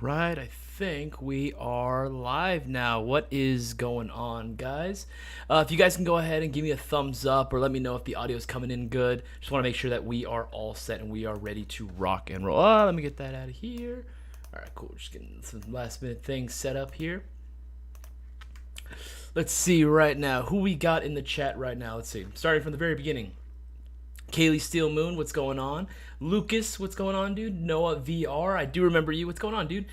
Right, I think we are live now. What is going on, guys? If you guys can go ahead and give me a thumbs up or let me know if the audio is coming in good. Just want to make sure that we are all set and we are ready to rock and roll. Let me get that out of here. All right, cool. Just getting some last minute things set up here. Let's see right now who we got in the chat right now. Let's see. Starting from the very beginning. Kaylee Steel Moon, what's going on? Lucas, what's going on, dude? Noah VR, I do remember you. What's going on, dude?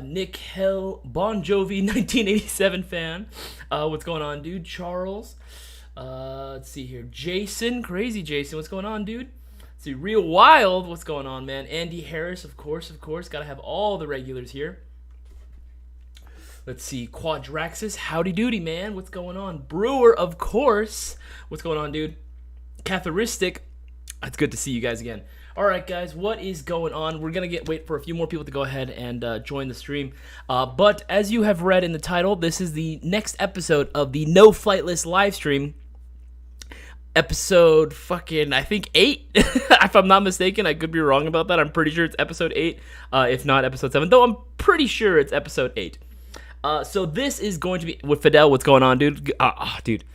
Nick Hell, Bon Jovi, 1987 fan. What's going on, dude? Charles. Let's see here. Jason, crazy Jason, what's going on, dude? Let's see, Real Wild, what's going on, man? Andy Harris, of course. Gotta have all the regulars here. Let's see, Quadraxis, howdy doody, man. What's going on? Brewer, of course. What's going on, dude? Catharistic, it's good to see you guys again. All right, guys, what is going on? We're gonna wait for a few more people to go ahead and join the stream. But as you have read in the title, this is the next episode of the No Flight List live stream. Episode I think 8, if I'm not mistaken. I could be wrong about that. I'm pretty sure it's episode 8, if not episode 7. Though I'm pretty sure it's episode 8. So this is going to be with Fidel. What's going on, dude? Dude.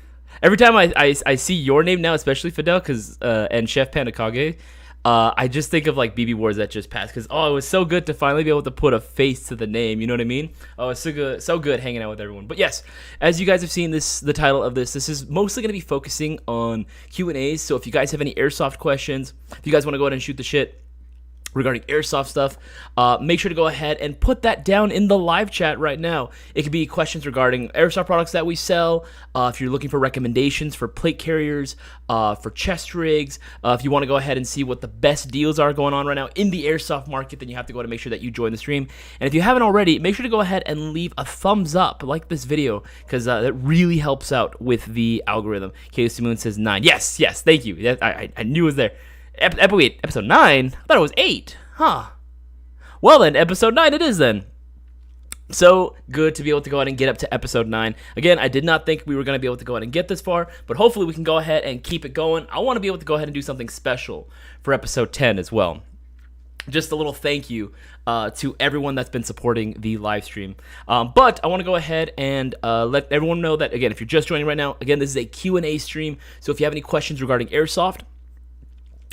Every time I see your name now, especially Fidel, and Chef Pandakage, I just think of like BBWARS that just passed. Because it was so good to finally be able to put a face to the name. You know what I mean? Oh, it's so good hanging out with everyone. But yes, as you guys have seen, the title of this is mostly going to be focusing on Q&As. So if you guys have any Airsoft questions, if you guys want to go ahead and shoot the shit regarding Airsoft stuff, make sure to go ahead and put that down in the live chat right now. It could be questions regarding Airsoft products that we sell, if you're looking for recommendations for plate carriers, for chest rigs, if you want to go ahead and see what the best deals are going on right now in the Airsoft market, then you have to go ahead and make sure that you join the stream. And if you haven't already, make sure to go ahead and leave a thumbs up, like this video, because that really helps out with the algorithm. KC Moon says 9. Yes, thank you. I knew it was there. Episode 9? I thought it was 8. Huh. Well then, episode 9 it is then. So good to be able to go ahead and get up to episode 9. Again, I did not think we were going to be able to go ahead and get this far, but hopefully we can go ahead and keep it going. I want to be able to go ahead and do something special for episode 10 as well. Just a little thank you to everyone that's been supporting the live stream. But I want to go ahead and let everyone know that, again, if you're just joining right now, again, this is a Q&A stream. So if you have any questions regarding Airsoft,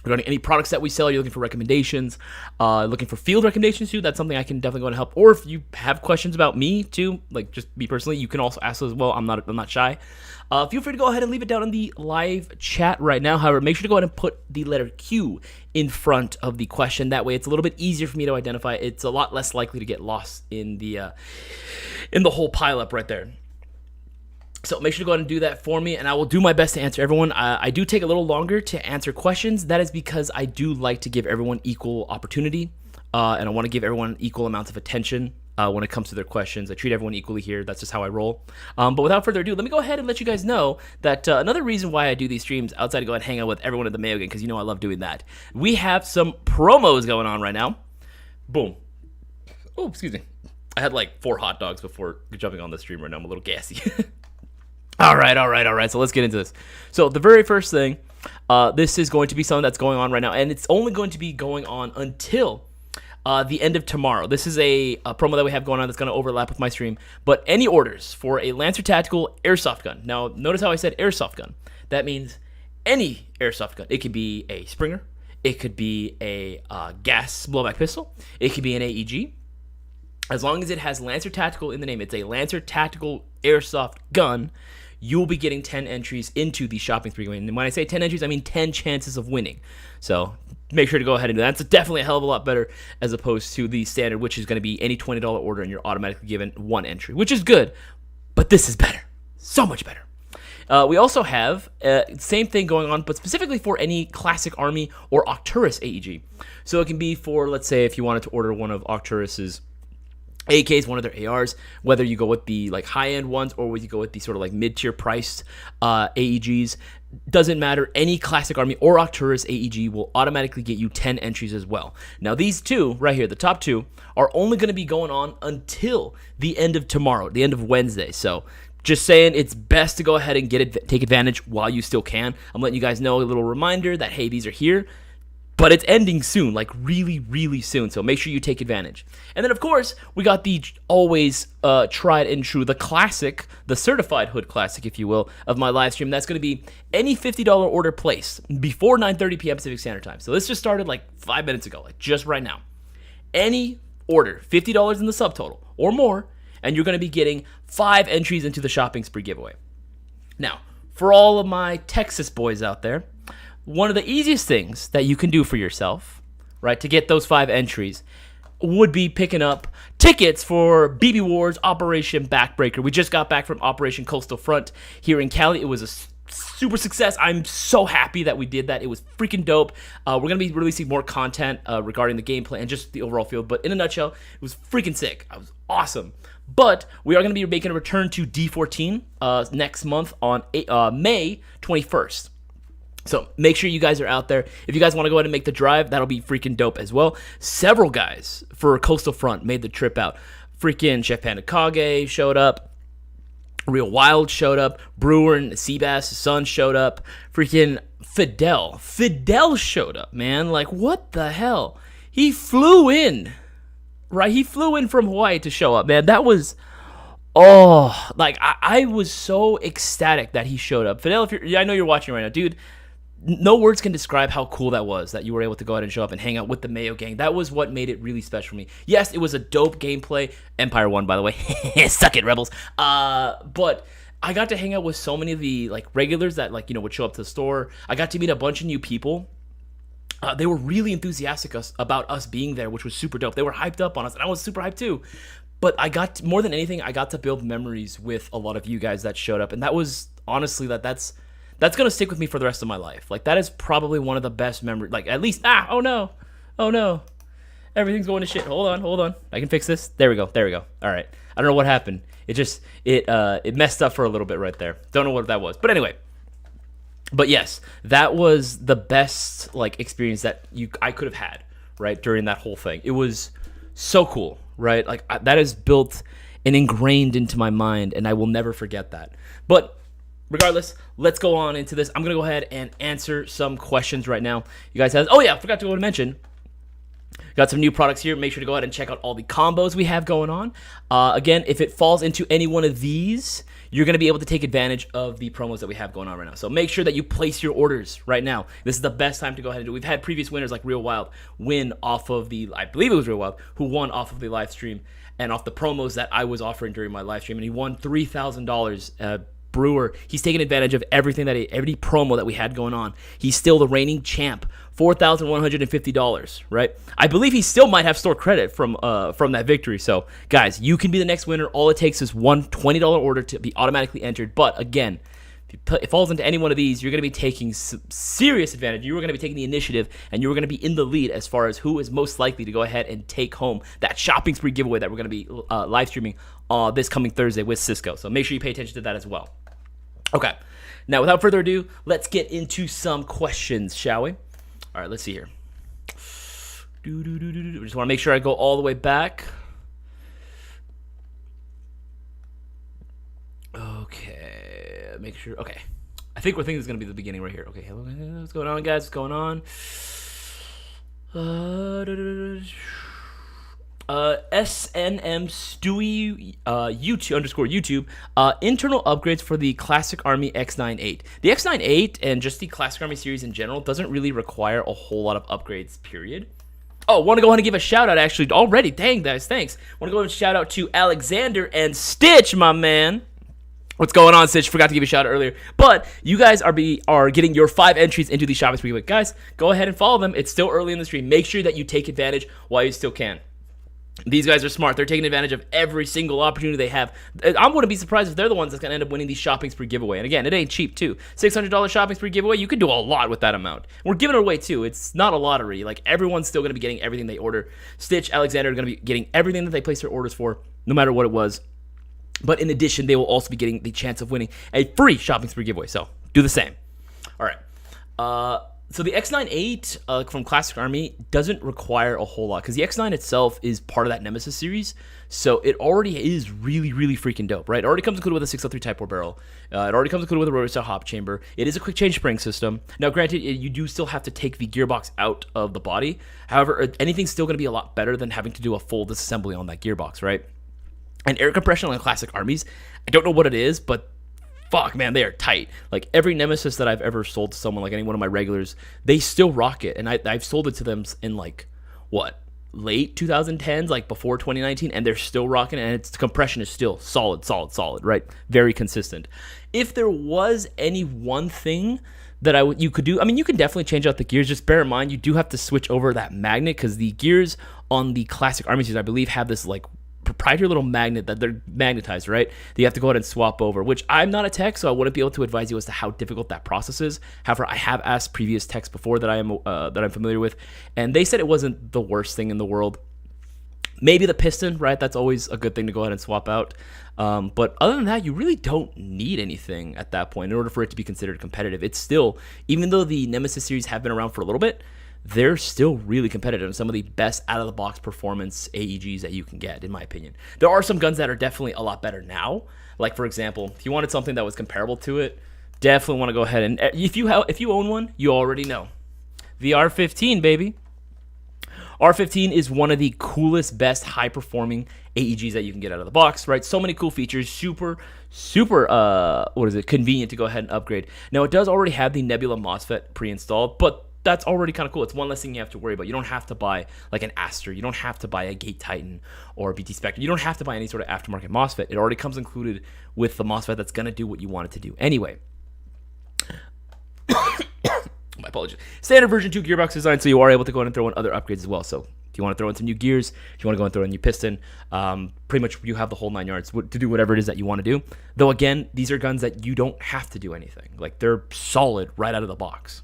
regarding any products that we sell, you're looking for recommendations, looking for field recommendations too, that's something I can definitely go and help. Or if you have questions about me too, like just me personally, you can also ask those as well. I'm not shy. Feel free to go ahead and leave it down in the live chat right now. However, make sure to go ahead and put the letter Q in front of the question. That way it's a little bit easier for me to identify. It's a lot less likely to get lost in the whole pileup right there. So make sure to go ahead and do that for me, and I will do my best to answer everyone. I do take a little longer to answer questions. That is because I do like to give everyone equal opportunity, and I want to give everyone equal amounts of attention when it comes to their questions. I treat everyone equally here. That's just how I roll. But without further ado, let me go ahead and let you guys know that another reason why I do these streams outside of go ahead and hang out with everyone at the Mayo game, because you know I love doing that. We have some promos going on right now. Boom. Oh, excuse me. I had like 4 hot dogs before jumping on the stream right now. I'm a little gassy. All right. So let's get into this. So the very first thing, this is going to be something that's going on right now, and it's only going to be going on until the end of tomorrow. This is a promo that we have going on that's going to overlap with my stream. But any orders for a Lancer Tactical Airsoft gun. Now, notice how I said Airsoft gun. That means any Airsoft gun. It could be a Springer. It could be a gas blowback pistol. It could be an AEG. As long as it has Lancer Tactical in the name, it's a Lancer Tactical Airsoft gun, you'll be getting 10 entries into the shopping spree. And when I say 10 entries, I mean 10 chances of winning. So make sure to go ahead and do that. That's definitely a hell of a lot better as opposed to the standard, which is going to be any $20 order and you're automatically given 1 entry, which is good. But this is better. So much better. We also have same thing going on, but specifically for any Classic Army or Arcturus AEG. So it can be for, let's say, if you wanted to order one of Arcturus's AKs, one of their ARs, whether you go with the like high-end ones or whether you go with the sort of like mid-tier priced AEGs, doesn't matter. Any Classic Army or Arcturus AEG will automatically get you 10 entries as well. Now these two right here, the top two, are only going to be going on until the end of tomorrow, the end of Wednesday. So just saying, it's best to go ahead and take advantage while you still can. I'm letting you guys know, a little reminder that, hey, these are here. but it's ending soon, like really, really soon. So make sure you take advantage. And then, of course, we got the always tried and true, the classic, the certified hood classic, if you will, of my live stream. That's going to be any $50 order placed before 9:30 p.m. Pacific Standard Time. So this just started like 5 minutes ago, like just right now. Any order, $50 in the subtotal or more, and you're going to be getting 5 entries into the shopping spree giveaway. Now, for all of my Texas boys out there, one of the easiest things that you can do for yourself, right, to get those 5 entries would be picking up tickets for BBWARS Operation Backbreaker. We just got back from Operation Coastal Front here in Cali. It was a super success. I'm so happy that we did that. It was freaking dope. We're going to be releasing more content regarding the gameplay and just the overall field, but in a nutshell, it was freaking sick. It was awesome. But we are going to be making a return to D14 next month on May 21st. So make sure you guys are out there. If you guys want to go ahead and make the drive, that'll be freaking dope as well. Several guys for Coastal Front made the trip out. Freaking Chef Panda Kage showed up. Real Wild showed up. Brewer and Seabass' son showed up. Freaking Fidel showed up, man. Like, what the hell? He flew in, right? He flew in from Hawaii to show up, man. That was... Oh, like, I was so ecstatic that he showed up. Fidel, I know you're watching right now, dude. No words can describe how cool that was, that you were able to go ahead and show up and hang out with the Mayo gang. That was what made it really special for me. Yes, it was a dope gameplay. Empire won, by the way. Suck it, Rebels. But I got to hang out with so many of the like regulars that like, you know, would show up to the store. I got to meet a bunch of new people. They were really enthusiastic about us being there, which was super dope. They were hyped up on us, and I was super hyped too. But more than anything, I got to build memories with a lot of you guys that showed up, and that was honestly that's gonna stick with me for the rest of my life. Like, that is probably one of the best memories. Like, at least oh no, everything's going to shit. Hold on, I can fix this. There we go. All right, I don't know what happened. It messed up for a little bit right there. Don't know what that was, but anyway. But yes, that was the best like experience that I could have had right during that whole thing. It was so cool. Right? Like, that is built and ingrained into my mind, and I will never forget that. But regardless, let's go on into this. I'm going to go ahead and answer some questions right now. You guys have... Oh, yeah, I forgot to go and mention. Got some new products here. Make sure to go ahead and check out all the combos we have going on. Again, if it falls into any one of these, you're going to be able to take advantage of the promos that we have going on right now. So make sure that you place your orders right now. This is the best time to go ahead and do it. We've had previous winners like Real Wild win off of I believe it was Real Wild, who won off of the live stream and off the promos that I was offering during my live stream. And he won $3,000. Brewer, he's taking advantage of everything every promo that we had going on. He's still the reigning champ, $4,150, right? I believe he still might have store credit from that victory. So, guys, you can be the next winner. All it takes is one $20 order to be automatically entered. But again, if it falls into any one of these, you're going to be taking serious advantage. You are going to be taking the initiative, and you're going to be in the lead as far as who is most likely to go ahead and take home that shopping spree giveaway that we're going to be live streaming this coming Thursday with Cisco. So make sure you pay attention to that as well. Okay, now without further ado, let's get into some questions, shall we? All right, let's see here. I just want to make sure I go all the way back. Okay, make sure. Okay, I think we're thinking it's going to be the beginning right here. Okay, hello, what's going on, guys? What's going on? SNM Stewie YouTube internal upgrades for the Classic Army X98. The X98 and just the Classic Army series in general doesn't really require a whole lot of upgrades, period. Oh, want to go ahead and give a shout out actually already. Dang, guys, thanks. Want to go ahead and shout out to Alexander and Stitch, my man. What's going on, Stitch? Forgot to give you a shout out earlier. But you guys are getting your 5 entries into the shopping spree. Guys, go ahead and follow them. It's still early in the stream. Make sure that you take advantage while you still can. These guys are smart. They're taking advantage of every single opportunity they have. I'm going to be surprised if they're the ones that's going to end up winning the shopping spree giveaway. And again, it ain't cheap, too. $600 shopping spree giveaway, you can do a lot with that amount. We're giving it away, too. It's not a lottery. Like, everyone's still going to be getting everything they order. Stitch, Alexander are going to be getting everything that they place their orders for, no matter what it was. But in addition, they will also be getting the chance of winning a free shopping spree giveaway. So, do the same. All right. So the X98 from Classic Army doesn't require a whole lot because the X9 itself is part of that Nemesis series, so it already is really, really freaking dope, right? It already comes included with a 603 Type 4 barrel. It already comes included with a rotary style hop chamber. It is a quick change spring system. Now, granted, you do still have to take the gearbox out of the body. However, anything's still going to be a lot better than having to do a full disassembly on that gearbox, right? And air compression on Classic Armies, I don't know what it is, but fuck, man, they are tight. Like, every Nemesis that I've ever sold to someone, like any one of my regulars, they still rock it. And I've sold it to them in, like, what, late 2010s, like before 2019, and they're still rocking it, and its compression is still solid, right? Very consistent. If there was any one thing that you could do, I mean, you can definitely change out the gears. Just bear in mind, you do have to switch over that magnet, because the gears on the Classic Army series, I believe, have this, like, proprietary little magnet that they're magnetized, right? That you have to go ahead and swap over, which I'm not a tech, so I wouldn't be able to advise you as to how difficult that process is. However, I have asked previous techs before that I'm familiar with, and they said it wasn't the worst thing in the world. Maybe the piston, right? That's always a good thing to go ahead and swap out. But other than that, you really don't need anything at that point in order for it to be considered competitive. It's still, even though the Nemesis series have been around for a little bit, they're still really competitive and some of the best out-of-the-box performance AEGs that you can get, in my opinion. There are some guns that are definitely a lot better now. Like, for example, if you wanted something that was comparable to it, definitely want to go ahead and... If you own one, you already know. The R15, baby. R15 is one of the coolest, best, high-performing AEGs that you can get out of the box, right? So many cool features, super convenient to go ahead and upgrade. Now, it does already have the Nebula MOSFET pre-installed, but that's already kind of cool. It's one less thing you have to worry about. You don't have to buy like an Aster. You don't have to buy a Gate Titan or a BT Spectre. You don't have to buy any sort of aftermarket MOSFET. It already comes included with the MOSFET that's going to do what you want it to do. Anyway, my apologies. Standard version 2 gearbox design, so you are able to go in and throw in other upgrades as well. So if you want to throw in some new gears, if you want to go and throw in a new piston, pretty much you have the whole 9 yards to do whatever it is that you want to do. Though again, these are guns that you don't have to do anything. Like, they're solid right out of the box.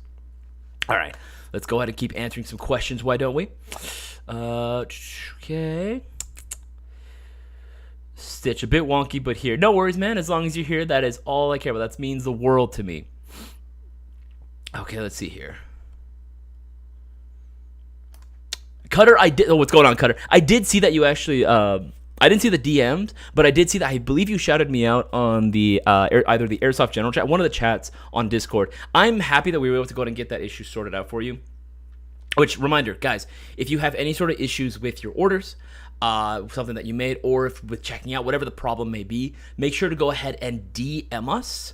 All right, let's go ahead and keep answering some questions, why don't we? Okay. Stitch, a bit wonky, but here. No worries, man. As long as you're here, that is all I care about. That means the world to me. Okay, let's see here. Cutter, what's going on, Cutter? I did see that you actually... I didn't see the DMs, but I did see that. I believe you shouted me out on the either the Airsoft general chat, one of the chats on Discord. I'm happy that we were able to go ahead and get that issue sorted out for you. Which, reminder, guys, if you have any sort of issues with your orders, something that you made, or if with checking out, whatever the problem may be, make sure to go ahead and DM us.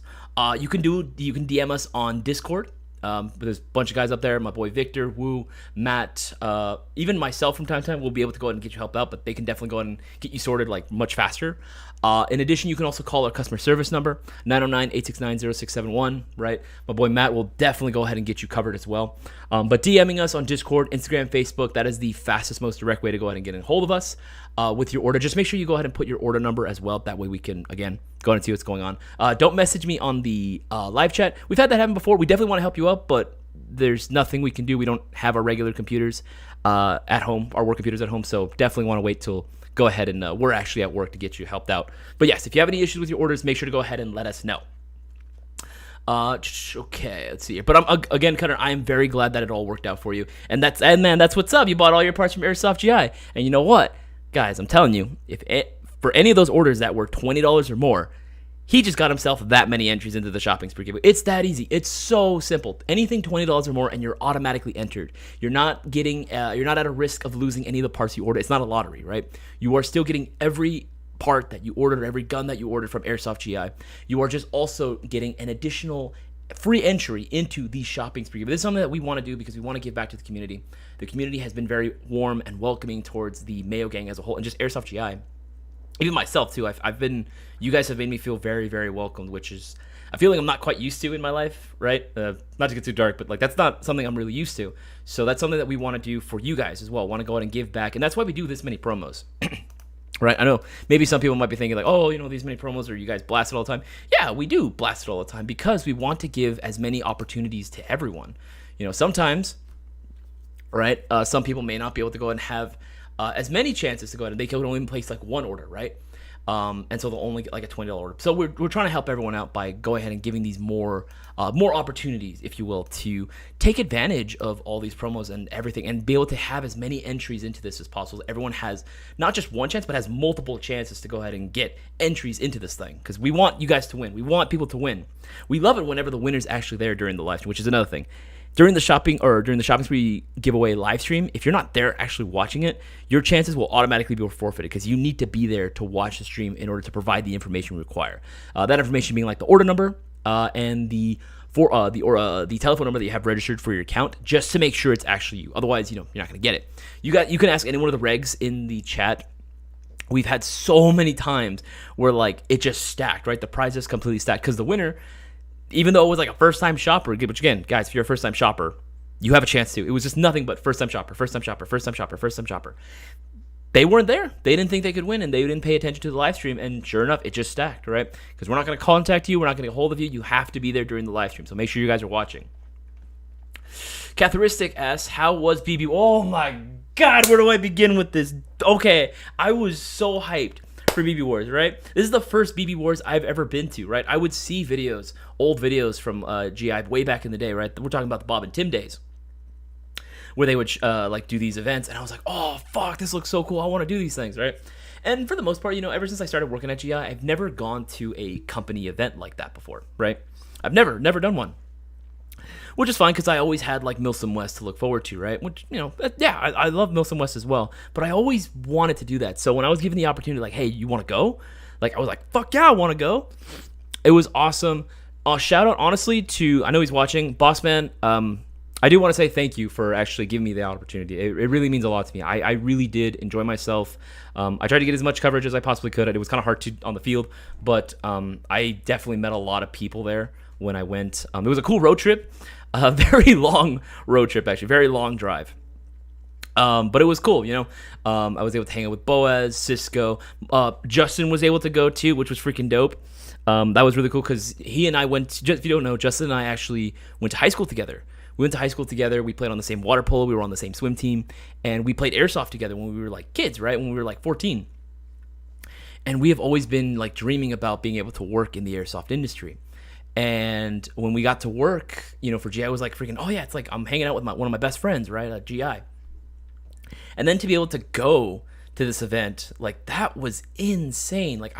You can DM us on Discord. There's a bunch of guys up there, my boy Victor, Woo, Matt, even myself from time to time will be able to go ahead and get you help out, but they can definitely go ahead and get you sorted like much faster. In addition, you can also call our customer service number, 909-869-0671, right? My boy Matt will definitely go ahead and get you covered as well. But DMing us on Discord, Instagram, Facebook, that is the fastest, most direct way to go ahead and get in hold of us with your order. Just make sure you go ahead and put your order number as well. That way we can, again, go ahead and see what's going on. Don't message me on the live chat. We've had that happen before. We definitely want to help you out, but there's nothing we can do. We don't have our regular computers at home, our work computers at home, so definitely want to wait till go ahead and we're actually at work to get you helped out. But yes, if you have any issues with your orders, make sure to go ahead and let us know. Okay, let's see here. But again, Cutter, I am very glad that it all worked out for you. And man, that's what's up. You bought all your parts from Airsoft GI. And you know what? Guys, I'm telling you, for any of those orders that were $20 or more, he just got himself that many entries into the shopping spree giveaway. It's that easy. It's so simple. Anything $20 or more, and you're automatically entered. You're not at a risk of losing any of the parts you order. It's not a lottery, right? You are still getting every part that you ordered, or every gun that you ordered from Airsoft GI. You are just also getting an additional free entry into the shopping spree. But this is something that we want to do because we want to give back to the community. The community has been very warm and welcoming towards the Mayo gang as a whole, and just Airsoft GI. Even myself too. You guys have made me feel very, very welcomed, which is a feeling I'm not quite used to in my life, right? Not to get too dark, but like that's not something I'm really used to. So that's something that we want to do for you guys as well. Want to go ahead and give back, and that's why we do this many promos. Right? I know maybe some people might be thinking like, oh, these many promos, or you guys blast it all the time. Yeah, we do blast it all the time because we want to give as many opportunities to everyone. Sometimes, right? Some people may not be able to go ahead and have as many chances to go ahead, and they can only place like one order, right? And so they'll only get like a $20 order. So we're trying to help everyone out by going ahead and giving these more opportunities, if you will, to take advantage of all these promos and everything, and be able to have as many entries into this as possible. So everyone has not just one chance, but has multiple chances to go ahead and get entries into this thing, because we want you guys to win. We want people to win. We love it whenever the winner's actually there during the live stream, which is another thing. During the shopping spree giveaway live stream, if you're not there actually watching it, your chances will automatically be forfeited, because you need to be there to watch the stream in order to provide the information we require. That information being like the order number and the telephone number that you have registered for your account, just to make sure it's actually you. Otherwise, you're not going to get it. You can ask any one of the regs in the chat. We've had so many times where like it just stacked, right? The prize just completely stacked, because the winner, even though it was like a first-time shopper, which again, guys, if you're a first-time shopper, you have a chance to. It was just nothing but first-time shopper, first-time shopper, first-time shopper, first-time shopper. They weren't there. They didn't think they could win, and they didn't pay attention to the live stream, and sure enough, it just stacked, right? Because we're not going to contact you. We're not going to get hold of you. You have to be there during the live stream, so make sure you guys are watching. Catharistic asks, how was BB? Oh, my God, where do I begin with this? Okay, I was so hyped for BBWARS, right? This is the first BBWARS I've ever been to, right? I would see videos, old videos from GI way back in the day, right? We're talking about the Bob and Tim days, where they would like do these events, and I was like, oh fuck, this looks so cool. I want to do these things, right? And for the most part, ever since I started working at GI, I've never gone to a company event like that before, right? I've never done one. Which is fine, because I always had like Milsom West to look forward to, right? Which, yeah, I love Milsom West as well, but I always wanted to do that. So when I was given the opportunity, like, hey, you want to go? Like, I was like, fuck yeah, I want to go. It was awesome. Shout out, honestly, to, I know he's watching, Boss Man. I do want to say thank you for actually giving me the opportunity. It really means a lot to me. I really did enjoy myself. I tried to get as much coverage as I possibly could. It was kind of hard to on the field, but I definitely met a lot of people there when I went. It was a cool road trip. A very long road trip, actually. Very long drive. But it was cool, I was able to hang out with Boaz, Cisco. Justin was able to go too, which was freaking dope. That was really cool, because he and I went, if you don't know, Justin and I actually went to high school together. We went to high school together. We played on the same water polo. We were on the same swim team. And we played Airsoft together when we were like kids, right? When we were like 14. And we have always been like dreaming about being able to work in the Airsoft industry. And when we got to work, for GI, I was like freaking, oh yeah, it's like I'm hanging out with one of my best friends, right, at GI. And then to be able to go to this event, like, that was insane. Like,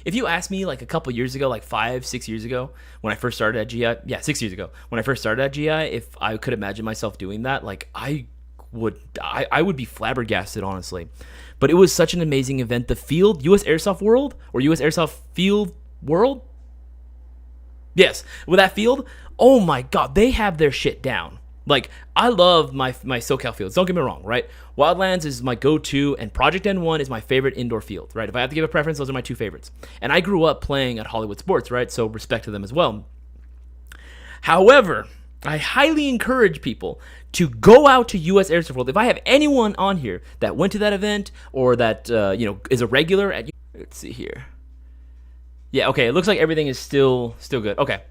if you asked me like a couple years ago, like 5-6 years ago, when I first started at GI, 6 years ago, when I first started at GI, if I could imagine myself doing that, like, I would be flabbergasted, honestly. But it was such an amazing event. The field, US Airsoft World, or US Airsoft Field World, yes, with that field, oh my God, they have their shit down. Like, I love my SoCal fields. Don't get me wrong, right? Wildlands is my go-to, and Project N1 is my favorite indoor field, right? If I have to give a preference, those are my two favorites. And I grew up playing at Hollywood Sports, right? So respect to them as well. However, I highly encourage people to go out to US Airsoft World. If I have anyone on here that went to that event, or that is a regular at, let's see here. Yeah, okay, it looks like everything is still good. Okay.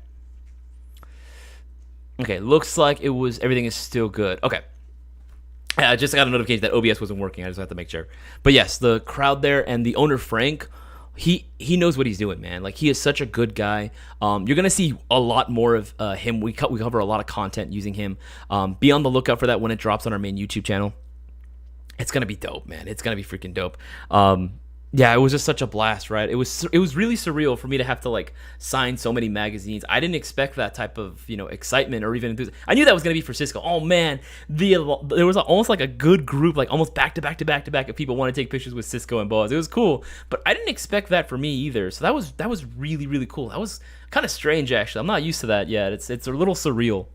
Okay, looks like everything is still good. Okay. I just got a notification that OBS wasn't working. I just have to make sure. But yes, the crowd there, and the owner, Frank, he knows what he's doing, man. Like, he is such a good guy. You're going to see a lot more of him. We cover a lot of content using him. Be on the lookout for that when it drops on our main YouTube channel. It's going to be dope, man. It's going to be freaking dope. Yeah, it was just such a blast, right? It was really surreal for me to have to like sign so many magazines. I didn't expect that type of excitement or even enthusiasm. I knew that was gonna be for Cisco. Oh man, there was almost like a good group, like almost back to back of people want to take pictures with Cisco and Boaz. It was cool, but I didn't expect that for me either. So that was really cool. That was kind of strange, actually. I'm not used to that yet. It's a little surreal.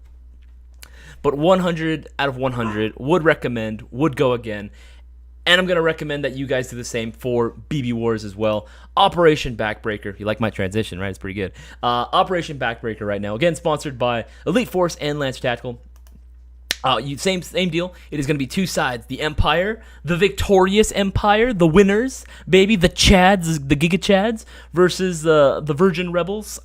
But 100 out of 100 would recommend, would go again. And I'm going to recommend that you guys do the same for BBWARS as well. Operation Backbreaker. You like my transition, right? It's pretty good. Operation Backbreaker right now. Again, sponsored by Elite Force and Lancer Tactical. Same deal. It is going to be two sides. The Empire, the victorious Empire, the winners, baby, the Chads, the Giga Chads, versus the Virgin Rebels.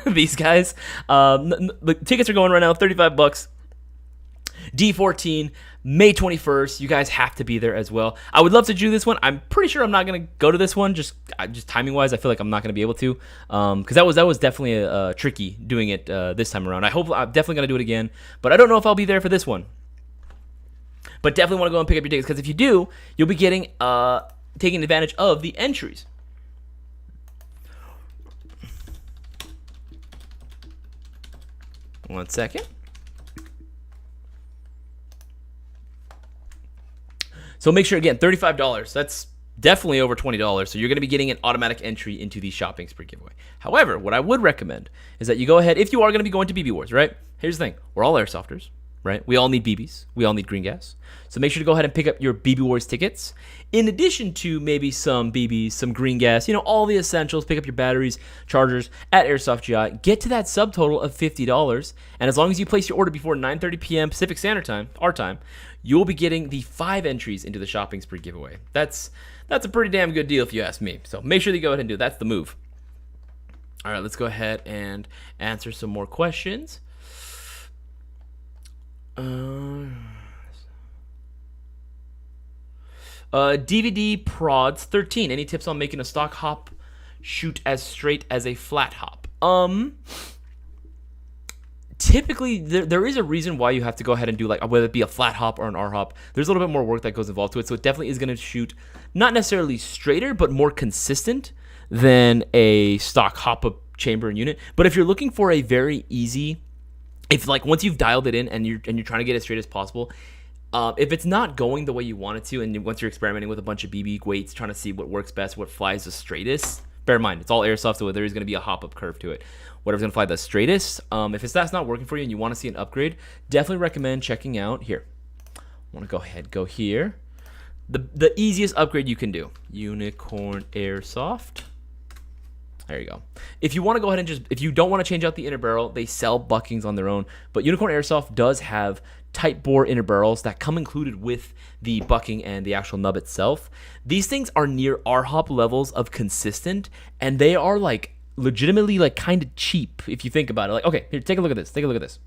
These guys. The tickets are going right now, $35. D14, May 21st. You guys have to be there as well. I would love to do this one. I'm pretty sure I'm not going to go to this one, just timing wise. I feel like I'm not going to be able to, because that was definitely tricky doing it this time around. I'm definitely going to do it again, but I don't know if I'll be there for this one. But definitely want to go and pick up your tickets, because if you do, you'll be getting taking advantage of the entries. One second. So make sure, again, $35. That's definitely over $20. So you're going to be getting an automatic entry into the shopping spree giveaway. However, what I would recommend is that you go ahead, if you are going to be going to BBWARS, right? Here's the thing. We're all airsofters, right? We all need BBs. We all need green gas. So make sure to go ahead and pick up your BBWARS tickets. In addition to maybe some BBs, some green gas, all the essentials, pick up your batteries, chargers at Airsoft GI. Get to that subtotal of $50. And as long as you place your order before 9:30 p.m. Pacific Standard Time, our time, you'll be getting the 5 entries into the shopping spree giveaway. That's a pretty damn good deal if you ask me. So make sure that you go ahead and do it. That's the move. All right, let's go ahead and answer some more questions. DVD Prods 13. Any tips on making a stock hop shoot as straight as a flat hop? Typically, there is a reason why you have to go ahead and do, like, whether it be a flat hop or an R hop. There's a little bit more work that goes involved to it, so it definitely is going to shoot not necessarily straighter, but more consistent than a stock hop up chamber and unit. But if you're looking for a very easy, once you've dialed it in and you're trying to get as straight as possible, if it's not going the way you want it to, and once you're experimenting with a bunch of BB weights, trying to see what works best, what flies the straightest, bear in mind, it's all airsoft, so there is going to be a hop-up curve to it. Whatever's going to fly the straightest. If that's not working for you and you want to see an upgrade, definitely recommend checking out here. I want to go ahead, go here. The easiest upgrade you can do, Unicorn Airsoft. There you go. If you want to go ahead and if you don't want to change out the inner barrel, they sell buckings on their own. But Unicorn Airsoft does have tight bore inner barrels that come included with the bucking and the actual nub itself. These things are near R-hop levels of consistent, and they are legitimately kind of cheap if you think about it. Okay, here, take a look at this.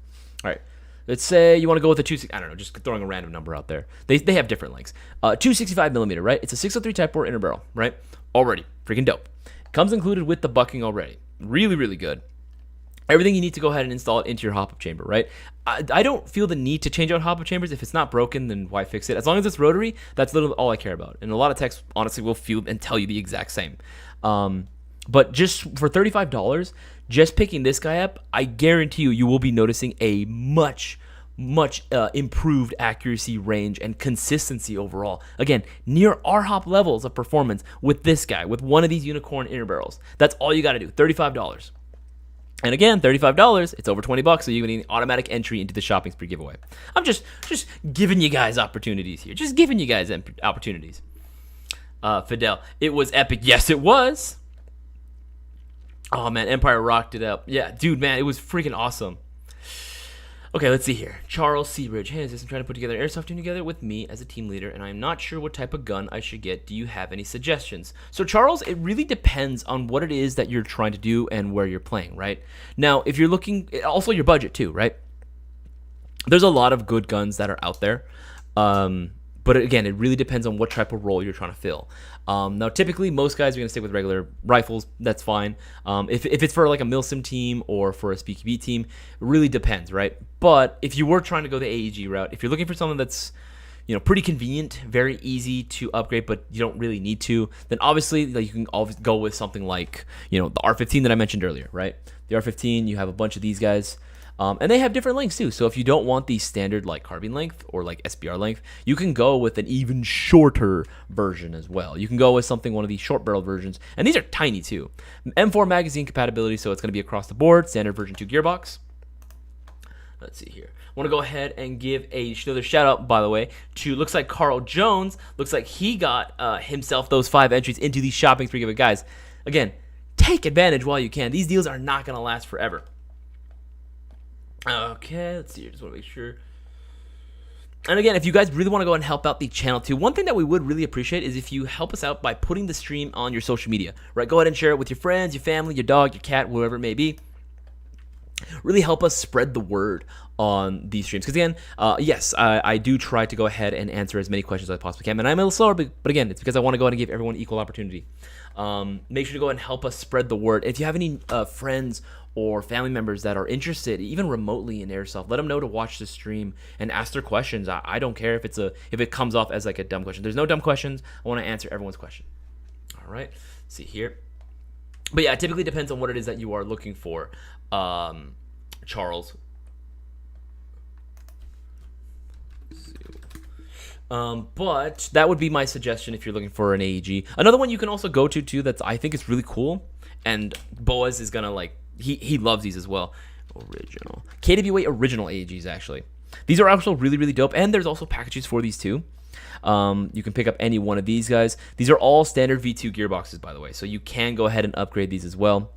All right. Let's say you want to go with a 260, I don't know, just throwing a random number out there. They have different lengths. 265 millimeter, right? It's a 603 type bore inner barrel, right? Already freaking dope. Comes included with the bucking already. Really, really good. Everything you need to go ahead and install it into your hop-up chamber, right? I don't feel the need to change out hop-up chambers. If it's not broken, then why fix it? As long as it's rotary, that's literally all I care about. And a lot of techs, honestly, will feel and tell you the exact same. But just for $35, just picking this guy up, I guarantee you will be noticing a much improved accuracy, range, and consistency overall. Again, near R-hop levels of performance with this guy, with one of these Unicorn inner barrels. That's all you got to do, $35. And again, $35, it's over $20, so you're getting an automatic entry into the shopping spree giveaway. I'm just giving you guys opportunities here. Just giving you guys opportunities. Fidel, it was epic. Yes, it was. Oh, man, Empire rocked it up. Yeah, dude, man, it was freaking awesome. Okay, let's see here. Charles Seabridge. Hey, I'm trying to put together an airsoft team together with me as a team leader, and I'm not sure what type of gun I should get. Do you have any suggestions? So, Charles, it really depends on what it is that you're trying to do and where you're playing, right? Now, if you're looking, also your budget too, right? There's a lot of good guns that are out there. But again, it really depends on what type of role you're trying to fill. Now, typically, most guys are going to stick with regular rifles. That's fine. If it's for like a milsim team or for a SpeakyB team, it really depends, right? But if you were trying to go the AEG route, if you're looking for something that's pretty convenient, very easy to upgrade, but you don't really need to, then obviously you can always go with something like the R15 that I mentioned earlier, right? The R15, you have a bunch of these guys. And they have different lengths too. So if you don't want the standard carbine length or SBR length, you can go with an even shorter version as well. You can go with one of these short barrel versions, and these are tiny too. M4 magazine compatibility, so it's going to be across the board. Standard version 2 gearbox. Let's see here. I want to go ahead and give another shout out, by the way, to looks like Carl Jones. Looks like he got himself those 5 entries into these shopping spree giveaway. Guys, again, take advantage while you can. These deals are not going to last forever. Okay, let's see here. Just want to make sure. And again, if you guys really want to go and help out the channel too, one thing that we would really appreciate is if you help us out by putting the stream on your social media, right? Go ahead and share it with your friends, your family, your dog, your cat, whoever it may be. really help us spread the word on these streams. Because again, yes, I do try to go ahead and answer as many questions as I possibly can. And I'm a little slower, but again, it's because I want to go ahead and give everyone equal opportunity. Make sure to go ahead and help us spread the word. If you have any friends or family members that are interested, even remotely in Airsoft, let them know to watch the stream and ask their questions. I don't care if it comes off as like a dumb question. There's no dumb questions. I want to answer everyone's question. All right, let's see here. But yeah, it typically depends on what it is that you are looking for, Charles. But that would be my suggestion if you're looking for an AEG. Another one you can also go to too that's I think is really cool, and Boaz is gonna like he loves these as well. Original KWA original AEGs actually. These are also really really dope, and there's also packages for these too. You can pick up any one of these guys. These are all standard V2 gearboxes, by the way, so you can go ahead and upgrade these as well.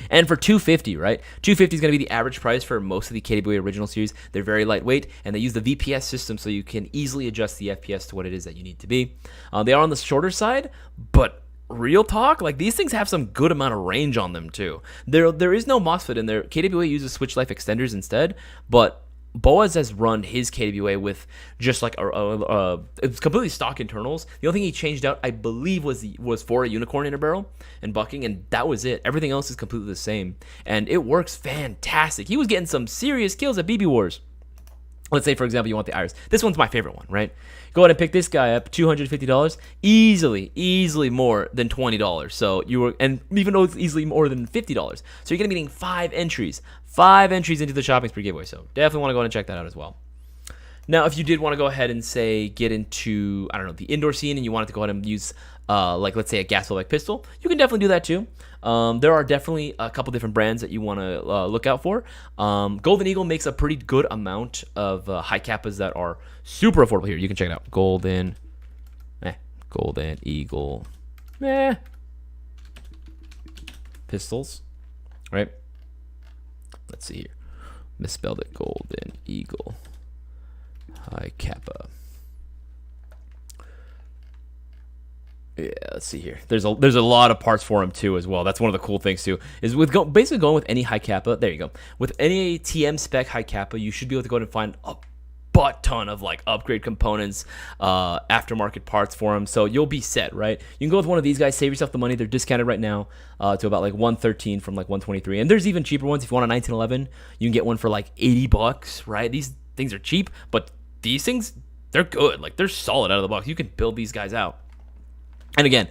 And for $250, right? $250 is going to be the average price for most of the KWA original series. They're very lightweight, and they use the VPS system, so you can easily adjust the FPS to what it is that you need to be. They are on the shorter side, but real talk, like these things have some good amount of range on them too. There is no MOSFET in there. KWA uses switch life extenders instead, but Boaz has run his KWA with just like it's completely stock internals. The only thing he changed out, I believe, was for a unicorn inner barrel and bucking, and that was it. Everything else is completely the same, and it works fantastic. He was getting some serious kills at BBWARS. Let's say, for example, you want the Iris. This one's my favorite one, right? Go ahead and pick this guy up, $250, easily more than $20. So and even though it's easily more than $50, so you're gonna be getting 5 entries into the shopping spree giveaway. So definitely want to go ahead and check that out as well. Now, if you did want to go ahead and say get into, I don't know, the indoor scene, and you wanted to go ahead and use like let's say a gas like pistol, you can definitely do that too. There are definitely a couple different brands that you want to look out for. Golden Eagle makes a pretty good amount of high kappas that are super affordable. Here, you can check it out. Golden Eagle pistols, right? Let's see here. Misspelled it. Golden Eagle high kappa. Yeah, let's see here. There's a lot of parts for them too as well. That's one of the cool things too. Is with basically going with any high kappa. There you go. With any TM spec high kappa, you should be able to go ahead and find a butt ton of like upgrade components, aftermarket parts for them. So you'll be set, right? You can go with one of these guys. Save yourself the money. They're discounted right now to about like $113 from like $123. And there's even cheaper ones. If you want a 1911, you can get one for like $80, right? These things are cheap, but these things, they're good. Like they're solid out of the box. You can build these guys out. And again,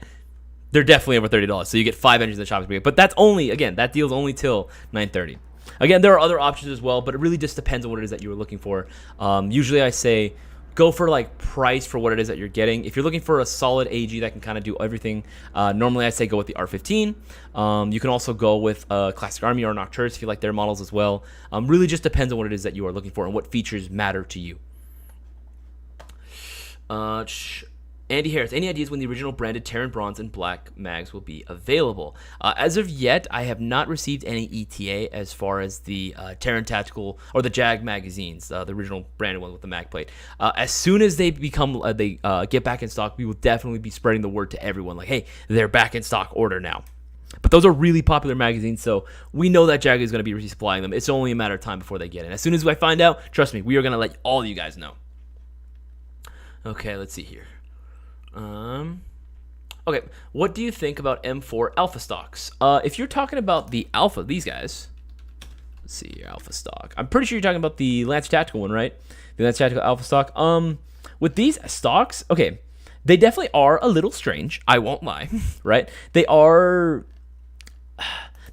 they're definitely over $30, so you get 5 entries in the shopping spree. But that's only, again, that deal's only till 9:30. Again, there are other options as well, but it really just depends on what it is that you were looking for. Usually I say go for like price for what it is that you're getting. If you're looking for a solid AG that can kind of do everything, normally I say go with the R15. You can also go with Classic Army or Nocturus if you like their models as well. Really just depends on what it is that you are looking for and what features matter to you. Andy Harris, any ideas when the original branded Terran Bronze and Black mags will be available? As of yet, I have not received any ETA as far as the Terran Tactical or the Jag magazines, the original branded one with the mag plate. As soon as they become, get back in stock, we will definitely be spreading the word to everyone. Like, hey, they're back in stock, order now. But those are really popular magazines, so we know that Jag is going to be resupplying them. It's only a matter of time before they get in. As soon as I find out, trust me, we are going to let all you guys know. Okay, let's see here. Okay, what do you think about M4 alpha stocks? If you're talking about the alpha, these guys, let's see your alpha stock. I'm pretty sure you're talking about the Lancer Tactical one, right? The Lancer Tactical alpha stock. With these stocks, okay, they definitely are a little strange. I won't lie, right? They are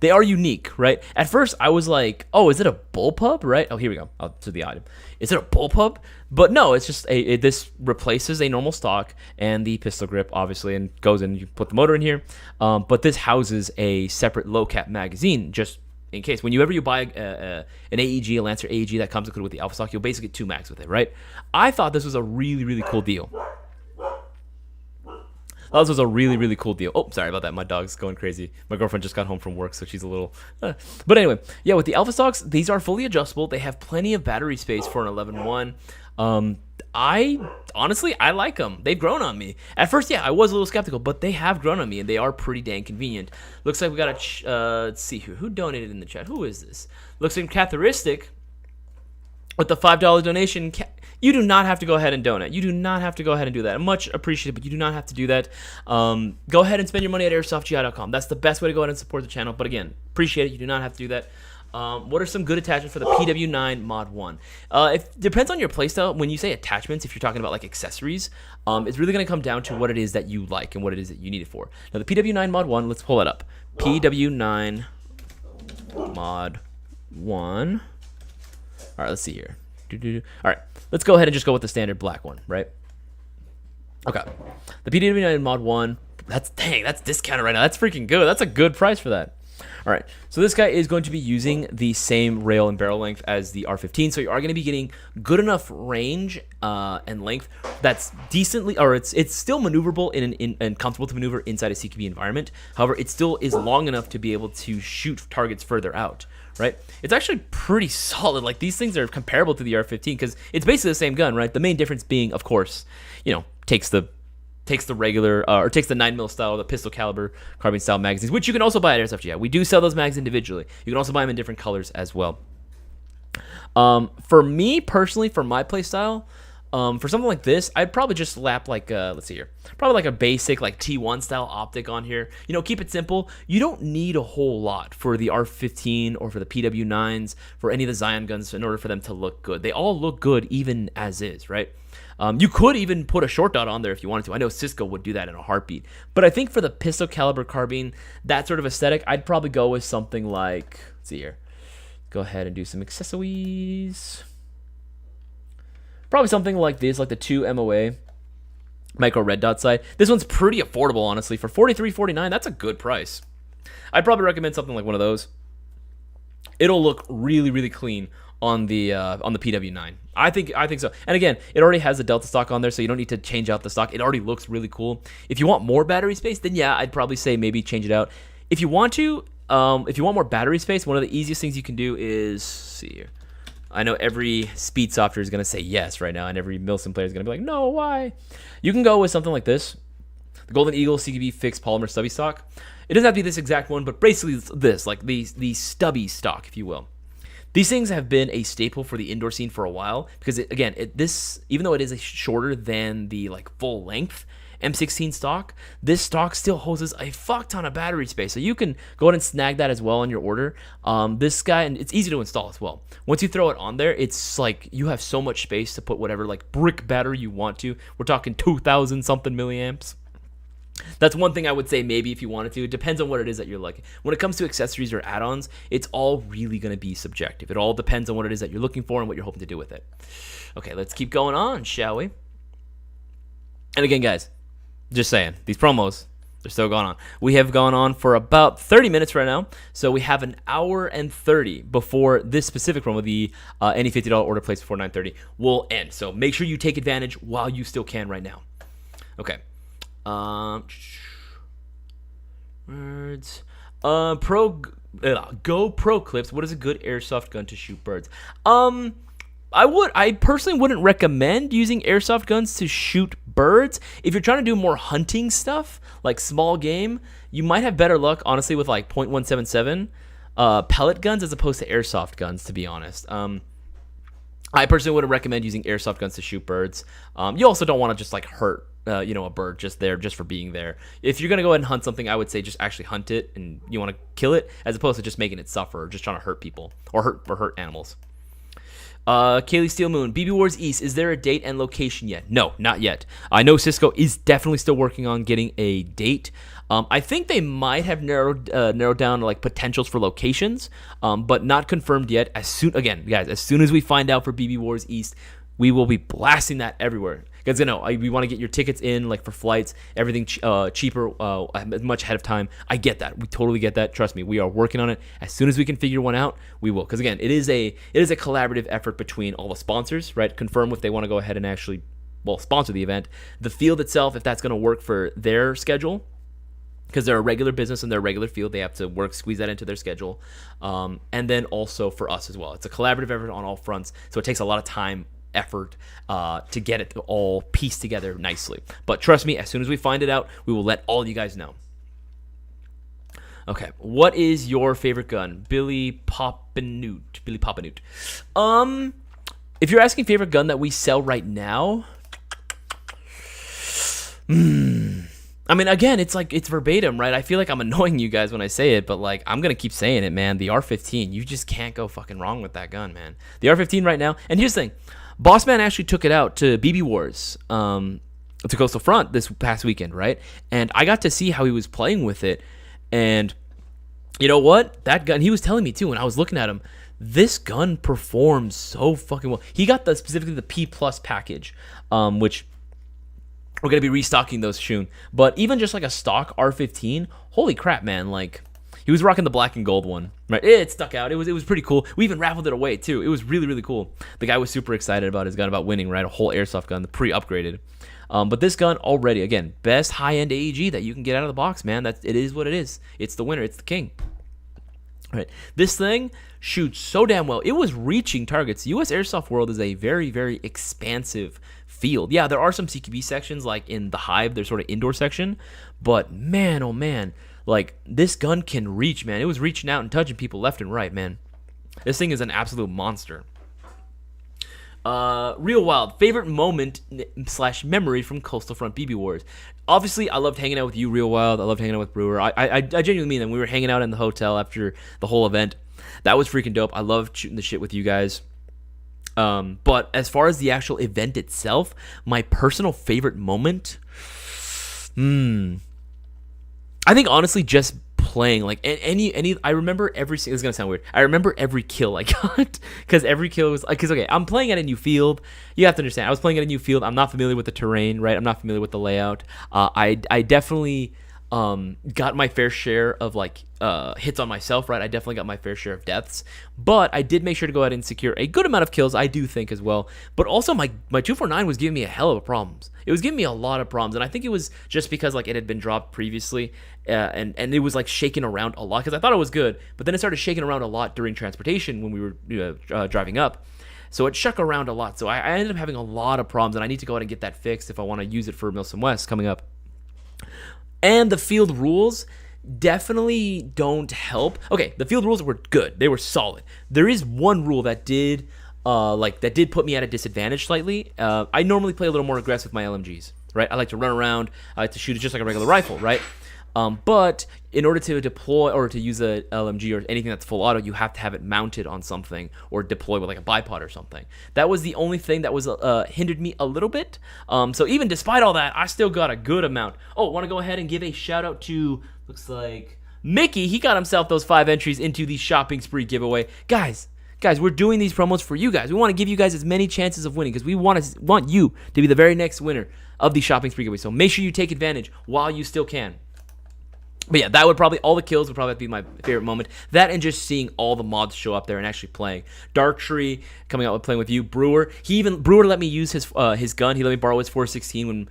unique, right? At first, I was like, oh, is it a bullpup, right? Oh, here we go. To the item. Is it a bullpup? But no, it's just this replaces a normal stock and the pistol grip, obviously, and goes in. You put the motor in here. But this houses a separate low cap magazine, just in case. Whenever you buy an AEG, a Lancer AEG that comes included with the alpha stock, you'll basically get 2 mags with it, right? I thought this was a really, really cool deal. This was a really, really cool deal. Oh, sorry about that. My dog's going crazy. My girlfriend just got home from work, so she's a little... But anyway, yeah, with the alpha stocks, these are fully adjustable. They have plenty of battery space for an 11.1. honestly, I like them. They've grown on me. At first, yeah, I was a little skeptical, but they have grown on me, and they are pretty dang convenient. Looks like we got a, let's see here. Who donated in the chat? Who is this? Looks like Catharistic with the $5 donation. You do not have to go ahead and donate. You do not have to go ahead and do that. Much appreciated, but you do not have to do that. Go ahead and spend your money at airsoftgi.com. That's the best way to go ahead and support the channel. But again, appreciate it. You do not have to do that. What are some good attachments for the PW9 Mod 1? It depends on your playstyle. When you say attachments, if you're talking about like accessories, it's really going to come down to what it is that you like and what it is that you need it for. Now, the PW9 Mod 1, let's pull it up. PW9 Mod 1. All right, let's see here. All right, let's go ahead and just go with the standard black one, right? Okay. The PW9 Mod 1, that's discounted right now. That's freaking good. That's a good price for that. All right, so this guy is going to be using the same rail and barrel length as the R15, so you are going to be getting good enough range and length that's decently, or it's still maneuverable and comfortable to maneuver inside a CQB environment. However, it still is long enough to be able to shoot targets further out, right? It's actually pretty solid. Like, these things are comparable to the R15 because it's basically the same gun, right? The main difference being, of course, takes the regular or takes the 9mm style, the pistol caliber carbine style magazines, which you can also buy at Airsoft. Yeah, we do sell those mags individually. You can also buy them in different colors as well. For me personally, for my play style, for something like this, I'd probably just slap like let's see here, probably like a basic like T1 style optic on here. Keep it simple. You don't need a whole lot for the R15 or for the PW9s, for any of the Zion guns in order for them to look good. They all look good even as is, right? You could even put a short dot on there if you wanted to. I know Cisco would do that in a heartbeat. But I think for the pistol caliber carbine, that sort of aesthetic, I'd probably go with something like, let's see here. Go ahead and do some accessories. Probably something like this, like the 2 MOA micro red dot sight. This one's pretty affordable, honestly. For $43.49, that's a good price. I'd probably recommend something like one of those. It'll look really, really clean on the PW9. I think so. And again, it already has the Delta stock on there, so you don't need to change out the stock. It already looks really cool. If you want more battery space, then yeah, I'd probably say maybe change it out. If you want more battery space, one of the easiest things you can do is, see here. I know every speed softer is going to say yes right now, and every Milsim player is going to be like, no, why? You can go with something like this. The Golden Eagle CQB fixed polymer stubby stock. It doesn't have to be this exact one, but basically it's this, like the stubby stock, if you will. These things have been a staple for the indoor scene for a while because, this even though it is shorter than the like full length M16 stock, this stock still hoses a fuck ton of battery space. So you can go ahead and snag that as well on your order. This guy, and it's easy to install as well. Once you throw it on there, it's like you have so much space to put whatever like brick battery you want to. We're talking 2,000 something milliamps. That's one thing I would say maybe if you wanted to. It depends on what it is that you're liking. When it comes to accessories or add-ons, it's all really going to be subjective. It all depends on what it is that you're looking for and what you're hoping to do with it. Okay, let's keep going on, shall we? And again, guys, just saying, these promos, they're still going on. We have gone on for about 30 minutes right now, so we have an hour and 30 before this specific promo, the any $50 order placed before 9:30, will end. So make sure you take advantage while you still can right now. Okay. Words. Go Pro Clips. What is a good airsoft gun to shoot birds? I personally wouldn't recommend using airsoft guns to shoot birds. If you're trying to do more hunting stuff, like small game, you might have better luck, honestly, with like .177 pellet guns as opposed to airsoft guns, to be honest. I personally wouldn't recommend using airsoft guns to shoot birds. You also don't want to just like hurt a bird just for being there. If you're gonna go ahead and hunt something, I would say just actually hunt it, and you want to kill it as opposed to just making it suffer or just trying to hurt people or hurt animals. Kaylee Steel Moon, BBWARS East, is there a date and location yet? No, not yet. I know Cisco is definitely still working on getting a date. I think they might have narrowed down like potentials for locations, but not confirmed yet. As soon as we find out for BBWARS East, we will be blasting that everywhere. Guys, we want to get your tickets in, like for flights, everything cheaper, much ahead of time. I get that. We totally get that. Trust me, we are working on it. As soon as we can figure one out, we will. Because again, it is a collaborative effort between all the sponsors, right? Confirm if they want to go ahead and actually, sponsor the event. The field itself, if that's going to work for their schedule, because they're a regular business and they're a regular field, they have to squeeze that into their schedule. And then also for us as well. It's a collaborative effort on all fronts, so it takes a lot of time effort to get it all pieced together nicely. But trust me, as soon as we find it out, we will let all you guys know. Okay, what is your favorite gun? Billy Popinute. If you're asking favorite gun that we sell right now, I mean, again, it's like, it's verbatim, right? I feel like I'm annoying you guys when I say it, but like, I'm gonna keep saying it, man. The R15, you just can't go fucking wrong with that gun, man. The R15 right now, and here's the thing, Bossman actually took it out to BBWARS, to Coastal Front this past weekend, right? And I got to see how he was playing with it, and you know what? That gun, he was telling me too, when I was looking at him, this gun performs so fucking well. He got specifically the P Plus package, which we're going to be restocking those soon. But even just like a stock R15, holy crap, man. Like, he was rocking the black and gold one, right? It stuck out. It was pretty cool. We even raffled it away too. It was really, really cool. The guy was super excited about his gun, about winning, right? A whole airsoft gun, the pre-upgraded. But this gun already, again, best high-end AEG that you can get out of the box, man. It is what it is. It's the winner. It's the king. Right. This thing shoots so damn well. It was reaching targets. U.S. Airsoft World is a very, very expansive field. Yeah, there are some CQB sections, like in the Hive, there's sort of indoor section. But man, oh man, like, this gun can reach, man. It was reaching out and touching people left and right, man. This thing is an absolute monster. Real Wild, favorite moment / memory from Coastal Front BBWARS. Obviously, I loved hanging out with you, Real Wild. I loved hanging out with Brewer. I genuinely mean that. We were hanging out in the hotel after the whole event. That was freaking dope. I loved shooting the shit with you guys. But as far as the actual event itself, my personal favorite moment, I think honestly just playing, like, any I remember every, this is gonna sound weird, I remember every kill I got, because every kill was like, because okay, I'm playing at a new field. You have to understand, I was playing at a new field. I'm not familiar with the terrain, right? I'm not familiar with the layout. I definitely got my fair share of like hits on myself, right? I definitely got my fair share of deaths, but I did make sure to go ahead and secure a good amount of kills, I do think, as well. But also my 249 was giving me a hell of a problems. It was giving me a lot of problems, and I think it was just because like it had been dropped previously, and it was like shaking around a lot, because I thought it was good, but then it started shaking around a lot during transportation when we were driving up. So it shook around a lot. So I ended up having a lot of problems, and I need to go ahead and get that fixed if I want to use it for Milsom West coming up. And the field rules definitely don't help. Okay, the field rules were good. They were solid. There is one rule that did put me at a disadvantage slightly. I normally play a little more aggressive with my LMGs, right? I like to run around. I like to shoot it just like a regular rifle, right? But in order to deploy or to use a LMG or anything that's full auto, you have to have it mounted on something or deploy with like a bipod or something. That was the only thing that was hindered me a little bit. So even despite all that, I still got a good amount. Oh, want to go ahead and give a shout out to, looks like Mickey. He got himself those 5 entries into the shopping spree giveaway. Guys, we're doing these promos for you guys. We want to give you guys as many chances of winning because we want you to be the very next winner of the shopping spree giveaway. So make sure you take advantage while you still can. But yeah, that would probably, all the kills would probably have to be my favorite moment. That and just seeing all the mods show up there and actually playing. Dark Tree coming out with playing with you. Brewer let me use his gun. He let me borrow his 416 when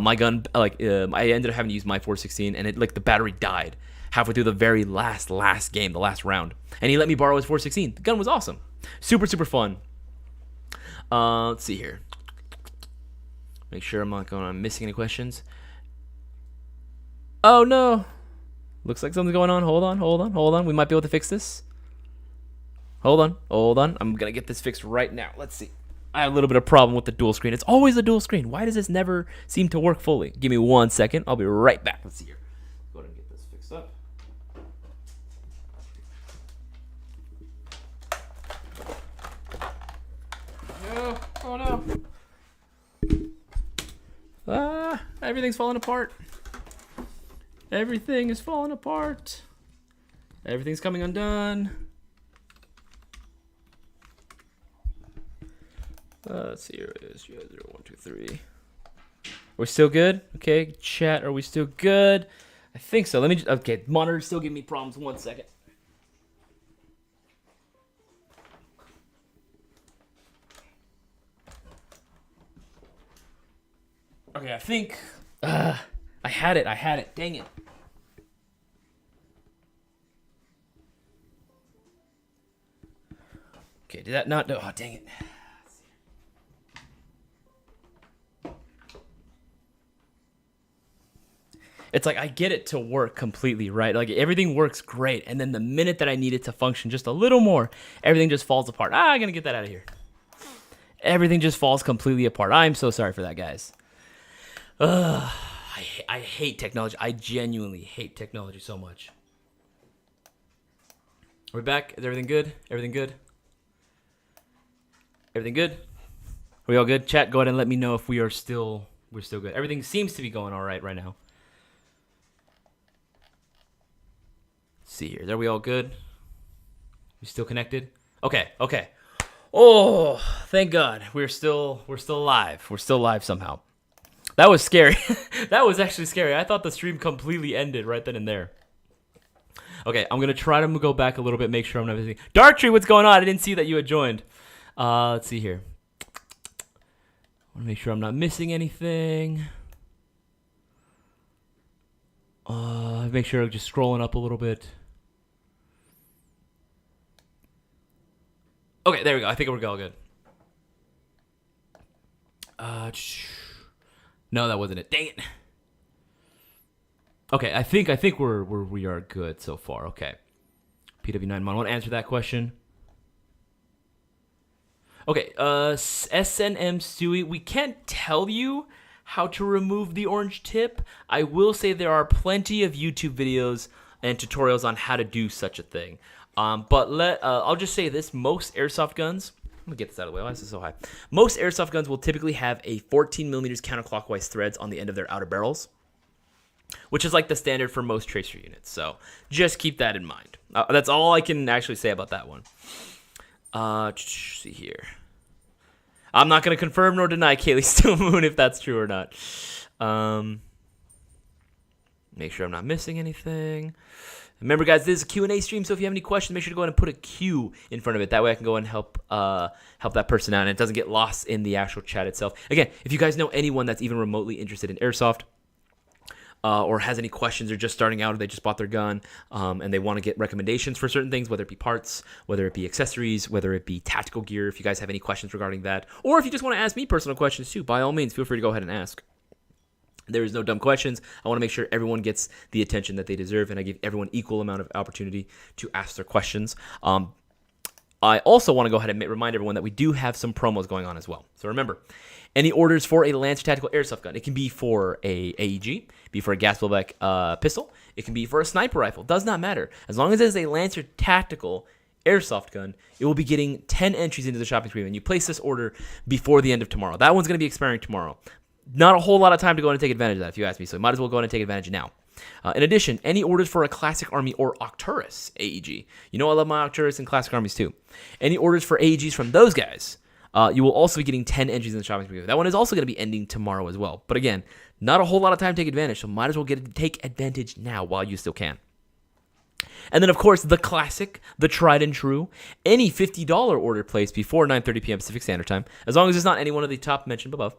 my gun, I ended up having to use my 416, and the battery died halfway through the very last game, the last round. And he let me borrow his 416. The gun was awesome. Super, super fun. Let's see here. Make sure I'm not missing any questions. Oh no. Looks like something's going on. Hold on. We might be able to fix this. Hold on. I'm going to get this fixed right now. Let's see. I have a little bit of problem with the dual screen. It's always a dual screen. Why does this never seem to work fully? Give me 1 second. I'll be right back. Let's see here. Go ahead and get this fixed up. Oh no. Everything's falling apart. Everything is falling apart. Everything's coming undone. Let's see, here it is. 0, 1, 2, 3. We're still good? Okay, chat, are we still good? I think so. Let me just, okay, monitor's still giving me problems. 1 second. Okay, I think, I had it. Dang it. Okay, did that not do? Oh, dang it. It's like I get it to work completely, right? Like everything works great, and then the minute that I need it to function just a little more, everything just falls apart. I'm gonna get that out of here. Everything just falls completely apart. I'm so sorry for that, guys. I hate technology. I genuinely hate technology so much. Are we back? Is everything good? Everything good? Everything good? Are we all good? Chat, go ahead and let me know if we're still good. Everything seems to be going all right now. Let's see here. Are we all good? We still connected? Okay. Oh, thank God. We're still alive. We're still alive somehow. That was scary. That was actually scary. I thought the stream completely ended right then and there. Okay, I'm gonna try to go back a little bit, make sure I'm not missing. Darktree, what's going on? I didn't see that you had joined. Let's see here. I want to make sure I'm not missing anything. Make sure I'm just scrolling up a little bit. Okay, there we go. I think we're all good. No, that wasn't it. Dang it. Okay, I think we are good so far. Okay. PW9 Mon, want to answer that question? Okay, SNM Stewie, we can't tell you how to remove the orange tip. I will say there are plenty of YouTube videos and tutorials on how to do such a thing. But I'll just say this: most airsoft guns. Let me get this out of the way. Why is this so high? Most airsoft guns will typically have a 14 millimeters counterclockwise threads on the end of their outer barrels, which is like the standard for most tracer units. So just keep that in mind. That's all I can actually say about that one. See here. I'm not going to confirm nor deny Kaylee Steel Moon if that's true or not. Make sure I'm not missing anything. Remember, guys, this is a Q&A stream, so if you have any questions, make sure to go ahead and put a Q in front of it. That way I can go and help that person out, and it doesn't get lost in the actual chat itself. Again, if you guys know anyone that's even remotely interested in airsoft, or has any questions, or just starting out, or they just bought their gun, and they want to get recommendations for certain things, whether it be parts, whether it be accessories, whether it be tactical gear, if you guys have any questions regarding that, or if you just want to ask me personal questions too, by all means, feel free to go ahead and ask. There is no dumb questions. I want to make sure everyone gets the attention that they deserve, and I give everyone equal amount of opportunity to ask their questions. I also want to go ahead and remind everyone that we do have some promos going on as well. So remember, any orders for a Lancer Tactical Airsoft gun, it can be for a AEG, be for a gas blowback pistol, it can be for a sniper rifle, does not matter. As long as it is a Lancer Tactical Airsoft gun, it will be getting 10 entries into the shopping spree, and you place this order before the end of tomorrow. That one's going to be expiring tomorrow. Not a whole lot of time to go in and take advantage of that, if you ask me, so you might as well go in and take advantage now. In addition, any orders for a Classic Army or Arcturus AEG. You know I love my Arcturus and Classic Armies too. Any orders for AEGs from those guys, you will also be getting 10 entries in the shopping spree. That one is also going to be ending tomorrow as well. But again, not a whole lot of time to take advantage, so might as well take advantage now while you still can. And then, of course, the classic, the tried and true, any $50 order placed before 9:30 p.m. Pacific Standard Time, as long as it's not any one of the top mentioned above,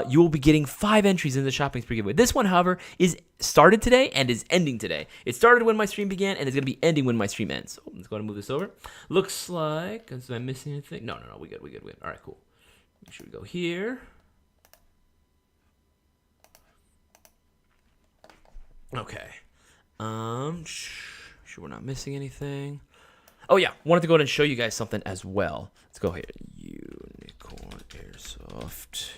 you will be getting 5 entries in the shopping spree giveaway. This one, however, is started today and is ending today. It started when my stream began and is going to be ending when my stream ends. So let's go ahead and move this over. Looks like, am I missing anything? No, we good. All right, cool. Make sure we go here. Okay. Sure we're not missing anything. Oh yeah, wanted to go ahead and show you guys something as well. Let's go here. Unicorn Airsoft.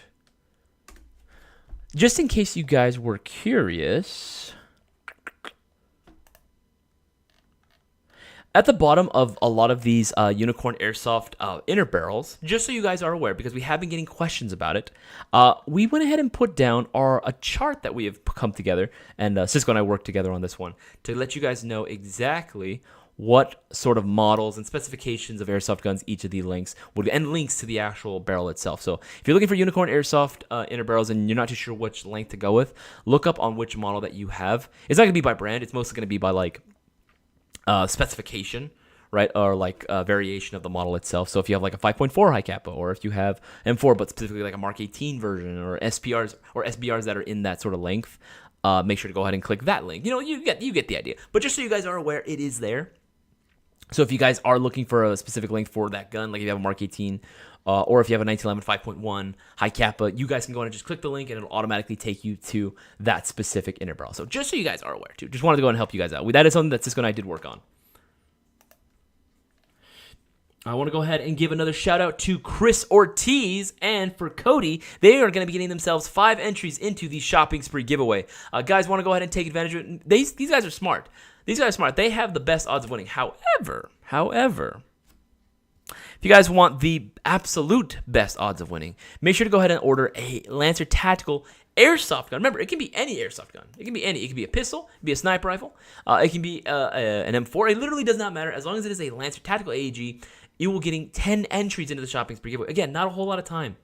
Just in case you guys were curious, at the bottom of a lot of these Unicorn Airsoft inner barrels, just so you guys are aware, because we have been getting questions about it, we went ahead and put down a chart that we have come together, and Cisco and I worked together on this one, to let you guys know exactly what sort of models and specifications of airsoft guns each of the links would be, and links to the actual barrel itself. So if you're looking for Unicorn Airsoft inner barrels and you're not too sure which length to go with, look up on which model that you have. It's not going to be by brand. It's mostly going to be by like specification, right, or like a variation of the model itself. So if you have like a 5.4 high kappa, or if you have M4 but specifically like a Mark 18 version, or SPRs or SBRs that are in that sort of length, make sure to go ahead and click that link. You know, you get the idea. But just so you guys are aware, it is there. So if you guys are looking for a specific length for that gun, like if you have a Mark 18 or if you have a 1911 5.1 high Kappa, you guys can go ahead and just click the link and it'll automatically take you to that specific inner barrel. So just so you guys are aware too, just wanted to go ahead and help you guys out. That is something that Cisco and I did work on. I want to go ahead and give another shout out to Chris Ortiz and for Cody. They are going to be getting themselves 5 entries into the shopping spree giveaway. Guys, want to go ahead and take advantage of it. These guys are smart. These guys are smart. They have the best odds of winning. However, if you guys want the absolute best odds of winning, make sure to go ahead and order a Lancer Tactical Airsoft gun. Remember, it can be any airsoft gun. It can be any. It can be a pistol. It can be a sniper rifle. It can be an M4. It literally does not matter. As long as it is a Lancer Tactical AEG, you will getting 10 entries into the shopping spree giveaway. Again, not a whole lot of time.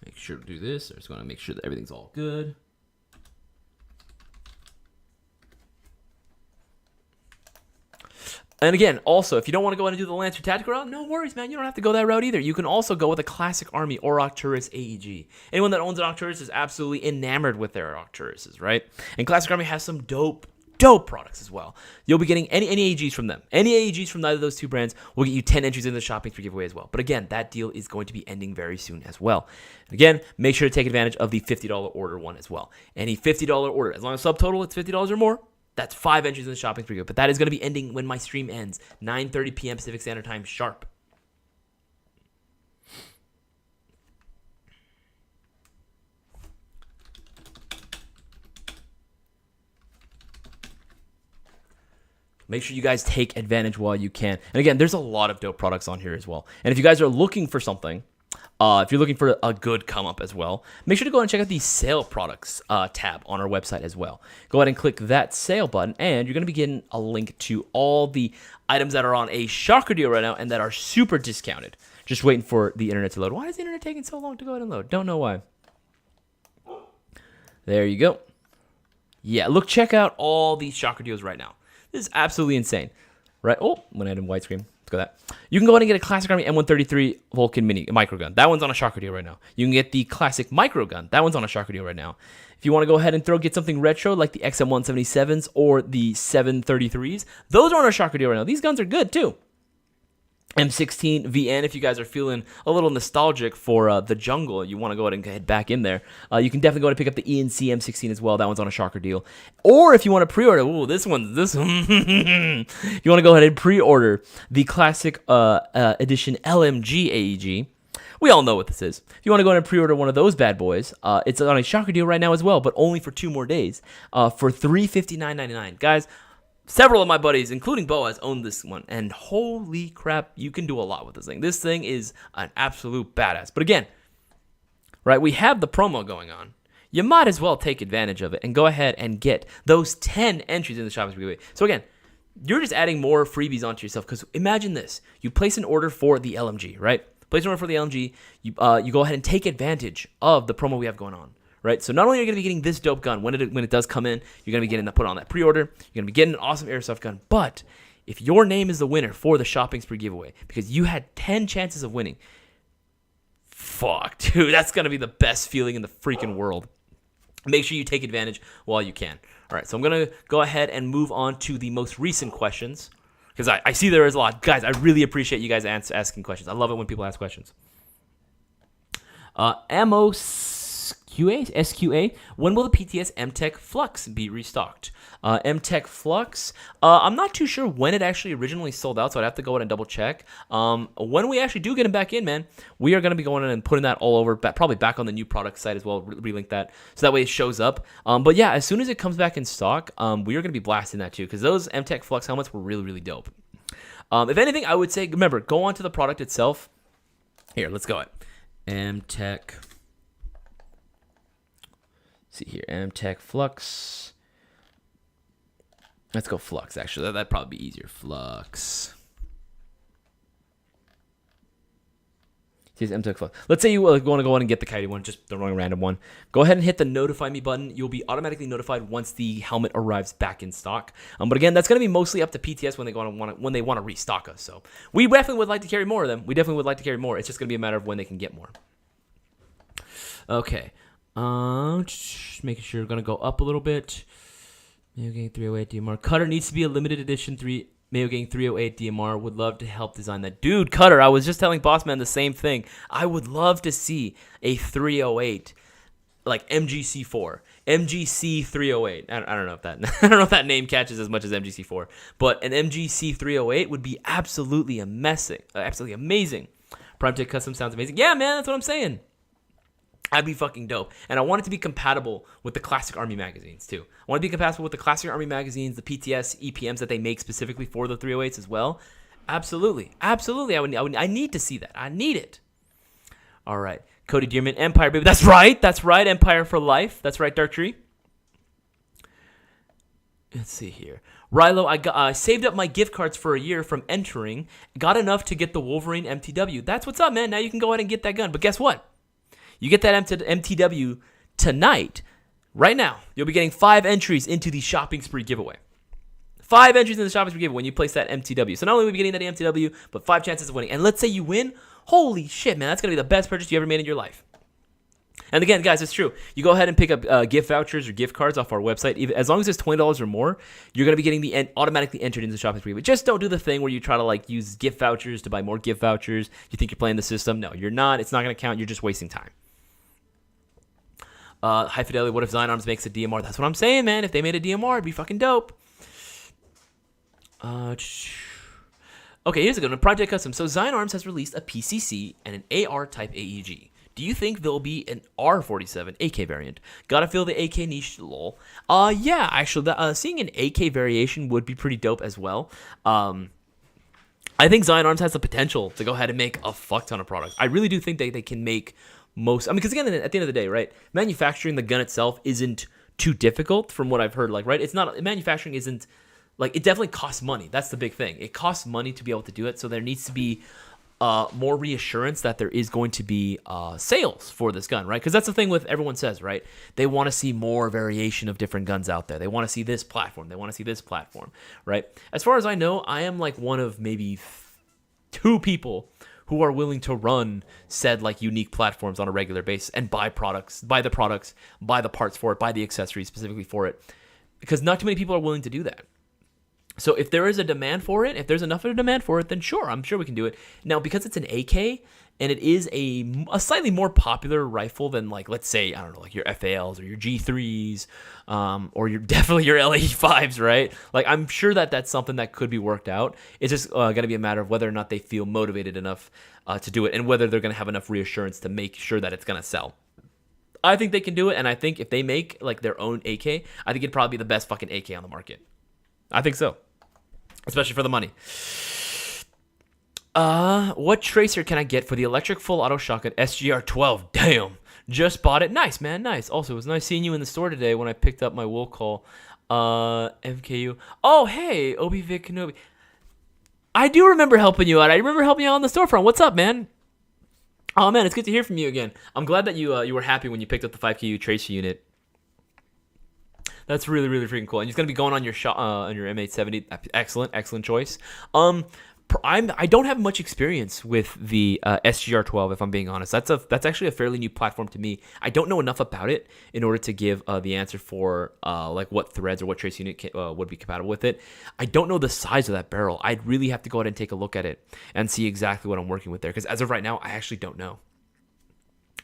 Make sure to do this. I just want to make sure that everything's all good. And again, also, if you don't want to go ahead and do the Lancer Tactical route, no worries, man. You don't have to go that route either. You can also go with a Classic Army or Arcturus AEG. Anyone that owns an Arcturus is absolutely enamored with their Arcturuses, right? And Classic Army has some dope products as well. You'll be getting any AEGs from them. Any AEGs from either of those two brands will get you 10 entries in the shopping spree giveaway as well. But again, that deal is going to be ending very soon as well. Again, make sure to take advantage of the $50 order one as well. Any $50 order, as long as subtotal it's $50 or more, that's 5 entries in the shopping spree. But that is going to be ending when my stream ends, 9:30 p.m. Pacific Standard Time sharp. Make sure you guys take advantage while you can. And again, there's a lot of dope products on here as well. And if you guys are looking for something, if you're looking for a good come up as well, make sure to go and check out the sale products tab on our website as well. Go ahead and click that sale button, and you're going to be getting a link to all the items that are on a shocker deal right now and that are super discounted. Just waiting for the internet to load. Why is the internet taking so long to go ahead and load? Don't know why. There you go. Yeah, look, check out all these shocker deals right now. This is absolutely insane, right? Oh, went ahead in widescreen. Let's go that. You can go ahead and get a Classic Army M133 Vulcan Mini micro gun. That one's on a shocker deal right now. You can get the Classic Micro Gun. That one's on a shocker deal right now. If you want to go ahead and get something retro like the XM177s or the 733s, those are on a shocker deal right now. These guns are good too. M16 VN, if you guys are feeling a little nostalgic for the jungle, you want to go ahead and head back in there, you can definitely go ahead and pick up the ENC M16 as well. That one's on a shocker deal. Or if you want to pre-order, this one. If you want to go ahead and pre-order the Classic Edition LMG AEG, we all know what this is. If you want to go ahead and pre-order one of those bad boys, it's on a shocker deal right now as well, but only for 2 more days, for $359.99. Guys, several of my buddies, including Boaz, own this one, and holy crap, you can do a lot with this thing. This thing is an absolute badass. But again, right, we have the promo going on. You might as well take advantage of it and go ahead and get those 10 entries in the shopping spree. So again, you're just adding more freebies onto yourself, because imagine this. You place an order for the LMG, right? Place an order for the LMG. You go ahead and take advantage of the promo we have going on. Right, so not only are you going to be getting this dope gun when it does come in, you're going to be getting that put on that pre-order, you're going to be getting an awesome airsoft gun, but if your name is the winner for the shopping spree giveaway, because you had 10 chances of winning, fuck, dude, that's going to be the best feeling in the freaking world. Make sure you take advantage while you can. All right, so I'm going to go ahead and move on to the most recent questions, because I see there is a lot. Guys, I really appreciate you guys asking questions. I love it when people ask questions. SQA, when will the PTS MTech Flux be restocked? MTech Flux, I'm not too sure when it actually originally sold out, so I'd have to go ahead and double check. When we actually do get them back in, man, we are going to be going in and putting that all over, probably back on the new product site as well, relink that, so that way it shows up. But yeah, as soon as it comes back in stock, we are going to be blasting that too, because those MTech Flux helmets were really, really dope. If anything, I would say, remember, go onto the product itself. Here, let's go. MTech. See here, MTech Flux. Let's go Flux, actually. That'd probably be easier. Flux. Here's MTech Flux. Let's say you want to go on and get the kitey one, just the wrong random one. Go ahead and hit the notify me button. You'll be automatically notified once the helmet arrives back in stock. But again, that's going to be mostly up to PTS when they want to restock us. So we definitely would like to carry more of them. We definitely would like to carry more. It's just going to be a matter of when they can get more. Okay. Just making sure we're going to go up a little bit. Okay, 308 DMR. Cutter needs to be a limited edition 3 Mayo Gang 308 DMR would love to help design that. Dude, Cutter, I was just telling Bossman the same thing. I would love to see a 308 like MGC4, MGC 308. I don't know if that I don't know if that name catches as much as MGC4, but an MGC 308 would be absolutely amazing. Prime Tech Custom sounds amazing. Yeah, man, that's what I'm saying. That'd be fucking dope. And I want it to be compatible with the Classic Army magazines, too. I want it to be compatible with the Classic Army magazines, the PTS, EPMs that they make specifically for the 308s as well. Absolutely. Absolutely. I need to see that. I need it. All right. Cody Dearman, Empire, baby. That's right. That's right. Empire for life. That's right, Dark Tree. Let's see here. Rilo, I saved up my gift cards for a year from entering. Got enough to get the Wolverine MTW. That's what's up, man. Now you can go ahead and get that gun. But guess what? You get that MTW tonight, right now. You'll be getting 5 entries into the shopping spree giveaway. 5 entries in the shopping spree giveaway when you place that MTW. So not only will you be getting that MTW, but 5 chances of winning. And let's say you win. Holy shit, man. That's going to be the best purchase you ever made in your life. And again, guys, it's true. You go ahead and pick up gift vouchers or gift cards off our website. As long as it's $20 or more, you're going to be getting automatically entered into the shopping spree. But just don't do the thing where you try to like use gift vouchers to buy more gift vouchers. You think you're playing the system. No, you're not. It's not going to count. You're just wasting time. High Fidelity, what if Zion Arms makes a DMR? That's what I'm saying, man. If they made a DMR, it'd be fucking dope. Okay, here's a good one. Project Custom. So Zion Arms has released a PCC and an AR type AEG. Do you think there'll be an R47 AK variant? Gotta feel the AK niche, lol. Yeah, actually, seeing an AK variation would be pretty dope as well. I think Zion Arms has the potential to go ahead and make a fuck ton of products. I really do think they can make most. I mean, because again, at the end of the day, right, manufacturing the gun itself isn't too difficult from what I've heard. Like, right, it's not, manufacturing isn't, like, it definitely costs money. That's the big thing. It costs money to be able to do it. So there needs to be more reassurance that there is going to be sales for this gun, right? Because that's the thing with everyone says, right? They want to see more variation of different guns out there. They want to see this platform. They want to see this platform, right? As far as I know, I am like one of maybe 2 people who are willing to run said like unique platforms on a regular basis and buy the parts for it, buy the accessories specifically for it, because not too many people are willing to do that. So if there is a demand for it, if there's enough of a demand for it, then sure, I'm sure we can do it. Now, because it's an AK and it is a slightly more popular rifle than, like, let's say, I don't know, like your FALs or your G3s, or definitely your LE5s, right? Like, I'm sure that that's something that could be worked out. It's just going to be a matter of whether or not they feel motivated enough to do it, and whether they're going to have enough reassurance to make sure that it's going to sell. I think they can do it, and I think if they make like their own AK, I think it'd probably be the best fucking AK on the market. I think so. Especially for the money. What tracer can I get for the electric full auto shotgun SGR-12? Damn. Just bought it. Nice, man. Nice. Also, it was nice seeing you in the store today when I picked up my will call. MKU. Oh, hey, Obi-Vic Kenobi. I do remember helping you out. I remember helping you out on the storefront. What's up, man? Oh, man, it's good to hear from you again. I'm glad that you were happy when you picked up the 5KU tracer unit. That's really, really freaking cool. And he's going to be going on your M870. Excellent choice. I don't have much experience with the SGR-12, if I'm being honest. That's actually a fairly new platform to me. I don't know enough about it in order to give the answer for like what threads or what trace unit would be compatible with it. I don't know the size of that barrel. I'd really have to go ahead and take a look at it and see exactly what I'm working with there, because as of right now, I actually don't know.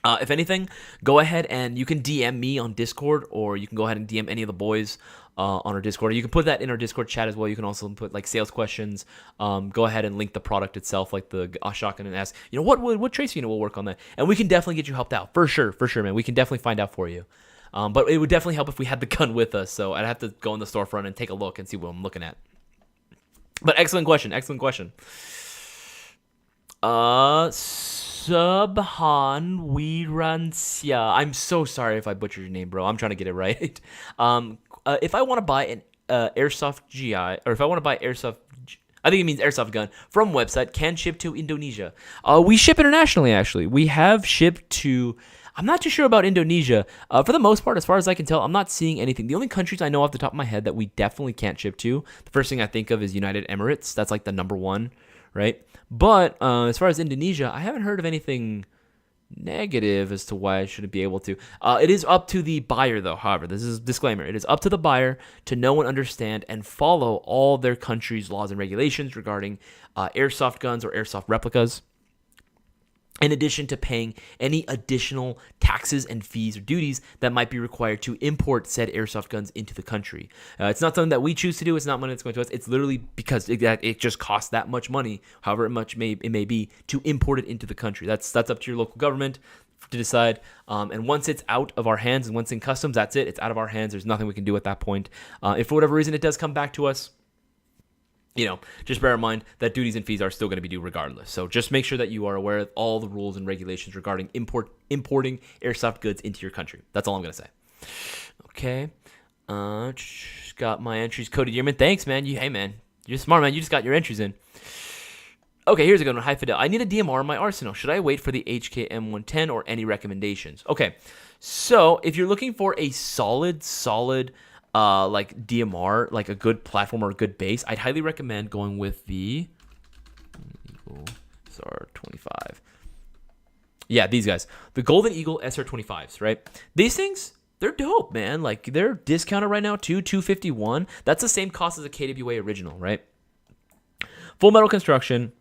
If anything, go ahead and you can DM me on Discord, or you can go ahead and DM any of the boys on our Discord. Or you can put that in our Discord chat as well. You can also put like sales questions. Go ahead and link the product itself, like the shotgun, and ask, what trace unit will work on that, and we can definitely get you helped out for sure, man. We can definitely find out for you. But it would definitely help if we had the gun with us. So I'd have to go in the storefront and take a look and see what I'm looking at. But excellent question. Subhan Wirancia. I'm so sorry if I butchered your name, bro. I'm trying to get it right. If I want to buy an Airsoft GI, or if I want to buy Airsoft, I think it means Airsoft gun, from website, can ship to Indonesia. We ship internationally, actually. We have shipped to, I'm not too sure about Indonesia. For the most part, as far as I can tell, I'm not seeing anything. The only countries I know off the top of my head that we definitely can't ship to, the first thing I think of is United Emirates. That's like the number one, right? But as far as Indonesia, I haven't heard of anything negative as to why I shouldn't be able to. It is up to the buyer, though. However, this is a disclaimer. It is up to the buyer to know and understand and follow all their country's laws and regulations regarding airsoft guns or airsoft replicas, in addition to paying any additional taxes and fees or duties that might be required to import said airsoft guns into the country. It's not something that we choose to do. It's not money that's going to us. It's literally because it just costs that much money, however much it may be, to import it into the country. That's up to your local government to decide. And once it's out of our hands and once in customs, that's it. It's out of our hands. There's nothing we can do at that point. If for whatever reason it does come back to us, just bear in mind that duties and fees are still going to be due regardless. So just make sure that you are aware of all the rules and regulations regarding importing airsoft goods into your country. That's all I'm going to say. Okay. Just got my entries. Cody Dearman, thanks, man. Hey, man. You're smart, man. You just got your entries in. Okay, here's a good one. Hi, Fidel. I need a DMR in my arsenal. Should I wait for the HKM110 or any recommendations? Okay. So if you're looking for a solid like DMR, like a good platform or a good base, I'd highly recommend going with the SR25. Yeah, these guys. The Golden Eagle SR25s, right? These things, they're dope, man. Like, they're discounted right now too, $251. That's the same cost as a KWA original, right? Full metal construction.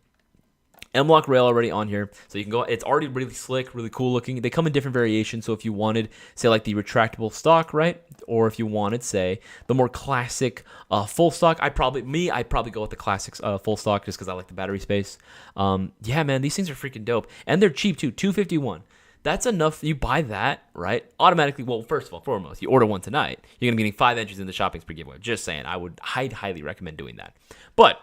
M-Lock rail already on here, so you can go. It's already really slick, really cool looking. They come in different variations, so if you wanted, say, like the retractable stock, right? Or if you wanted, say, the more classic full stock, I'd probably go with the classic full stock just because I like the battery space. Yeah, man, these things are freaking dope. And they're cheap, too, $251. That's enough. You buy that, right? Automatically, well, first of all, foremost, you order one tonight, you're going to be getting 5 entries in the shopping spree giveaway. Just saying, I'd highly recommend doing that. But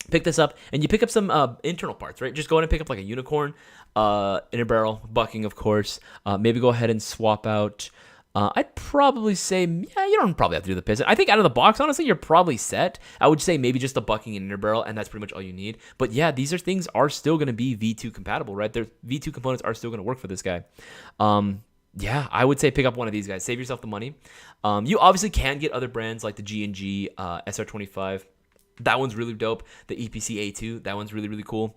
pick this up, and you pick up some internal parts, right? Just go ahead and pick up like a unicorn, inner barrel, bucking, of course. Maybe go ahead and swap out. I'd probably say, yeah, you don't probably have to do the piston. I think out of the box, honestly, you're probably set. I would say maybe just the bucking and inner barrel, and that's pretty much all you need. But yeah, these things are still going to be V2 compatible, right? Their V2 components are still going to work for this guy. Yeah, I would say pick up one of these guys. Save yourself the money. You obviously can get other brands like the G&G SR25. That one's really dope. The EPC A2, that one's really, really cool.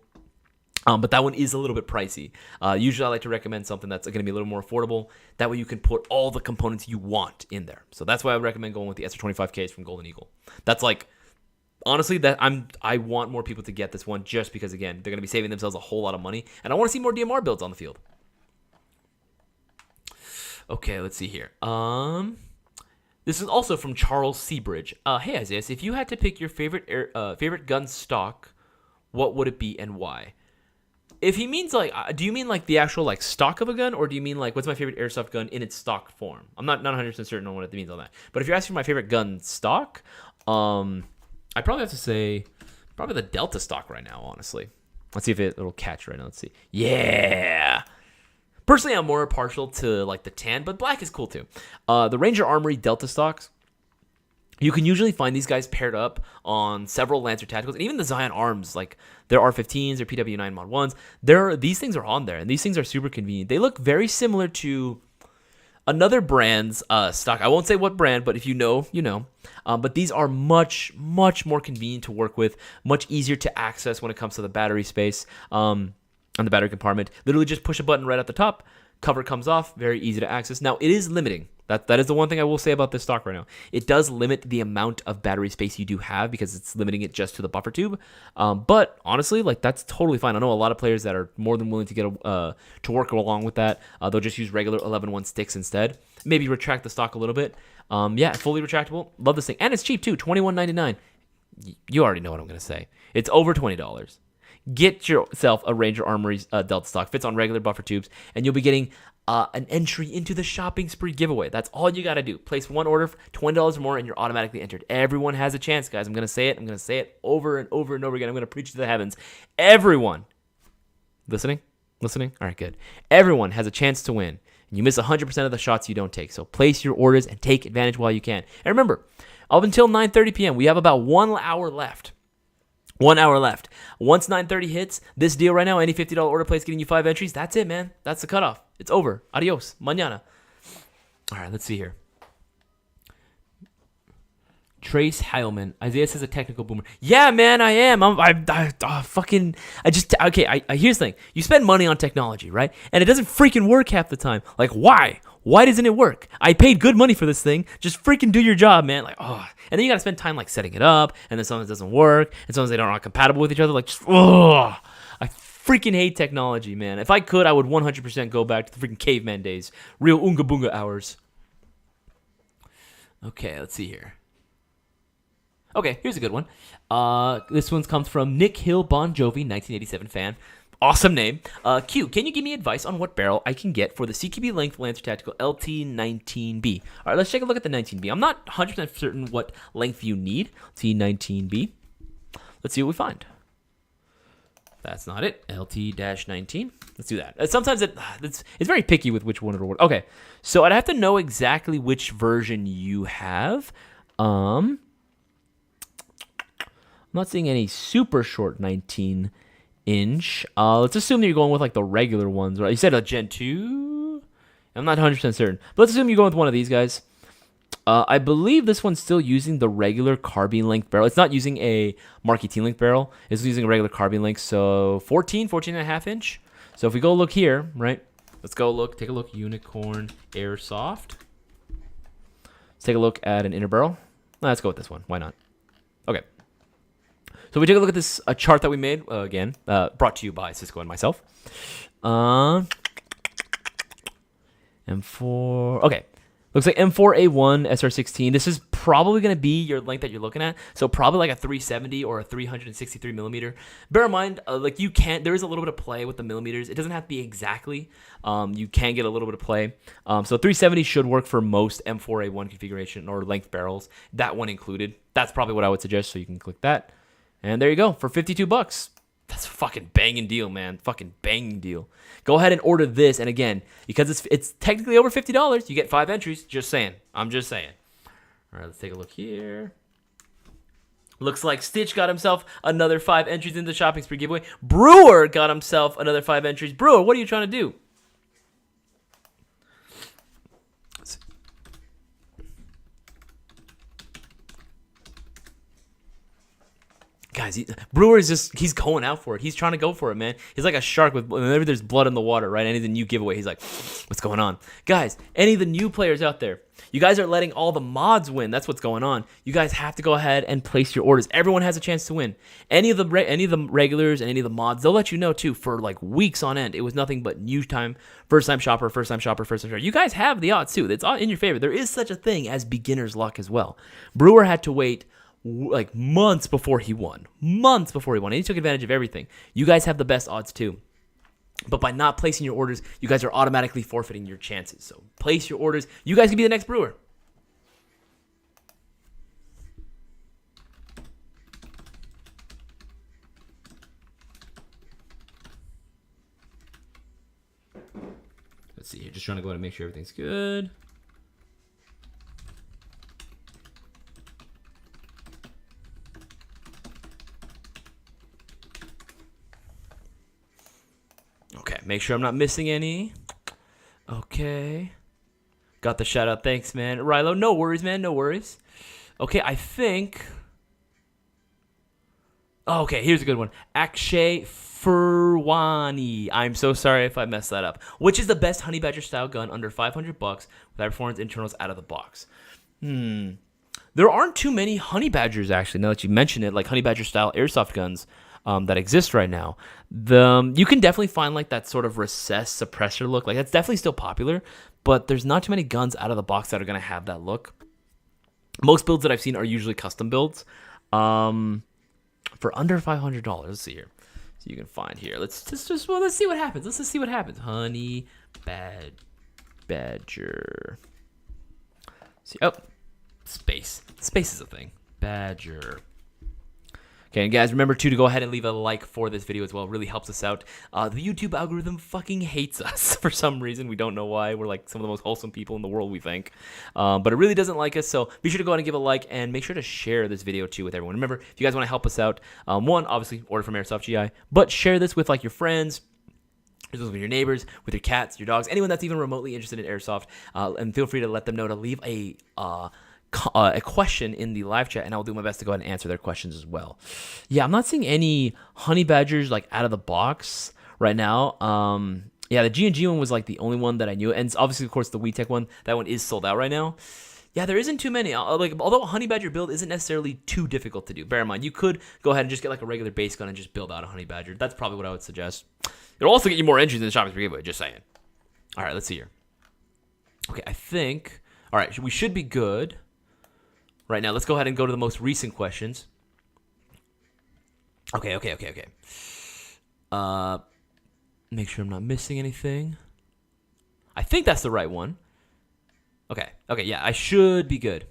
But that one is a little bit pricey. Usually I like to recommend something that's going to be a little more affordable. That way you can put all the components you want in there. So that's why I recommend going with the SR25Ks from Golden Eagle. That's like, honestly, I want more people to get this one just because, again, they're going to be saving themselves a whole lot of money. And I want to see more DMR builds on the field. Okay, let's see here. This is also from Charles Seabridge. Hey, Isaias, if you had to pick your favorite gun stock, what would it be and why? If he means like, do you mean like the actual like stock of a gun, or do you mean like what's my favorite airsoft gun in its stock form? I'm not 100% certain on what it means on that. But if you're asking my favorite gun stock, I probably have to say probably the Delta stock right now. Honestly, let's see if it'll catch right now. Let's see. Yeah. Personally, I'm more partial to like the tan, but black is cool too. The Ranger Armory Delta stocks, you can usually find these guys paired up on several Lancer Tacticals, and even the Zion Arms, like their R15s, their PW9 Mod 1s. These things are on there, and these things are super convenient. They look very similar to another brand's stock. I won't say what brand, but if you know, you know. But these are much, much more convenient to work with, much easier to access when it comes to the battery space. On the battery compartment, literally just push a button right at the top, cover comes off, very easy to access. Now it is limiting. That is the one thing I will say about this stock right now. It does limit the amount of battery space you do have because it's limiting it just to the buffer tube. But honestly, like that's totally fine. I know a lot of players that are more than willing to get to work along with that. They'll just use regular 11-1 sticks instead. Maybe retract the stock a little bit. Yeah, fully retractable. Love this thing, and it's cheap too. $21.99. You already know what I'm gonna say. It's over $20. Get yourself a Ranger Armory Delta stock. Fits on regular buffer tubes, and you'll be getting an entry into the shopping spree giveaway. That's all you got to do. Place one order for $20 or more, and you're automatically entered. Everyone has a chance, guys. I'm going to say it. I'm going to say it over and over and over again. I'm going to preach to the heavens. Everyone. Listening? Listening? All right, good. Everyone has a chance to win, and you miss 100% of the shots you don't take. So place your orders and take advantage while you can. And remember, up until 9:30 p.m., we have about 1 hour left. 1 hour left. Once 9:30 hits, this deal right now, any $50 order place getting you 5 entries, that's it, man. That's the cutoff. It's over. Adios. Mañana. All right, let's see here. Trace Heilman. Isaias is a technical boomer. Yeah, man, I am. Here's the thing. You spend money on technology, right? And it doesn't freaking work half the time. Like, why? Why doesn't it work? I paid good money for this thing. Just freaking do your job, man. Like, oh. And then you got to spend time, like, setting it up. And then sometimes it doesn't work. And sometimes they aren't compatible with each other. Like, just, oh. I freaking hate technology, man. If I could, I would 100% go back to the freaking caveman days. Real Oonga Boonga hours. Okay, let's see here. Okay, here's a good one. This one comes from Nick Hill Bon Jovi, 1987 fan. Awesome name. Q, can you give me advice on what barrel I can get for the CQB Length Lancer Tactical LT19B? All right, let's take a look at the 19B. I'm not 100% certain what length you need. LT19B. Let's see what we find. That's not it. LT-19. Let's do that. Sometimes it's very picky with which one it'll work. Okay, so I'd have to know exactly which version you have. I'm not seeing any super short 19-inch. Let's assume that you're going with like the regular ones, right? You said a Gen 2? I'm not 100% certain. But let's assume you're going with one of these guys. I believe this one's still using the regular carbine length barrel. It's not using a Mark 18 length barrel. It's using a regular carbine length. So 14 and a half inch. So if we go look here, right? Let's go look, take a look. Unicorn Airsoft. Let's take a look at an inner barrel. Let's go with this one. Why not? Okay. So we take a look at this chart that we made. Again, brought to you by Cisco and myself. M4. Okay. Looks like M4A1 SR16. This is probably going to be your length that you're looking at. So probably like a 370 or a 363 millimeter. Bear in mind, there is a little bit of play with the millimeters. It doesn't have to be exactly. You can get a little bit of play. So 370 should work for most M4A1 configuration or length barrels. That one included. That's probably what I would suggest. So you can click that. And there you go for $52. That's a fucking banging deal, man. Fucking banging deal. Go ahead and order this. And again, because it's technically over $50, you get 5 entries. Just saying. I'm just saying. All right, let's take a look here. Looks like Stitch got himself another 5 entries in the shopping spree giveaway. Brewer got himself another 5 entries. Brewer, what are you trying to do? Guys, Brewer is he's going out for it. He's trying to go for it, man. He's like a shark whenever there's blood in the water, right? Any of the new giveaway, he's like, what's going on? Guys, any of the new players out there, you guys are letting all the mods win. That's what's going on. You guys have to go ahead and place your orders. Everyone has a chance to win. Any of the regulars and any of the mods, they'll let you know too for like weeks on end. It was nothing but new time, first time shopper. You guys have the odds too. It's all in your favor. There is such a thing as beginner's luck as well. Brewer had to wait like months before he won. And he took advantage of everything. You guys have the best odds too. But by not placing your orders, you guys are automatically forfeiting your chances. So place your orders. You guys can be the next Brewer. Let's see here. Just trying to go ahead and make sure everything's good. Okay, make sure I'm not missing any. Okay. Got the shout out. Thanks, man. Rilo, no worries, man. No worries. Okay, I think. Oh, okay, here's a good one. Akshay Furwani. I'm so sorry if I messed that up. Which is the best Honey Badger style gun under $500 with high performance internals out of the box? There aren't too many Honey Badgers, actually, now that you mention it, like Honey Badger style airsoft guns. That exist right now. You can definitely find like that sort of recessed suppressor look. Like that's definitely still popular, but there's not too many guns out of the box that are gonna have that look. Most builds that I've seen are usually custom builds. For under $500. Let's see here. So you can find here. Let's see what happens. Let's just see what happens. Honey Badger. See, oh, space. Space is a thing. Badger. Okay, and guys, remember, too, to go ahead and leave a like for this video as well. It really helps us out. The YouTube algorithm fucking hates us for some reason. We don't know why. We're like some of the most wholesome people in the world, we think. But it really doesn't like us, so be sure to go ahead and give a like, and make sure to share this video, too, with everyone. Remember, if you guys want to help us out, one, obviously, order from Airsoft GI, but share this with, like, your friends, with your neighbors, with your cats, your dogs, anyone that's even remotely interested in Airsoft, and feel free to let them know to leave a a question in the live chat, and I'll do my best to go ahead and answer their questions as well. Yeah, I'm not seeing any honey badgers like out of the box right now. Yeah, the G&G one was like the only one that I knew, and obviously, of course, the WeTech one, that one is sold out right now. Yeah, there isn't too many. Although a honey badger build isn't necessarily too difficult to do. Bear in mind, you could go ahead and just get like a regular base gun and just build out a honey badger. That's probably what I would suggest. It'll also get you more entries in the shopping giveaway. Just saying. All right, let's see here. Okay, I think. All right, we should be good. Right now, let's go ahead and go to the most recent questions. Okay. Make sure I'm not missing anything. I think that's the right one. Okay, yeah, I should be good.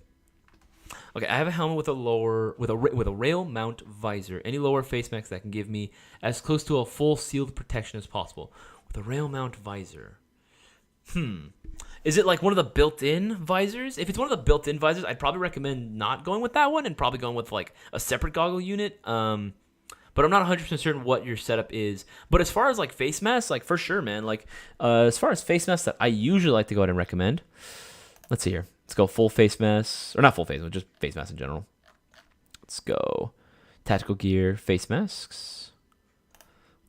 Okay, I have a helmet with a rail mount visor. Any lower face mask that can give me as close to a full sealed protection as possible. With a rail mount visor. Is it like one of the built-in visors? If it's one of the built-in visors, I'd probably recommend not going with that one and probably going with like a separate goggle unit. But I'm not 100% certain what your setup is. But as far as like face masks, like for sure, man. Like as far as face masks that I usually like to go ahead and recommend. Let's see here. Let's go full face mask, or not full face, but just face masks in general. Let's go tactical gear, face masks.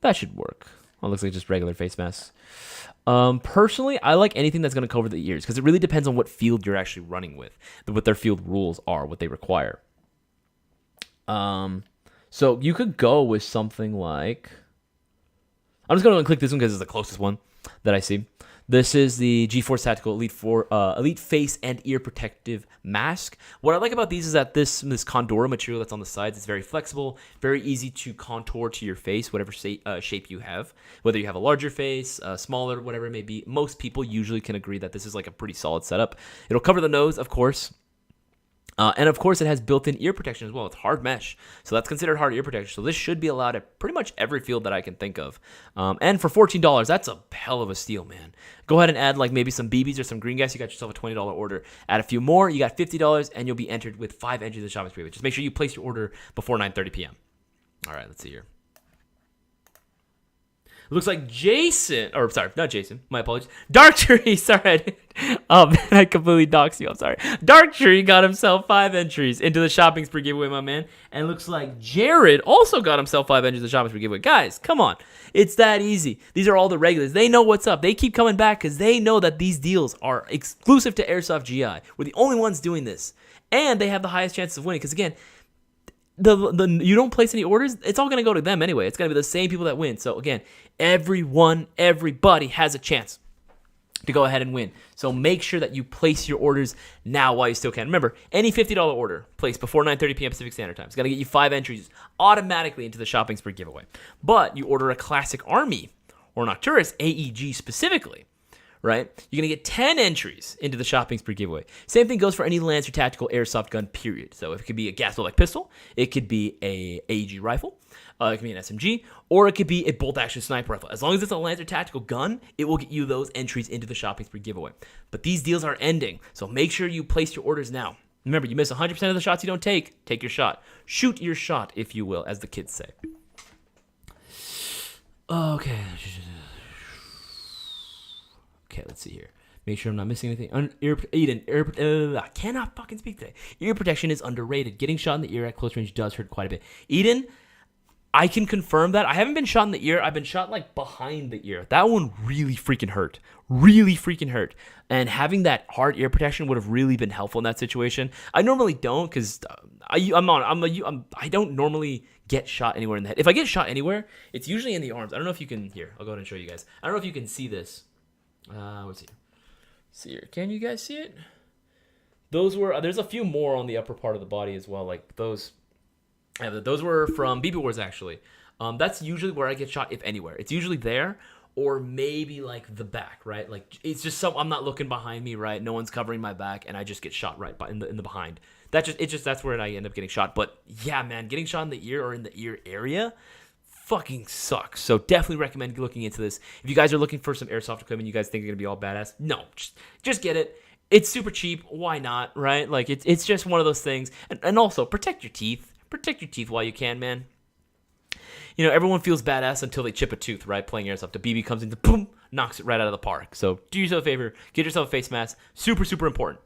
That should work. Well, it looks like just regular face masks. Personally, I like anything that's going to cover the ears because it really depends on what field you're actually running with, what their field rules are, what they require. So you could go with something like, I'm just going to click this one because it's the closest one that I see. This is the G-Force Tactical Elite Face and Ear Protective Mask. What I like about these is that this Condora material that's on the sides is very flexible, very easy to contour to your face, whatever shape you have. Whether you have a larger face, smaller, whatever it may be, most people usually can agree that this is like a pretty solid setup. It'll cover the nose, of course. And of course, it has built-in ear protection as well. It's hard mesh, so that's considered hard ear protection. So this should be allowed at pretty much every field that I can think of. And for $14, that's a hell of a steal, man. Go ahead and add like maybe some BBs or some green gas. You got yourself a $20 order. Add a few more, you got $50, and you'll be entered with 5 entries in the shopping spree. Just make sure you place your order before 9:30 p.m. All right, let's see here. It looks like Jason, or sorry, not Jason, my apologies. Dark Tree, sorry. Oh man, I completely doxed you, I'm sorry. Dark Tree got himself 5 entries into the shopping spree giveaway, my man. And it looks like Jared also got himself 5 entries in the shopping spree giveaway. Guys, come on. It's that easy. These are all the regulars. They know what's up. They keep coming back because they know that these deals are exclusive to Airsoft GI. We're the only ones doing this. And they have the highest chances of winning because, again, you don't place any orders, it's all going to go to them anyway. It's going to be the same people that win. So again, everybody has a chance to go ahead and win. So make sure that you place your orders now while you still can. Remember, any $50 order placed before 9:30 p.m. Pacific Standard Time is going to get you 5 entries automatically into the shopping spree giveaway. But you order a Classic Army or an Arcturus AEG specifically, right? You're going to get 10 entries into the shopping spree giveaway. Same thing goes for any Lancer tactical airsoft gun, period. So it could be a gas bolt-like pistol, it could be a AEG rifle, it could be an SMG, or it could be a bolt-action sniper rifle. As long as it's a Lancer tactical gun, it will get you those entries into the shopping spree giveaway. But these deals are ending, so make sure you place your orders now. Remember, you miss 100% of the shots you don't take your shot. Shoot your shot, if you will, as the kids say. Okay. Okay, let's see here. Make sure I'm not missing anything. I cannot fucking speak today. Ear protection is underrated. Getting shot in the ear at close range does hurt quite a bit. Eden, I can confirm that. I haven't been shot in the ear. I've been shot like behind the ear. That one really freaking hurt. Really freaking hurt. And having that hard ear protection would have really been helpful in that situation. I normally don't because I don't normally get shot anywhere in the head. If I get shot anywhere, it's usually in the arms. I don't know if you can. Here, I'll go ahead and show you guys. I don't know if you can see this. Let's see here. Can you guys see it? Those were there's a few more on the upper part of the body as well. Like those were from BBWARS actually. That's usually where I get shot, if anywhere. It's usually there, or maybe like the back, right? Like it's just I'm not looking behind me, right? No one's covering my back, and I just get shot right in the behind. That's where I end up getting shot. But yeah, man, getting shot in the ear or in the ear area fucking sucks. So definitely recommend looking into this. If you guys are looking for some airsoft equipment, you guys think you're gonna be all badass, no, just get it. It's super cheap. Why not, right? Like it's just one of those things. And also protect your teeth. Protect your teeth while you can, man. You know, everyone feels badass until they chip a tooth, right? Playing airsoft. A BB comes in, boom, knocks it right out of the park. So do yourself a favor, get yourself a face mask. Super, super important.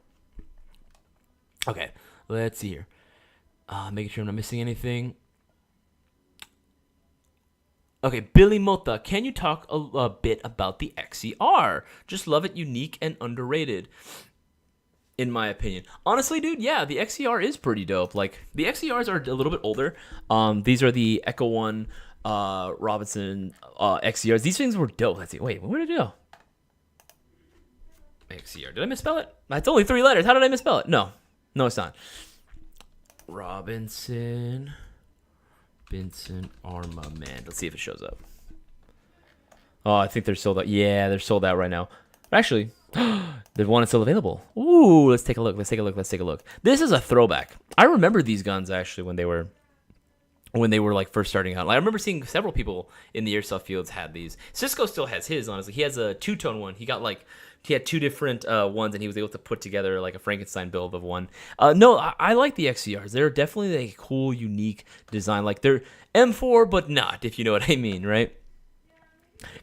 Okay, let's see here. Making sure I'm not missing anything. Okay, Billy Mota, can you talk a bit about the XCR? Just love it, unique and underrated, in my opinion. Honestly, dude, yeah, the XCR is pretty dope. Like, the XCRs are a little bit older. These are the Echo One, Robinson XCRs. These things were dope. Let's see. Wait, where did it go? XCR. Did I misspell it? It's only 3 letters. How did I misspell it? No, it's not. Robinson Armament. Let's see if it shows up. Oh, I think they're sold out. Yeah, they're sold out right now. Actually, the one is still available. Ooh, let's take a look. Let's take a look. This is a throwback. I remember these guns actually when they were like first starting out. Like, I remember seeing several people in the airsoft fields had these. Cisco still has his, honestly. He has a 2-tone one. He had 2 different ones, and he was able to put together like a Frankenstein build of one. No, I like the XCRs. They're definitely a cool, unique design. Like, they're M4, but not, if you know what I mean, right?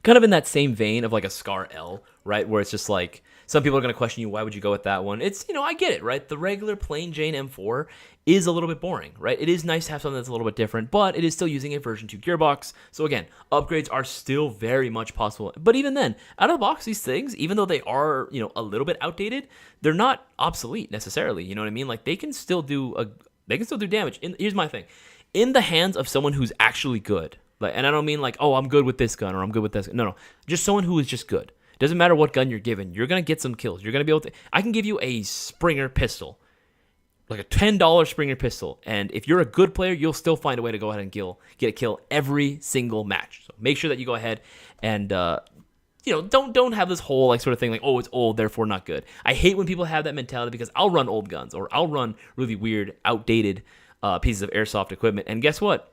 Kind of in that same vein of like a Scar L, right? Where it's just like, some people are going to question you, why would you go with that one? It's, I get it, right? The regular plain Jane M4 is a little bit boring, right? It is nice to have something that's a little bit different, but it is still using a version 2 gearbox. So again, upgrades are still very much possible. But even then, out of the box, these things, even though they are, a little bit outdated, they're not obsolete necessarily. You know what I mean? Like, they can still do damage. Here's my thing. In the hands of someone who's actually good, like, and I don't mean like, oh, I'm good with this gun or I'm good with this. No. Just someone who is just good. Doesn't matter what gun you're given. You're going to get some kills. You're going to be able to... I can give you a Springer pistol. Like a $10 Springer pistol. And if you're a good player, you'll still find a way to go ahead and get a kill every single match. So make sure that you go ahead and... don't have this whole like sort of thing like, oh, it's old, therefore not good. I hate when people have that mentality because I'll run old guns or I'll run really weird, outdated pieces of airsoft equipment. And guess what?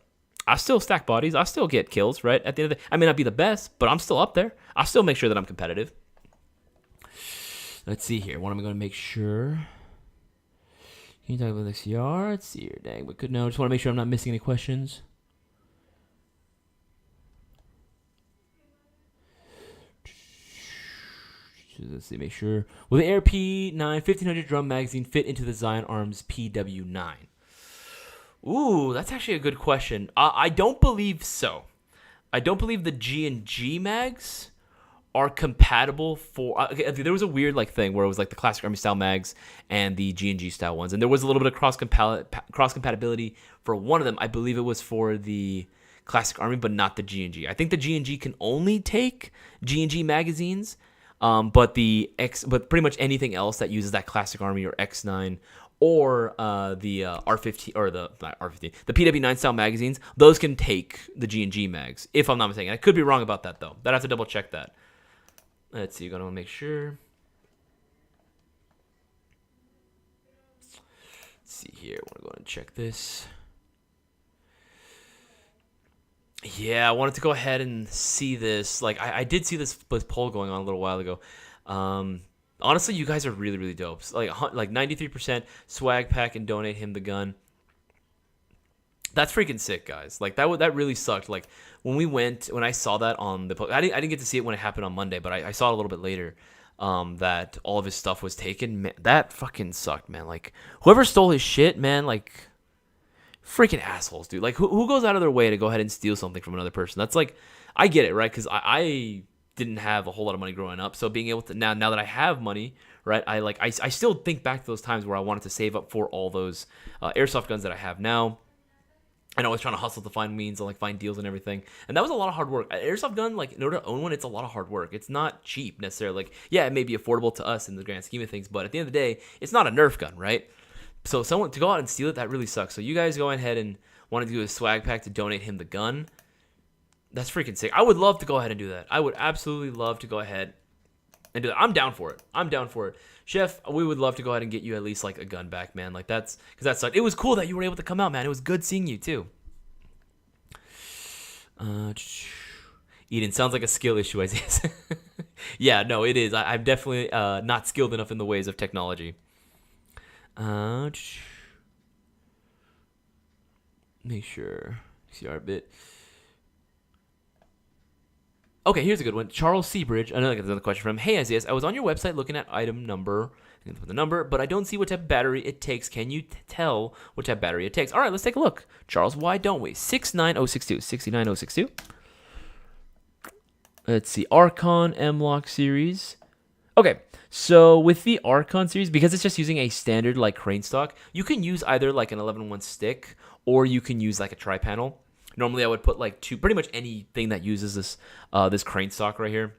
I still stack bodies. I still get kills, right? At the end of the day, I may not be the best, but I'm still up there. I'll still make sure that I'm competitive. Let's see here. What am I going to make sure? Can you talk about XCR? Let's see here. Dang, but good. No, just want to make sure I'm not missing any questions. Let's see, make sure. Will the Air P9 1500 drum magazine fit into the Zion Arms PW9? Ooh, that's actually a good question. I don't believe so. I don't believe the G&G mags are compatible for... okay, there was a weird like thing where it was like the classic Army style mags and the G&G style ones. And there was a little bit of cross compatibility for one of them. I believe it was for the classic Army, but not the G&G. I think the G&G can only take G&G magazines, but pretty much anything else that uses that classic Army or X9 or the R15 or not R15, the PW9 style magazines, those can take the G&G mags, if I'm not mistaken. I could be wrong about that though. I'd have to double check that. Let's see, gonna make sure. Let's see here. I want to go and check this. Yeah, I wanted to go ahead and see this. Like, I did see this poll going on a little while ago. Honestly, you guys are really, really dope. Like 93% swag pack and donate him the gun. That's freaking sick, guys. Like, that really sucked. Like, when I saw that on the post, I didn't get to see it when it happened on Monday, but I saw it a little bit later, that all of his stuff was taken. Man, that fucking sucked, man. Like, whoever stole his shit, man, like, freaking assholes, dude. Like, who goes out of their way to go ahead and steal something from another person? That's like, I get it, right? Because I didn't have a whole lot of money growing up, so being able to now that I have money, right, I still think back to those times where I wanted to save up for all those airsoft guns that I have now, and I was trying to hustle to find means and like find deals and everything, and that was a lot of hard work. An airsoft gun, like, in order to own one, it's a lot of hard work. It's not cheap necessarily. Like, yeah, it may be affordable to us in the grand scheme of things, but at the end of the day, it's not a Nerf gun, right? So someone to go out and steal it, that really sucks. So you guys go ahead and want to do a swag pack to donate him the gun. That's freaking sick. I would love to go ahead and do that. I would absolutely love to go ahead and do that. I'm down for it. Chef, we would love to go ahead and get you at least like a gun back, man. Like, because that sucked. It was cool that you were able to come out, man. It was good seeing you too. Eden, sounds like a skill issue, Isaias. Yeah, no, it is. I'm definitely not skilled enough in the ways of technology. Make sure. CR bit. Okay, here's a good one. Charles Seabridge, another question from him. Hey, Isaias, I was on your website looking at item number You can put the number, but I don't see what type of battery it takes. Can you tell what type of battery it takes? All right, let's take a look. Charles, why don't we? 69062. 69062. Let's see. Archon M-Lock series. Okay, so with the Archon series, because it's just using a standard like crane stock, you can use either like an 11-1 stick or you can use like a tri-panel. Normally, I would put like pretty much anything that uses this crane stock right here,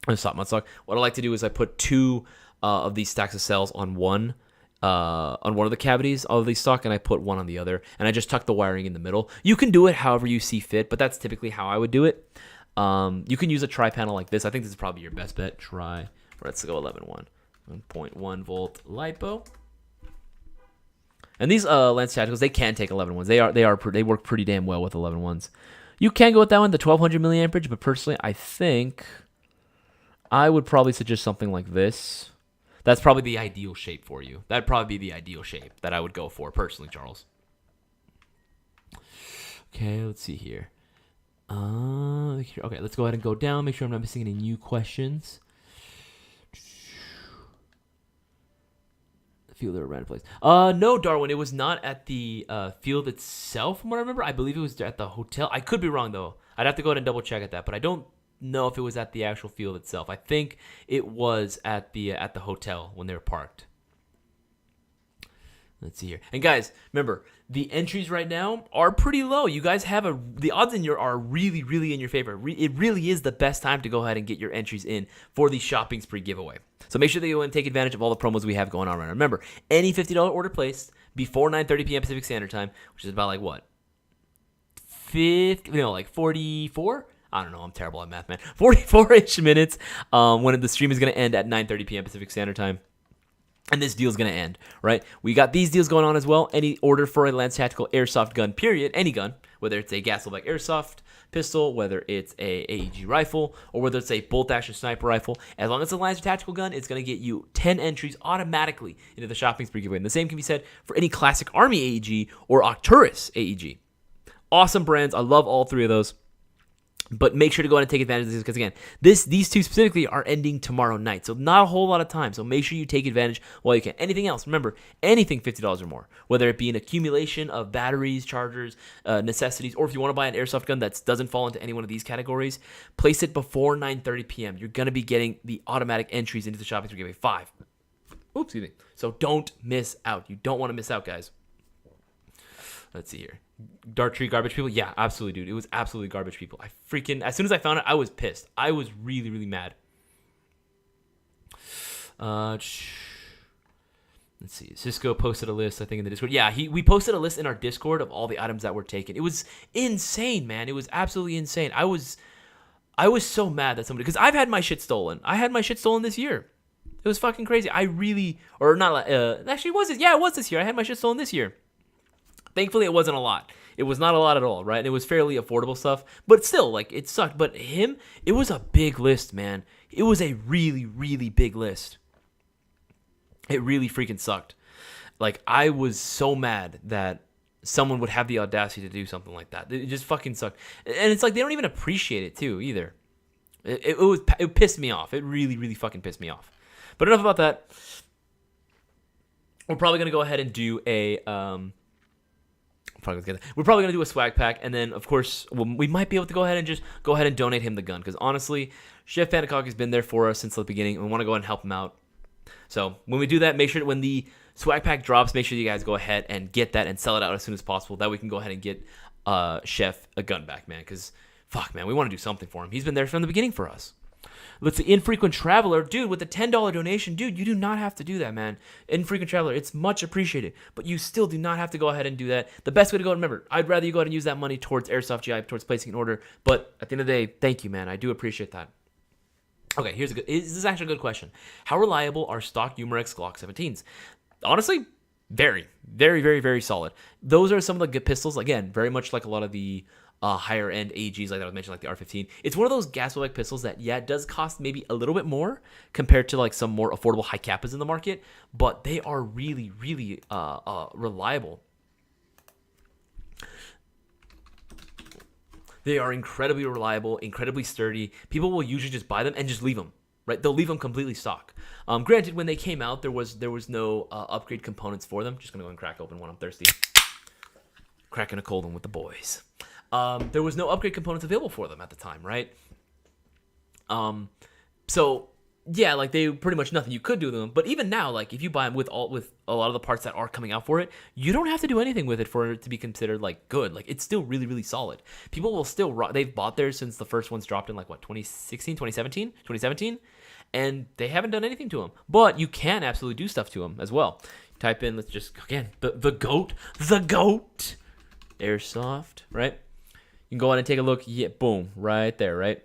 a stop mount stock. What I like to do is I put two of these stacks of cells on one of the cavities of the stock, and I put one on the other, and I just tuck the wiring in the middle. You can do it however you see fit, but that's typically how I would do it. You can use a tri-panel like this. I think this is probably your best bet. Let's go 11-1. 1.1 volt LiPo. And these Lance Tacticals, they can take 11-1s. They work pretty damn well with 11-1s. You can go with that one, the 1200 milliamperage, but personally, I think I would probably suggest something like this. That's probably the ideal shape for you. That'd probably be the ideal shape that I would go for personally, Charles. Okay, let's see here. Okay, let's go ahead and go down. Make sure I'm not missing any new questions. Field or random place. No, Darwin, it was not at the field itself. From what I remember, I believe it was at the hotel. I could be wrong though. I'd have to go ahead and double check at that, but I don't know if it was at the actual field itself. I think it was at the hotel when they were parked. Let's see here. And guys, remember, the entries right now are pretty low. You guys have the odds are really, really in your favor. It really is the best time to go ahead and get your entries in for the shopping spree giveaway. So make sure that you go and take advantage of all the promos we have going on right now. Remember, any $50 order placed before 9:30 p.m. Pacific Standard Time, which is about like what? 44? I don't know. I'm terrible at math, man. 44-ish minutes when the stream is going to end at 9:30 p.m. Pacific Standard Time. And this deal's going to end, right? We got these deals going on as well. Any order for a Lance Tactical Airsoft gun, period, any gun, whether it's a Gasselbeck Airsoft pistol, whether it's a AEG rifle, or whether it's a bolt-action sniper rifle, as long as it's a Lance Tactical gun, it's going to get you 10 entries automatically into the shopping spree giveaway. And the same can be said for any classic Army AEG or Arcturus AEG. Awesome brands. I love all three of those. But make sure to go ahead and take advantage of this because, again, these two specifically are ending tomorrow night. So not a whole lot of time. So make sure you take advantage while you can. Anything else, remember, anything $50 or more, whether it be an accumulation of batteries, chargers, necessities, or if you want to buy an airsoft gun that doesn't fall into any one of these categories, place it before 9:30 p.m. You're going to be getting the automatic entries into the shopping spree giveaway 5. Oops, excuse me. So don't miss out. You don't want to miss out, guys. Let's see here. Dark Tree Garbage People? Yeah, absolutely, dude. It was absolutely Garbage People. As soon as I found it, I was pissed. I was really, really mad. Let's see. Cisco posted a list, I think, in the Discord. Yeah, we posted a list in our Discord of all the items that were taken. It was insane, man. It was absolutely insane. I was so mad that somebody... Because I've had my shit stolen. I had my shit stolen this year. It was fucking crazy. Actually, was it? Yeah, it was this year. I had my shit stolen this year. Thankfully, it wasn't a lot. It was not a lot at all, right? And it was fairly affordable stuff. But still, like, it sucked. But it was a big list, man. It was a really, really big list. It really freaking sucked. Like, I was so mad that someone would have the audacity to do something like that. It just fucking sucked. And it's like they don't even appreciate it, too, either. It pissed me off. It really, really fucking pissed me off. But enough about that. We're probably going to go ahead and do a... We're probably going to do a swag pack, and then, of course, we might be able to go ahead and donate him the gun, because honestly, Chef Panacock has been there for us since the beginning, and we want to go ahead and help him out. So when we do that, make sure that when the swag pack drops, make sure you guys go ahead and get that and sell it out as soon as possible. That way we can go ahead and get Chef a gun back, man, because, fuck, man, we want to do something for him. He's been there from the beginning for us. Let's see, Infrequent Traveler. Dude, with the $10 donation, dude, you do not have to do that, man. Infrequent Traveler, it's much appreciated. But you still do not have to go ahead and do that. The best way to go, remember, I'd rather you go ahead and use that money towards Airsoft GI, towards placing an order. But at the end of the day, thank you, man. I do appreciate that. Okay, this is actually a good question. How reliable are stock Umarex Glock 17s? Honestly, very, very, very, very solid. Those are some of the good pistols. Again, very much like a lot of the higher end AGs like that I was mentioning, like the R15. It's one of those Gaswell pistols that, yeah, it does cost maybe a little bit more compared to like some more affordable high Kappas in the market, but they are really, really reliable. They are incredibly reliable, incredibly sturdy. People will usually just buy them and just leave them. right? They'll leave them completely stock. Granted, when they came out, there was no upgrade components for them. Just gonna go and crack open one. I'm thirsty. Cracking a cold one with the boys. There was no upgrade components available for them at the time, right? So yeah, like they pretty much nothing you could do with them. But even now, like if you buy them with a lot of the parts that are coming out for it, you don't have to do anything with it for it to be considered like good. Like it's still really, really solid. People will still they've bought theirs since the first ones dropped in like what 2017, and they haven't done anything to them. But you can absolutely do stuff to them as well. Type in, let's just again the goat, Airsoft, right? You can go on and take a look. Yeah, boom, right there, right?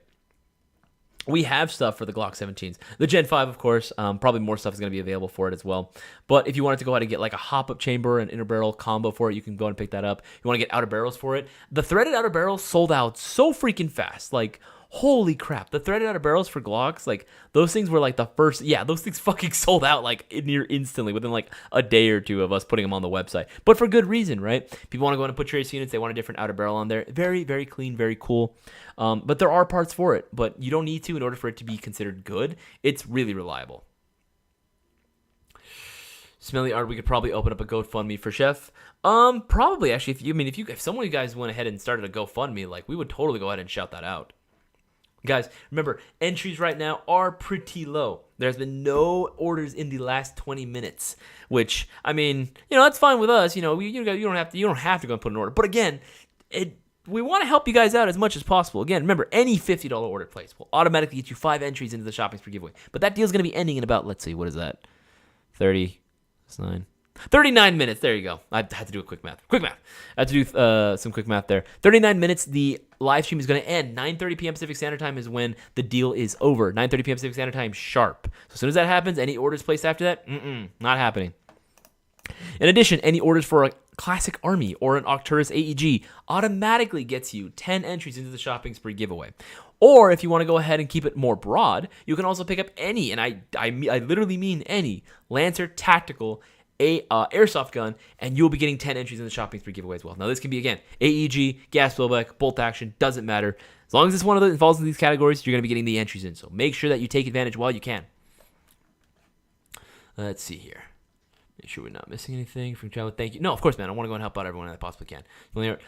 We have stuff for the Glock 17s. The Gen 5, of course, probably more stuff is going to be available for it as well. But if you wanted to go ahead and get like a hop-up chamber and inner barrel combo for it, you can go ahead and pick that up. You want to get outer barrels for it. The threaded outer barrels sold out so freaking fast. Like, holy crap. The threaded outer barrels for Glocks, like, those things were like the first, yeah, those things fucking sold out like near instantly within like a day or two of us putting them on the website. But for good reason, right? People want to go in and put trace units. They want a different outer barrel on there. Very, very clean, very cool. But there are parts for it, but you don't need to in order for it to be considered good. It's really reliable. Smelly art, we could probably open up a GoFundMe for Chef. Probably actually, if some of you guys went ahead and started a GoFundMe, like we would totally go ahead and shout that out. Guys, remember, entries right now are pretty low. There's been no orders in the last 20 minutes, which, I mean, that's fine with us. You don't have to go and put an order. But again, we want to help you guys out as much as possible. Again, remember, any $50 order placed will automatically get you 5 entries into the shopping spree giveaway. But that deal's going to be ending in about, let's see, what is that? 39 minutes. There you go. I had to do a quick math. I had to do some quick math there. 39 minutes. The live stream is going to end. 9:30 p.m. Pacific Standard Time is when the deal is over. 9:30 p.m. Pacific Standard Time sharp. So as soon as that happens, any orders placed after that, not happening. In addition, any orders for a Classic Army or an Arcturus AEG automatically gets you 10 entries into the shopping spree giveaway. Or if you want to go ahead and keep it more broad, you can also pick up any, and I literally mean any, Lancer Tactical Airsoft gun, and you'll be getting 10 entries in the shopping spree giveaway as well. Now, this can be, again, AEG, gas blowback, bolt action, doesn't matter. As long as it's one of those falls in these categories, you're going to be getting the entries in. So make sure that you take advantage while you can. Let's see here. Make sure we're not missing anything from travel. Thank you. No, of course, man. I want to go and help out everyone that I possibly can.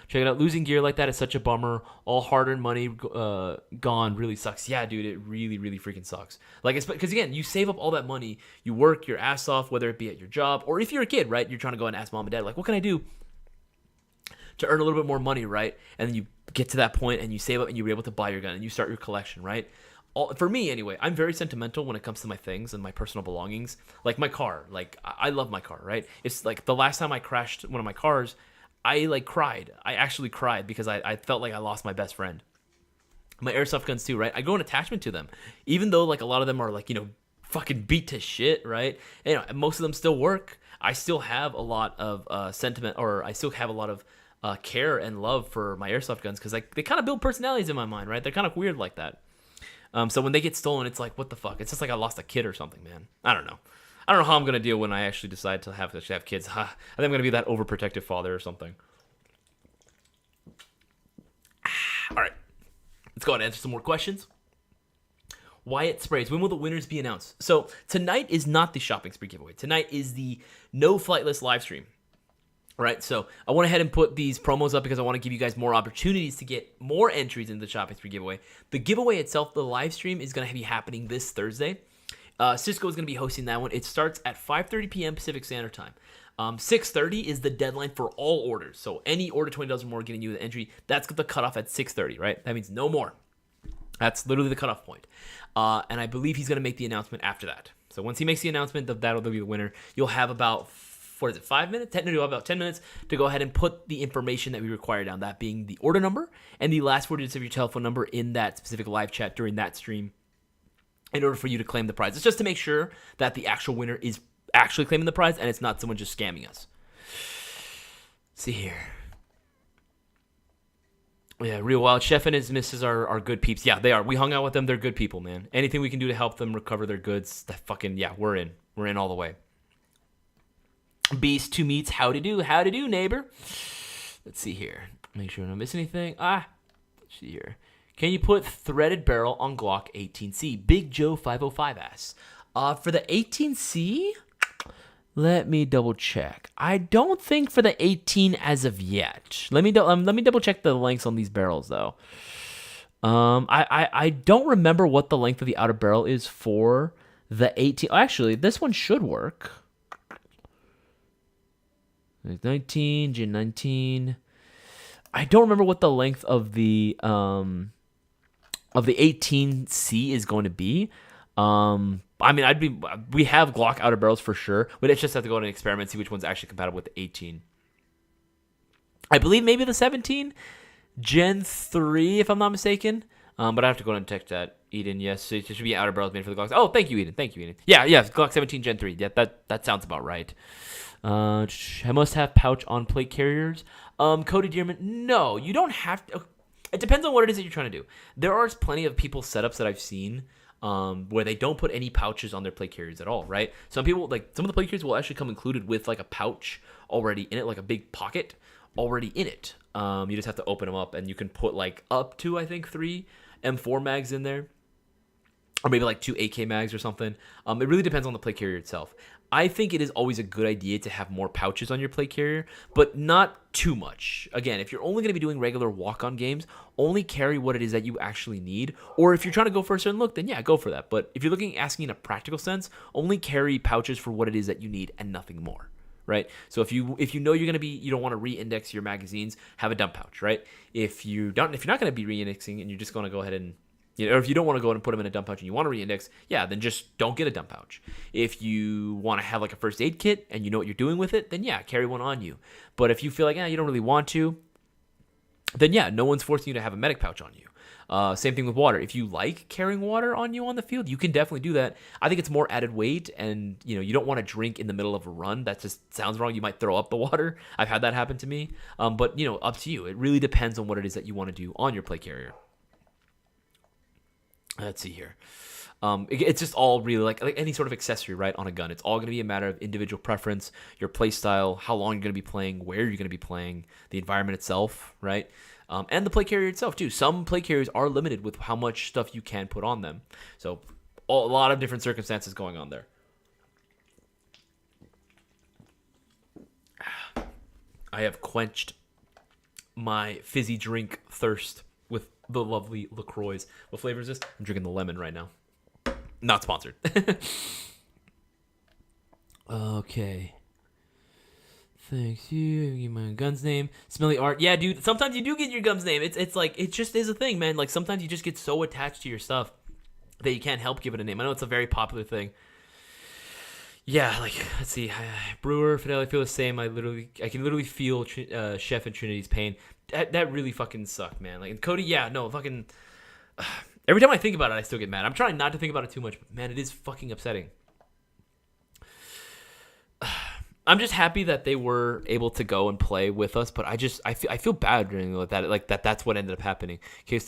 Check it out. Losing gear like that is such a bummer. All hard-earned money gone really sucks. Yeah, dude, it really, really freaking sucks. Like, because again, you save up all that money. You work your ass off, whether it be at your job or if you're a kid, right? You're trying to go and ask mom and dad, like, what can I do to earn a little bit more money, right? And then you get to that point and you save up and you're able to buy your gun and you start your collection, right? For me, anyway, I'm very sentimental when it comes to my things and my personal belongings. Like my car. Like, I love my car, right? It's like the last time I crashed one of my cars, I like cried. I actually cried because I felt like I lost my best friend. My airsoft guns too, right? I grow an attachment to them. Even though like a lot of them are like, fucking beat to shit, right? Most of them still work. I still have a lot of sentiment, or I still have a lot of care and love for my airsoft guns because like they kind of build personalities in my mind, right? They're kind of weird like that. So when they get stolen, it's like, what the fuck? It's just like I lost a kid or something, man. I don't know how I'm going to deal when I actually decide to have kids. I think I'm going to be that overprotective father or something. All right. Let's go ahead and answer some more questions. Wyatt Sprays. When will the winners be announced? So tonight is not the shopping spree giveaway. Tonight is the no flight list live stream. Right, so I went ahead and put these promos up because I want to give you guys more opportunities to get more entries into the shopping spree giveaway. The giveaway itself, the live stream, is going to be happening this Thursday. Cisco is going to be hosting that one. It starts at 5:30 p.m. Pacific Standard Time. 6:30 is the deadline for all orders. So any order $20 or more getting you the entry, that's the cutoff at 6:30, right? That means no more. That's literally the cutoff point. And I believe he's going to make the announcement after that. So once he makes the announcement, that'll be the winner. You'll have about 5 minutes? Technically, about 10 minutes to go ahead and put the information that we require down, that being the order number and the last 4 digits of your telephone number in that specific live chat during that stream in order for you to claim the prize. It's just to make sure that the actual winner is actually claiming the prize and it's not someone just scamming us. Let's see here. Yeah, Real Wild Chef and his missus are good peeps. Yeah, they are. We hung out with them. They're good people, man. Anything we can do to help them recover their goods, we're in. We're in all the way. Beast 2 meets how to do neighbor. Let's see here. Make sure I don't miss anything. Let's see here. Can you put threaded barrel on Glock 18C? Big Joe 505 asks. For the 18C, let me double check. I don't think for the 18 as of yet. Let me double check the lengths on these barrels though. I don't remember what the length of the outer barrel is for the 18. Actually, this one should work. 19, Gen 19. I don't remember what the length of the 18C is going to be. I mean, we have Glock outer barrels for sure, but it's just have to go in and experiment, see which one's actually compatible with the 18. I believe maybe the 17, Gen 3, if I'm not mistaken. But I have to go in and check that. Eden, yes, so it should be outer barrels made for the Glocks. Oh, thank you, Eden. Yeah, Glock 17 Gen 3. Yeah, that sounds about right. I must have pouch on plate carriers. Cody Dearman, no, you don't have to. It depends on what it is that you're trying to do. There are plenty of people setups that I've seen where they don't put any pouches on their plate carriers at all, right? Some people, like, some of the plate carriers will actually come included with, like, a pouch already in it, like a big pocket already in it. You just have to open them up, and you can put, like, up to, I think, 3 M4 mags in there. Or maybe, like, 2 AK mags or something. It really depends on the plate carrier itself. I think it is always a good idea to have more pouches on your plate carrier, but not too much. Again, if you're only going to be doing regular walk-on games, only carry what it is that you actually need. Or if you're trying to go for a certain look, then yeah, go for that. But if you're asking in a practical sense, only carry pouches for what it is that you need and nothing more, right? So if you know you don't want to re-index your magazines, have a dump pouch, right? If you're not going to be re-indexing and you're just going to go ahead and, or if you don't want to go and put them in a dump pouch and you want to re-index, yeah, then just don't get a dump pouch. If you want to have like a first aid kit and you know what you're doing with it, then yeah, carry one on you. But if you feel like, you don't really want to, then yeah, no one's forcing you to have a medic pouch on you. Same thing with water. If you like carrying water on you on the field, you can definitely do that. I think it's more added weight, and you don't want to drink in the middle of a run. That just sounds wrong. You might throw up the water. I've had that happen to me. But up to you. It really depends on what it is that you want to do on your plate carrier. Let's see here. It's just all really like any sort of accessory, right, on a gun. It's all going to be a matter of individual preference, your play style, how long you're going to be playing, where you're going to be playing, the environment itself, right, and the play carrier itself too. Some play carriers are limited with how much stuff you can put on them. So a lot of different circumstances going on there. I have quenched my fizzy drink thirst with the lovely LaCroix. What flavor is this? I'm drinking the lemon right now. Not sponsored. Okay. Thanks you. Give my gun's name. Smelly art. Yeah, dude. Sometimes you do get your gun's name. It's like it just is a thing, man. Like sometimes you just get so attached to your stuff that you can't help give it a name. I know it's a very popular thing. Yeah, like let's see, Brewer, Fidel, I feel the same. I can literally feel Chef and Trinity's pain. That really fucking sucked, man. Like, and Cody, yeah, no, fucking. Every time I think about it, I still get mad. I'm trying not to think about it too much, but man, it is fucking upsetting. I'm just happy that they were able to go and play with us, but I feel bad during that. That's what ended up happening.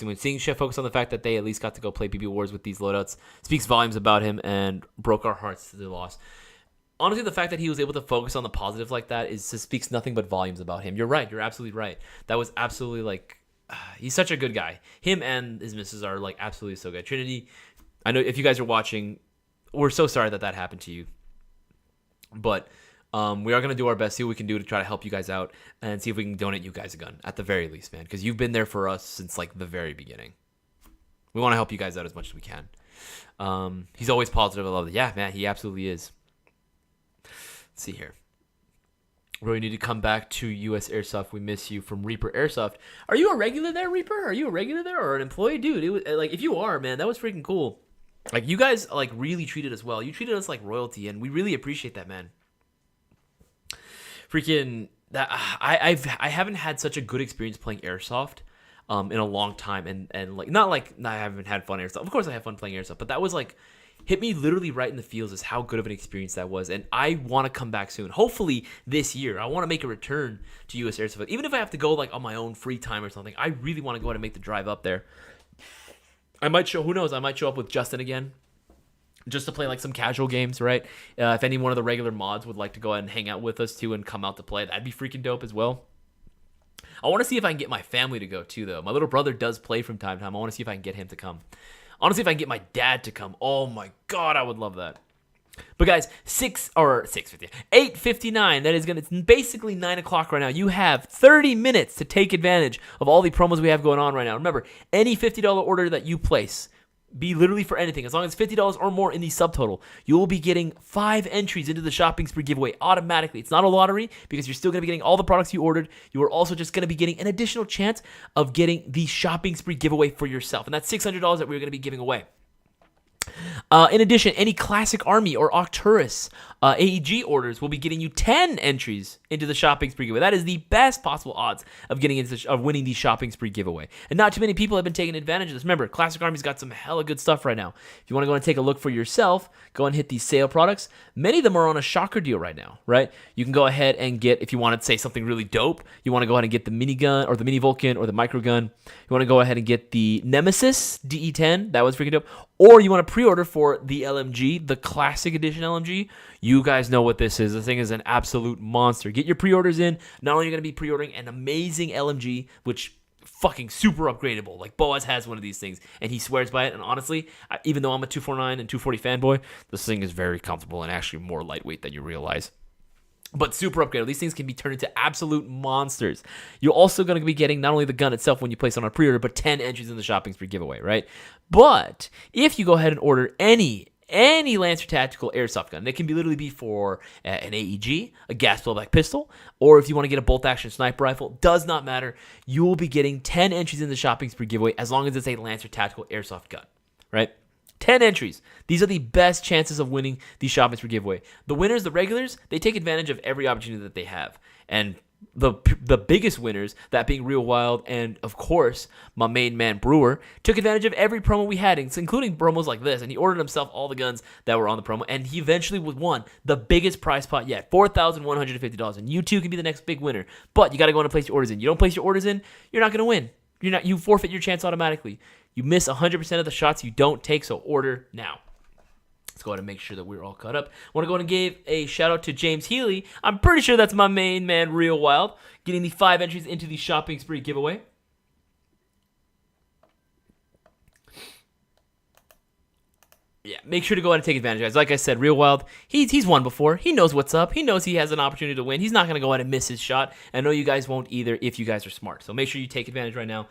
When seeing Chef focus on the fact that they at least got to go play BBWARS with these loadouts speaks volumes about him and broke our hearts to the loss. Honestly, the fact that he was able to focus on the positive like that speaks nothing but volumes about him. You're right. You're absolutely right. That was absolutely he's such a good guy. Him and his missus are absolutely so good. Trinity, I know if you guys are watching, we're so sorry that happened to you. But we are going to do our best, see what we can do to try to help you guys out and see if we can donate you guys a gun at the very least, man. Because you've been there for us since the very beginning. We want to help you guys out as much as we can. He's always positive. I love it. Yeah, man, he absolutely is. Let's see here. Roy, you need to come back to U.S. Airsoft. We miss you. From Reaper Airsoft. Are you a regular there, Reaper? Are you a regular there or an employee? Dude, it was, if you are, man, that was freaking cool. You guys, really treated us well. You treated us like royalty, and we really appreciate that, man. Freaking, that I haven't had such a good experience playing Airsoft in a long time, and not I haven't had fun Airsoft. Of course I have fun playing Airsoft, but that was hit me literally right in the feels as how good of an experience that was, and I want to come back soon. Hopefully this year. I want to make a return to U.S. Airsoft, even if I have to go on my own free time or something. I really want to go ahead and make the drive up there. Who knows? I might show up with Justin again, just to play some casual games, right? If any one of the regular mods would like to go ahead and hang out with us too and come out to play, that'd be freaking dope as well. I want to see if I can get my family to go too, though. My little brother does play from time to time. I want to see if I can get him to come. I want to see if I can get my dad to come. Oh my god, I would love that. But guys, 8:59. That is it's basically 9 o'clock right now. You have 30 minutes to take advantage of all the promos we have going on right now. Remember, any $50 order that you place, be literally for anything, as long as $50 or more in the subtotal, you will be getting 5 entries into the shopping spree giveaway automatically. It's not a lottery because you're still going to be getting all the products you ordered. You are also just going to be getting an additional chance of getting the shopping spree giveaway for yourself, and that's $600 that we're going to be giving away. In addition, any Classic Army or Arcturus AEG orders will be getting you 10 entries into the shopping spree giveaway. That is the best possible odds of winning the shopping spree giveaway. And not too many people have been taking advantage of this. Remember, Classic Army's got some hella good stuff right now. If you want to go and take a look for yourself, go and hit these sale products. Many of them are on a shocker deal right now, right? You can go ahead and get, if you want to say something really dope, you want to go ahead and get the minigun or the mini Vulcan or the micro gun. You want to go ahead and get the Nemesis DE10. That was freaking dope. Or you want to pre-order for the LMG, the Classic Edition LMG. You guys know what this is. This thing is an absolute monster. Get your pre-orders in. Not only are you going to be pre-ordering an amazing LMG, which fucking super upgradable. Like, Boaz has one of these things, and he swears by it. And honestly, even though I'm a 249 and 240 fanboy, this thing is very comfortable and actually more lightweight than you realize. But super upgradable. These things can be turned into absolute monsters. You're also going to be getting not only the gun itself when you place it on a pre-order, but 10 entries in the shopping spree giveaway, right? But if you go ahead and order any Lancer Tactical Airsoft gun, it can literally be for an AEG, a gas blowback pistol, or if you want to get a bolt-action sniper rifle, does not matter. You will be getting 10 entries in the shopping spree giveaway as long as it's a Lancer Tactical Airsoft gun, right? 10 entries. These are the best chances of winning the shopping spree giveaway. The winners, the regulars, they take advantage of every opportunity that they have. And the biggest winners, that being Real Wild and, of course, my main man Brewer, took advantage of every promo we had, including promos like this. And he ordered himself all the guns that were on the promo. And he eventually won the biggest prize pot yet, $4,150. And you too can be the next big winner. But you got to go in and place your orders in. You don't place your orders in, you're not going to win. You forfeit your chance automatically. You miss 100% of the shots you don't take, so order now. Let's go ahead and make sure that we're all caught up. I want to go ahead and give a shout out to James Healy. I'm pretty sure that's my main man, Real Wild, getting the 5 entries into the shopping spree giveaway. Yeah, make sure to go ahead and take advantage, guys. Like I said, Real Wild, he's won before. He knows what's up. He knows he has an opportunity to win. He's not going to go ahead and miss his shot. I know you guys won't either if you guys are smart. So make sure you take advantage right now.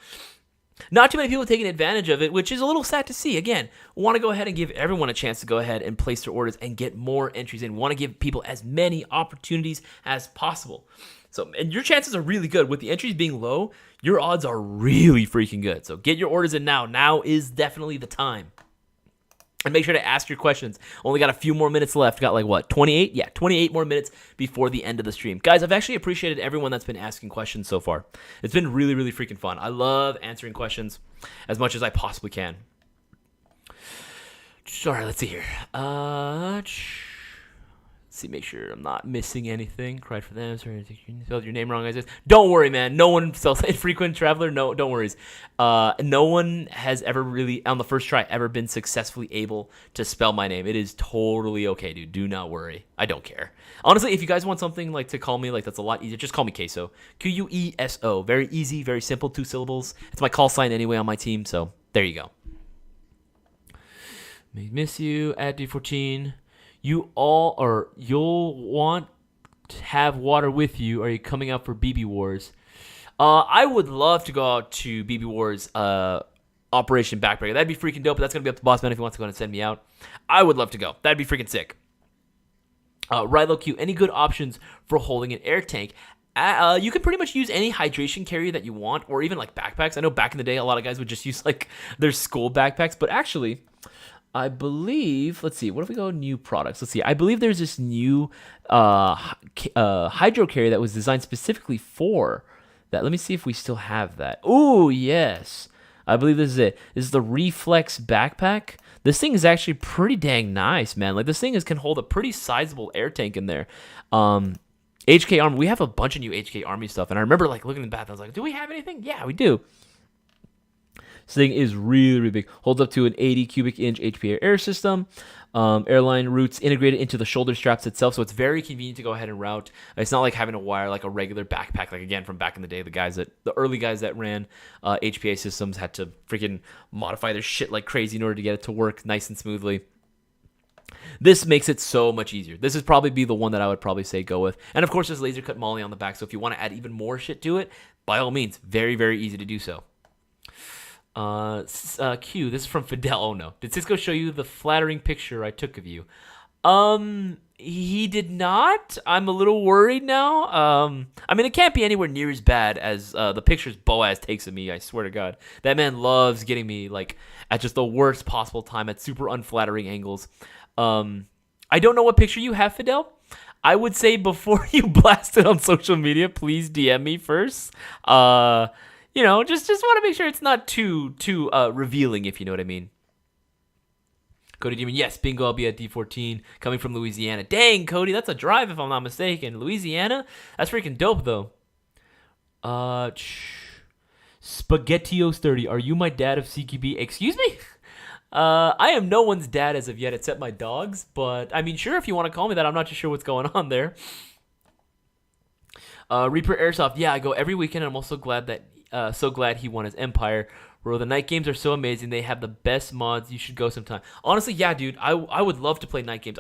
Not too many people taking advantage of it, which is a little sad to see. Again, we want to go ahead and give everyone a chance to go ahead and place their orders and get more entries in. We want to give people as many opportunities as possible. So, and your chances are really good. With the entries being low, your odds are really freaking good. So get your orders in now. Now is definitely the time. And make sure to ask your questions. Only got a few more minutes left. Got like, what, 28? Yeah, 28 more minutes before the end of the stream. Guys, I've actually appreciated everyone that's been asking questions so far. It's been really, really freaking fun. I love answering questions as much as I possibly can. All right, let's see here. Let's see, make sure I'm not missing anything. Cried for them. Sorry, you spelled your name wrong, Isaias. Don't worry, man. No one spells frequent traveler. No, don't worry. No one has ever really, on the first try, ever been successfully able to spell my name. It is totally okay, dude. Do not worry. I don't care. Honestly, if you guys want something like to call me, like that's a lot easier, just call me Queso. Queso. Very easy, very simple, 2 syllables. It's my call sign anyway on my team, so there you go. May miss you at D14. You'll want to have water with you. Are you coming out for BBWARS? I would love to go out to BBWARS Operation Backbreaker. That'd be freaking dope, but that's going to be up to Boss Man if he wants to go and send me out. I would love to go. That'd be freaking sick. Rilo Q, any good options for holding an air tank? You can pretty much use any hydration carrier that you want, or even like backpacks. I know back in the day, a lot of guys would just use like their school backpacks, but actually, I believe, let's see, what if we go new products? Let's see, I believe there's this new hydro carrier that was designed specifically for that. Let me see if we still have that. Oh, yes. I believe this is it. This is the Reflex backpack. This thing is actually pretty dang nice, man. Like, this thing can hold a pretty sizable air tank in there. HK Army, we have a bunch of new HK Army stuff, and I remember like looking in the bath, I was like, do we have anything? Yeah, we do. This thing is really, really big. Holds up to an 80 cubic inch HPA air system. Airline routes integrated into the shoulder straps itself, so it's very convenient to go ahead and route. It's not like having to wire like a regular backpack, like again from back in the day, the early guys that ran HPA systems had to freaking modify their shit like crazy in order to get it to work nice and smoothly. This makes it so much easier. This would probably be the one that I would probably say go with. And of course, there's laser cut molly on the back, so if you want to add even more shit to it, by all means, very, very easy to do so. Q, this is from Fidel. Oh no. Did Cisco show you the flattering picture I took of you? He did not. I'm a little worried now. I mean, it can't be anywhere near as bad as the pictures Boaz takes of me, I swear to God. That man loves getting me, like, at just the worst possible time, at super unflattering angles. I don't know what picture you have, Fidel. I would say before you blast it on social media, please DM me first. You know, just want to make sure it's not too revealing, if you know what I mean. Cody Demon, yes, bingo, I'll be at D14, coming from Louisiana. Dang, Cody, that's a drive if I'm not mistaken. Louisiana? That's freaking dope, though. Spaghettios30, are you my dad of CQB? Excuse me? I am no one's dad as of yet, except my dog's, but, I mean, sure, if you want to call me that, I'm not too sure what's going on there. Reaper Airsoft, yeah, I go every weekend, and I'm also glad that, so glad he won his Empire. Bro, the night games are so amazing. They have the best mods. You should go sometime. Honestly, yeah, dude. I would love to play night games.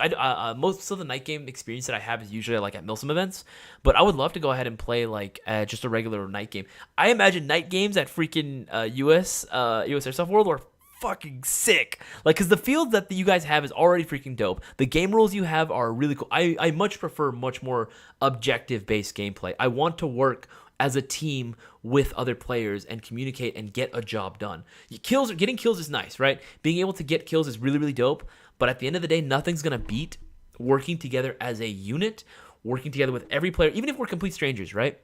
Most of the night game experience that I have is usually like at Milsim events. But I would love to go ahead and play like just a regular night game. I imagine night games at freaking US Airsoft World are fucking sick. Like, because the field that you guys have is already freaking dope. The game rules you have are really cool. I much prefer much more objective-based gameplay. I want to work as a team with other players and communicate and get a job done. Getting kills is nice, right? Being able to get kills is really, really dope. But at the end of the day, nothing's going to beat working together as a unit, working together with every player, even if we're complete strangers, right?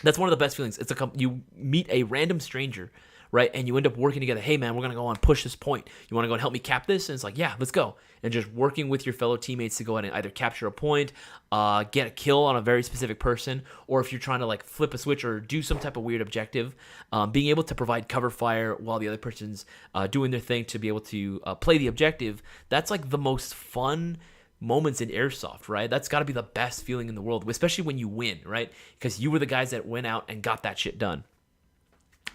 That's one of the best feelings. You meet a random stranger, right? And you end up working together. Hey, man, we're going to go and push this point. You want to go and help me cap this? And it's like, yeah, let's go. And just working with your fellow teammates to go ahead and either capture a point, get a kill on a very specific person, or if you're trying to like flip a switch or do some type of weird objective, being able to provide cover fire while the other person's doing their thing to be able to play the objective, that's like the most fun moments in Airsoft, right? That's got to be the best feeling in the world, especially when you win, right? Because you were the guys that went out and got that shit done.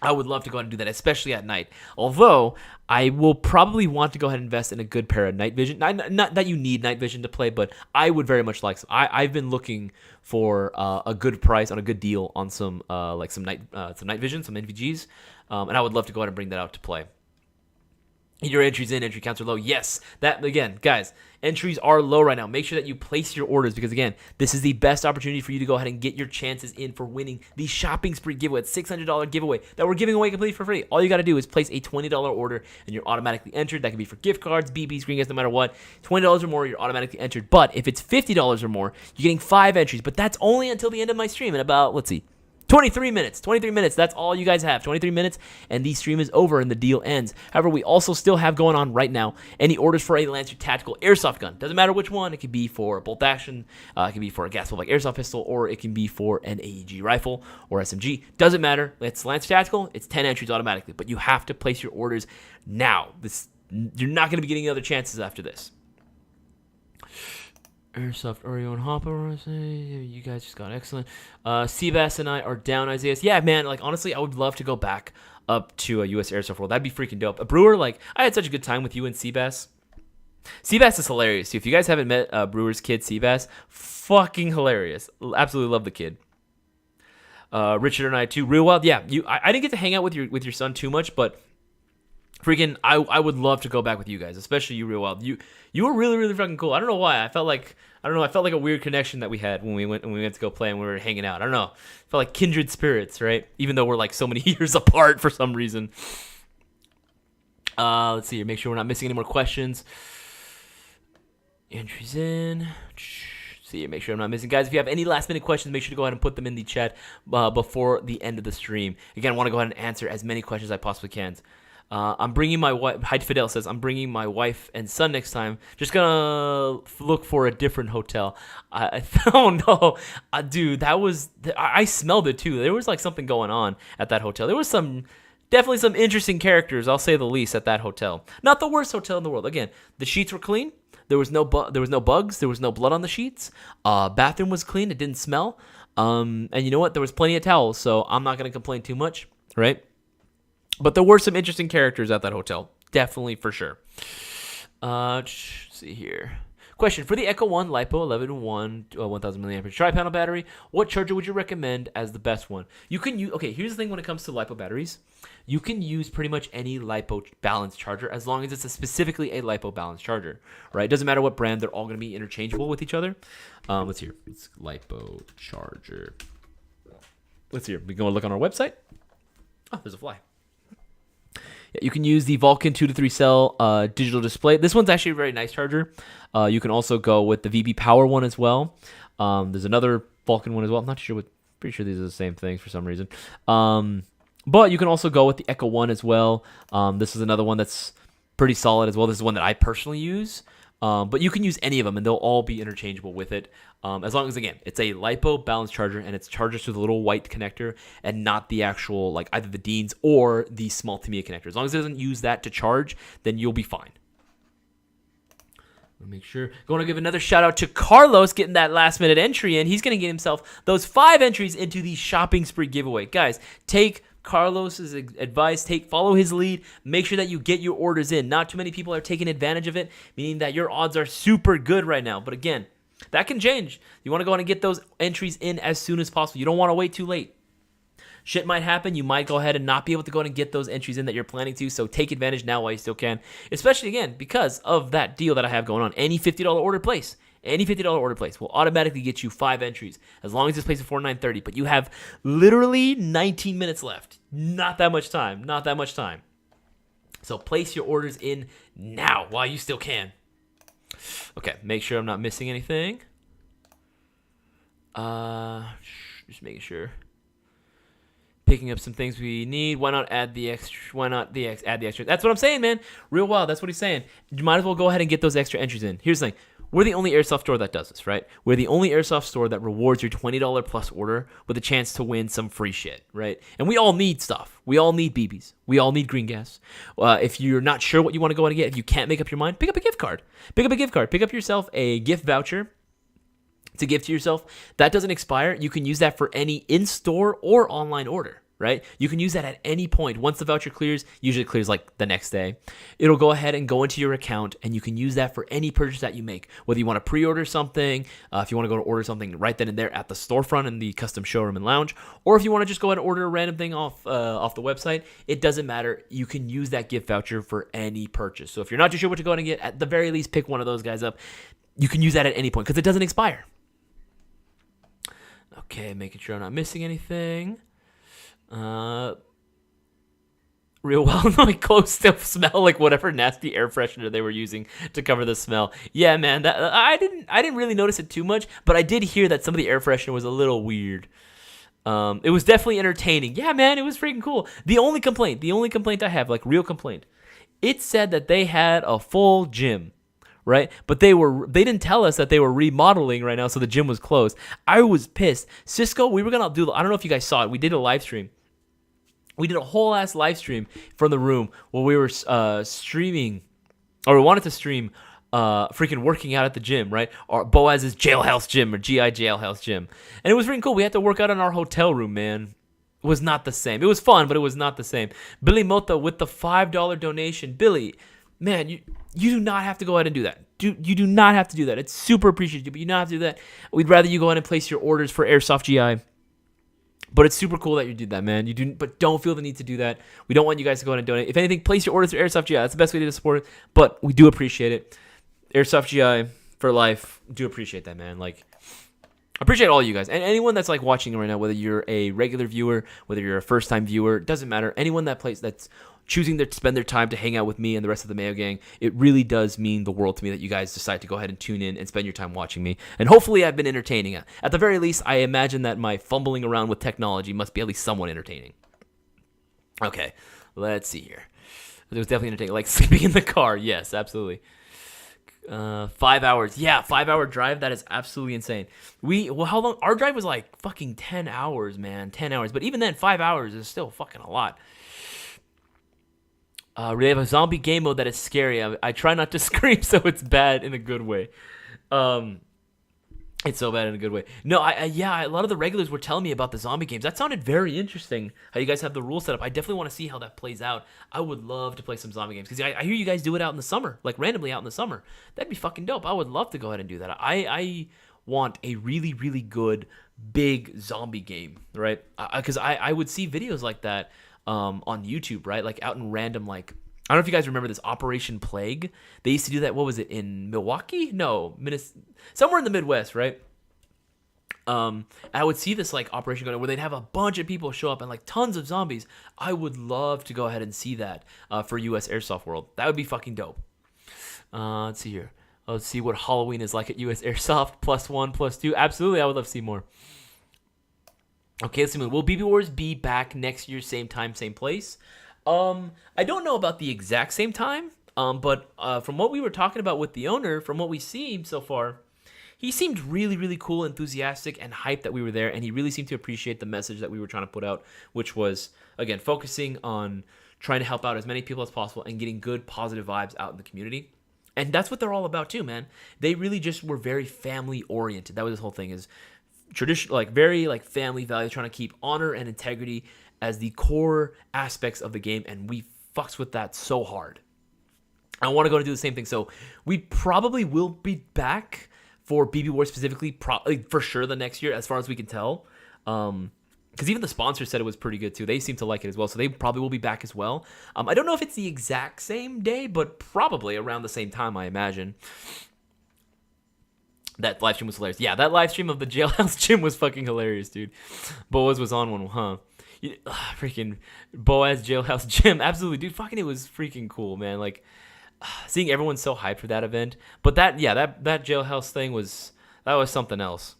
I would love to go ahead and do that, especially at night. Although, I will probably want to go ahead and invest in a good pair of night vision. Not that you need night vision to play, but I would very much like some. I've been looking for a good price, on a good deal on some night vision, some NVGs, and I would love to go ahead and bring that out to play. Your entries in, entry counts are low. Yes, that again, guys, entries are low right now. Make sure that you place your orders because, again, this is the best opportunity for you to go ahead and get your chances in for winning the shopping spree giveaway. It's $600 giveaway that we're giving away completely for free. All you got to do is place a $20 order and you're automatically entered. That could be for gift cards, BBs, green gas, no matter what. $20 or more, you're automatically entered. But if it's $50 or more, you're getting 5 entries. But that's only until the end of my stream in about, 23 minutes. 23 minutes. That's all you guys have. 23 minutes, and the stream is over and the deal ends. However, we also still have going on right now any orders for a Lancer tactical airsoft gun. Doesn't matter which one. It could be for a bolt action. It can be for a gas like airsoft pistol, or it can be for an AEG rifle or SMG. Doesn't matter. It's Lancer tactical. It's 10 entries automatically, but you have to place your orders now. You're not going to be getting other chances after this. Airsoft, Oreo, and Hopper. You guys just got excellent. Seabass and I are down, Isaias. Yeah, man, honestly, I would love to go back up to a US Airsoft World. That'd be freaking dope. A Brewer, I had such a good time with you and Seabass. Seabass is hilarious, too. If you guys haven't met Brewer's kid, Seabass, fucking hilarious. Absolutely love the kid. Richard and I, too. Real Wild, yeah. I didn't get to hang out with your son too much, but freaking, I would love to go back with you guys, especially you, Real Wild. You were really, really fucking cool. I don't know why. I felt like a weird connection that we had when we went to go play and we were hanging out. I don't know. I felt like kindred spirits, right? Even though we're so many years apart for some reason. Let's see here. Make sure we're not missing any more questions. Entries in. See, make sure I'm not missing. Guys, if you have any last minute questions, make sure to go ahead and put them in the chat before the end of the stream. Again, I want to go ahead and answer as many questions as I possibly can. I'm bringing my wife. Hyde Fidel says, I'm bringing my wife and son next time. Just gonna look for a different hotel. I don't know. Dude, that was. I smelled it too. There was something going on at that hotel. There was definitely some interesting characters, I'll say the least, at that hotel. Not the worst hotel in the world. Again, the sheets were clean. There was no bugs. There was no blood on the sheets. Bathroom was clean. It didn't smell. And you know what? There was plenty of towels, so I'm not going to complain too much, right? But there were some interesting characters at that hotel. Definitely, for sure. Let's see here. Question: for the Echo One LiPo 11-1 1000 milliampere tri-panel battery, what charger would you recommend as the best one? You can use. Okay, here's the thing when it comes to LiPo batteries, you can use pretty much any LiPo balanced charger as long as it's specifically a LiPo balanced charger, right? It doesn't matter what brand; they're all going to be interchangeable with each other. Let's see here. It's LiPo charger. Let's see here. We go look on our website. Oh, there's a fly. You can use the Vulcan 2 to 3 cell digital display. This one's actually a very nice charger. You can also go with the VB Power one as well. There's another Vulcan one as well. I'm not sure what. Pretty sure these are the same things for some reason. But you can also go with the Echo One as well. This is another one that's pretty solid as well. This is one that I personally use. But you can use any of them, and they'll all be interchangeable with it. As long as, again, it's a LiPo balanced charger, and it's charged through the little white connector and not the actual, like, either the Dean's or the small Tamiya connector. As long as it doesn't use that to charge, then you'll be fine. I'll make sure. Going to give another shout out to Carlos getting that last minute entry in. He's going to get himself those 5 entries into the shopping spree giveaway. Guys, take Carlos's advice, follow his lead, make sure that you get your orders in. Not too many people are taking advantage of it, meaning that your odds are super good right now. But again, that can change. You want to go ahead and get those entries in as soon as possible. You don't want to wait too late. Shit might happen. You might go ahead and not be able to go ahead and get those entries in that you're planning to, so take advantage now while you still can, especially, again, because of that deal that I have going on. Any $50 order place will automatically get you 5 entries as long as it's placed before 9:30. But you have literally 19 minutes left. Not that much time. So place your orders in now while you still can. Okay, make sure I'm not missing anything. Just making sure. Picking up some things we need. Why not add the extra? Add the extra? That's what I'm saying, man. Real wild. That's what he's saying. You might as well go ahead and get those extra entries in. Here's the thing. We're the only Airsoft store that does this, right? We're the only Airsoft store that rewards your $20 plus order with a chance to win some free shit, right? And we all need stuff. We all need BBs. We all need green gas. If you're not sure what you want to go and get, if you can't make up your mind, pick up a gift card. Pick up yourself a gift voucher to give to yourself. That doesn't expire. You can use that for any in-store or online order, right? You can use that at any point. Once the voucher clears, usually it clears like the next day, it'll go ahead and go into your account, and you can use that for any purchase that you make. Whether you want to pre-order something, if you want to go to order something right then and there at the storefront in the custom showroom and lounge, or if you want to just go ahead and order a random thing off the website, it doesn't matter. You can use that gift voucher for any purchase. So if you're not too sure what to go and get, at the very least, pick one of those guys up. You can use that at any point because it doesn't expire. Okay, making sure I'm not missing anything. Real well, my clothes still smell like whatever nasty air freshener they were using to cover the smell. Yeah, man, that I didn't really notice it too much, but I did hear that some of the air freshener was a little weird. It was definitely entertaining. Yeah, man, it was freaking cool. The only complaint I have, like real complaint, it said that they had a full gym. Right, but they didn't tell us that they were remodeling right now, so the gym was closed. I was pissed. Cisco, we were gonna do. I don't know if you guys saw it. We did a live stream. We did a whole ass live stream from the room where we were streaming, or we wanted to stream, freaking working out at the gym, right? Or Boaz's Jailhouse Gym or GI Jailhouse Gym, and it was freaking cool. We had to work out in our hotel room, man. It was not the same. It was fun, but it was not the same. Billy Mota with the $5 donation. Billy, man, you do not have to go ahead and do that. You do not have to do that. It's super appreciated, but you don't have to do that. We'd rather you go ahead and place your orders for Airsoft GI. But it's super cool that you did that, man. But don't feel the need to do that. We don't want you guys to go ahead and donate. If anything, place your orders for Airsoft GI. That's the best way to support it. But we do appreciate it. Airsoft GI for life. Do appreciate that, man. Like, appreciate all you guys. And anyone that's like watching right now, whether you're a regular viewer, whether you're a first-time viewer, doesn't matter. Anyone that's choosing to spend their time to hang out with me and the rest of the Mayo Gang, it really does mean the world to me that you guys decide to go ahead and tune in and spend your time watching me. And hopefully I've been entertaining. At the very least, I imagine that my fumbling around with technology must be at least somewhat entertaining. Okay, let's see here. It was definitely entertaining. Like sleeping in the car. Yes, absolutely. 5 hours. Yeah, 5-hour drive. That is absolutely insane. How long? Our drive was like fucking 10 hours, man. 10 hours. But even then, 5 hours is still fucking a lot. They have a zombie game mode that is scary. I try not to scream, so it's bad in a good way. It's so bad in a good way. No, a lot of the regulars were telling me about the zombie games. That sounded very interesting, how you guys have the rules set up. I definitely want to see how that plays out. I would love to play some zombie games, because I hear you guys do it out in the summer, like randomly out in the summer. That'd be fucking dope. I would love to go ahead and do that. I want a really, really good, big zombie game, right? Because I would see videos like that on YouTube, right? Like out in random, like, I don't know if you guys remember this Operation Plague. They used to do that. What was it, in Milwaukee? No, somewhere in the Midwest, right? I would see this like operation going on where they'd have a bunch of people show up and like tons of zombies. I would love to go ahead and see that for US Airsoft World. That would be fucking dope. Let's see here. Let's see what Halloween is like at US Airsoft. +1, +2. Absolutely, I would love to see more. Okay, let's see. Will BBWARS be back next year, same time, same place? I don't know about the exact same time, but from what we were talking about with the owner, from what we've seen so far, he seemed really, really cool, enthusiastic, and hyped that we were there, and he really seemed to appreciate the message that we were trying to put out, which was, again, focusing on trying to help out as many people as possible and getting good, positive vibes out in the community. And that's what they're all about too, man. They really just were very family-oriented. That was his whole thing, is traditional, like very like family values, trying to keep honor and integrity as the core aspects of the game, and we fucks with that so hard. I want to go to do the same thing, so we probably will be back for BBWARS specifically, for sure the next year, as far as we can tell. Because even the sponsor said it was pretty good too. They seem to like it as well, so they probably will be back as well. I don't know if it's the exact same day, but probably around the same time, I imagine. That live stream was hilarious. Yeah, that live stream of the Jailhouse Gym was fucking hilarious, dude. Boaz was on one, huh? Freaking Boaz Jailhouse Gym. Absolutely, dude. Fucking, it was freaking cool, man. Like, seeing everyone so hyped for that event. But that Jailhouse thing was something else.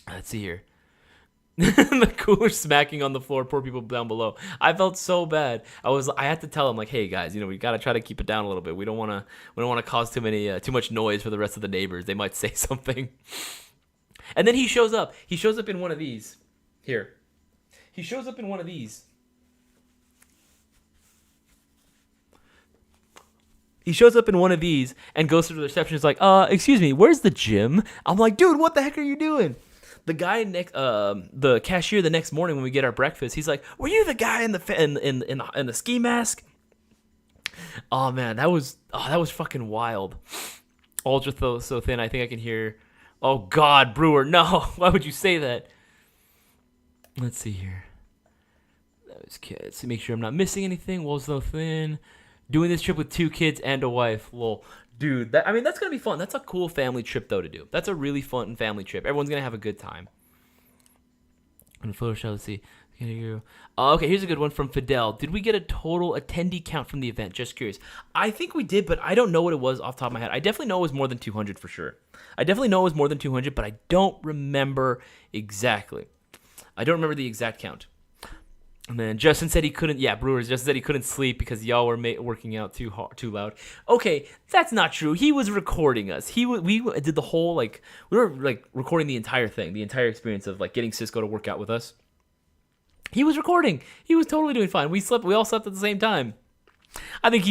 Let's see here. The cooler smacking on the floor, poor people down below. I felt so bad. I had to tell them, like, hey guys, we gotta try to keep it down a little bit. We don't want to cause too much noise for the rest of the neighbors. They might say something. And then he shows up. He shows up in one of these. Here. He shows up in one of these. He shows up in one of these and goes to the reception. He's like, excuse me, where's the gym? I'm like, dude, what the heck are you doing? The guy the cashier the next morning when we get our breakfast, he's like, were you the guy in the ski mask? Oh man, that was fucking wild. Ultra so thin, I think I can hear. Oh God, Brewer, no! Why would you say that? Let's see here. That was kids. To make sure I'm not missing anything. Walls so thin. Doing this trip with 2 kids and a wife. Well, dude, that's going to be fun. That's a cool family trip, though, to do. That's a really fun family trip. Everyone's going to have a good time. And Photoshop, let's see. Okay, here's a good one from Fidel. Did we get a total attendee count from the event? Just curious. I think we did, but I don't know what it was off the top of my head. I definitely know it was more than 200 for sure. I definitely know it was more than 200, but I don't remember exactly. I don't remember the exact count. And then Justin said he couldn't. Yeah, Brewers. Justin said he couldn't sleep because y'all were working out too loud. Okay, that's not true. He was recording us. We did the whole we were recording the entire thing, the entire experience of getting Cisco to work out with us. He was recording. He was totally doing fine. We all slept at the same time. I think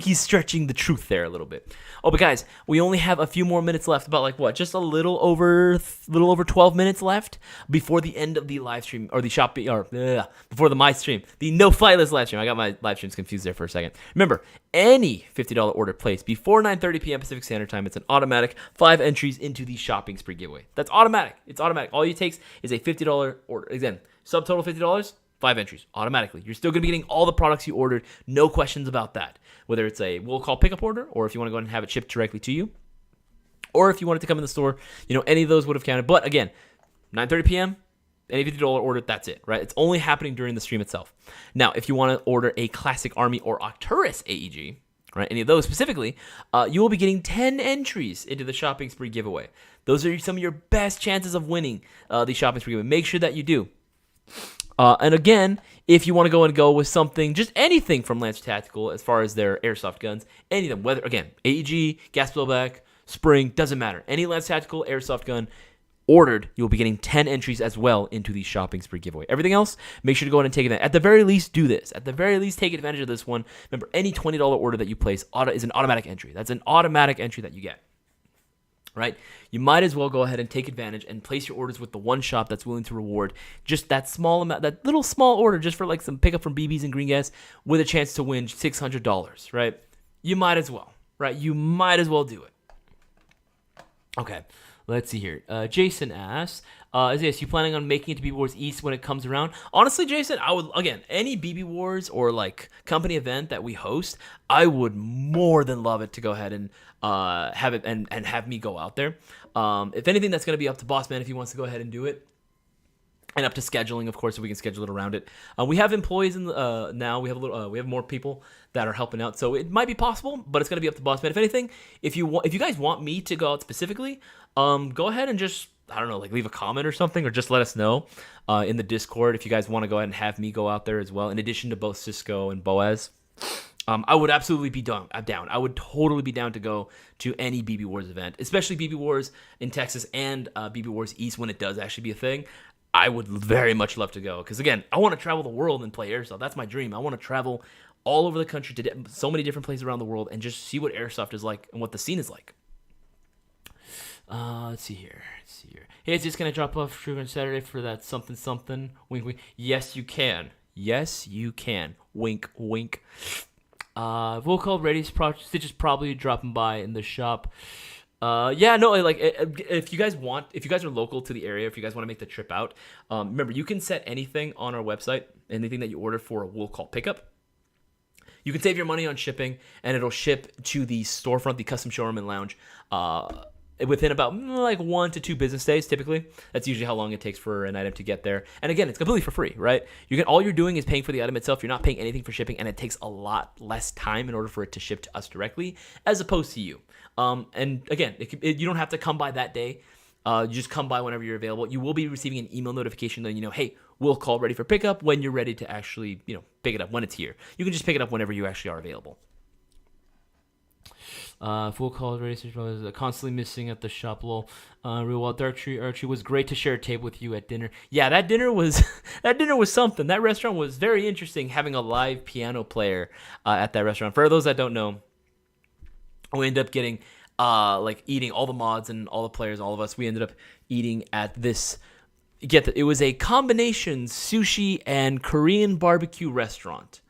he's stretching the truth there a little bit. Oh, but guys, we only have a few more minutes left. About just a little over 12 minutes left before the end of the live stream or the before the my stream, the no flight list live stream. I got my live streams confused there for a second. Remember, any $50 order placed before 9:30 p.m. Pacific Standard Time, it's an automatic 5 entries into the shopping spree giveaway. That's automatic. It's automatic. All it takes is a $50 order. Again, subtotal $50. 5 entries, automatically. You're still going to be getting all the products you ordered. No questions about that. Whether it's a we'll call pickup order, or if you want to go ahead and have it shipped directly to you, or if you want it to come in the store, any of those would have counted. But again, 9:30 p.m., any $50 order, that's it, right? It's only happening during the stream itself. Now, if you want to order a Classic Army or Arcturus AEG, right, any of those specifically, you will be getting 10 entries into the shopping spree giveaway. Those are some of your best chances of winning the shopping spree giveaway. Make sure that you do. And again, if you want to go with something, just anything from Lancer Tactical as far as their airsoft guns, any of them, whether, again, AEG, gas blowback, spring, doesn't matter. Any Lancer Tactical airsoft gun, ordered, you'll be getting 10 entries as well into the shopping spree giveaway. Everything else, make sure to go ahead and take advantage. At the very least, do this. At the very least, take advantage of this one. Remember, any $20 order that you place is an automatic entry. That's an automatic entry that you get. Right? You might as well go ahead and take advantage and place your orders with the one shop that's willing to reward just that small amount, that little small order just for like some pickup from BBs and Green Gas with a chance to win $600, right? You might as well, right? You might as well do it. Okay. Let's see here. Jason asks, Isaias, you planning on making it to BB Wars East when it comes around? Honestly, Jason, I would, again, any BB Wars or like company event that we host, I would more than love it to go ahead and have it and have me go out there. If anything, that's going to be up to Boss Man if he wants to go ahead and do it. And up to scheduling, of course, so we can schedule it around it. We have employees now. We have more people that are helping out, so it might be possible, but it's gonna be up to Boss Man. If anything, if you guys want me to go out specifically, go ahead and just, I don't know, like leave a comment or something, or just let us know in the Discord if you guys want to go ahead and have me go out there as well. In addition to both Cisco and Boaz, I would absolutely be down. I would totally be down to go to any BB Wars event, especially BB Wars in Texas and BB Wars East when it does actually be a thing. I would very much love to go because, again, I want to travel the world and play Airsoft. That's my dream. I want to travel all over the country to so many different places around the world and just see what Airsoft is like and what the scene is like. Let's see here. Hey, is this going to drop off sugar on Saturday for that something? Wink, wink. Yes, you can. Yes, you can. Wink, wink. We'll call Ready. Stitch is probably dropping by in the shop. Yeah, no, like if you guys are local to the area, if you guys want to make the trip out, remember you can set anything on our website, anything that you order for a will call pickup. You can save your money on shipping, and it'll ship to the storefront, the custom showroom and lounge, within about like 1 to 2 business days. Typically, that's usually how long it takes for an item to get there. And again, it's completely for free, right? All you're doing is paying for the item itself. You're not paying anything for shipping, and it takes a lot less time in order for it to ship to us directly, as opposed to you. And again, you don't have to come by that day. You just come by whenever you're available. You will be receiving an email notification letting you know, hey, we'll call ready for pickup when you're ready to actually, pick it up when it's here. You can just pick it up whenever you actually are available. Full call ready is constantly missing at the shop. Lol. Real well, Archie was great to share a table with you at dinner. Yeah, that dinner was something. That restaurant was very interesting. Having a live piano player at that restaurant. For those that don't know, we ended up getting eating all the mods and all the players, all of us. We ended up eating at this. It was a combination sushi and Korean barbecue restaurant.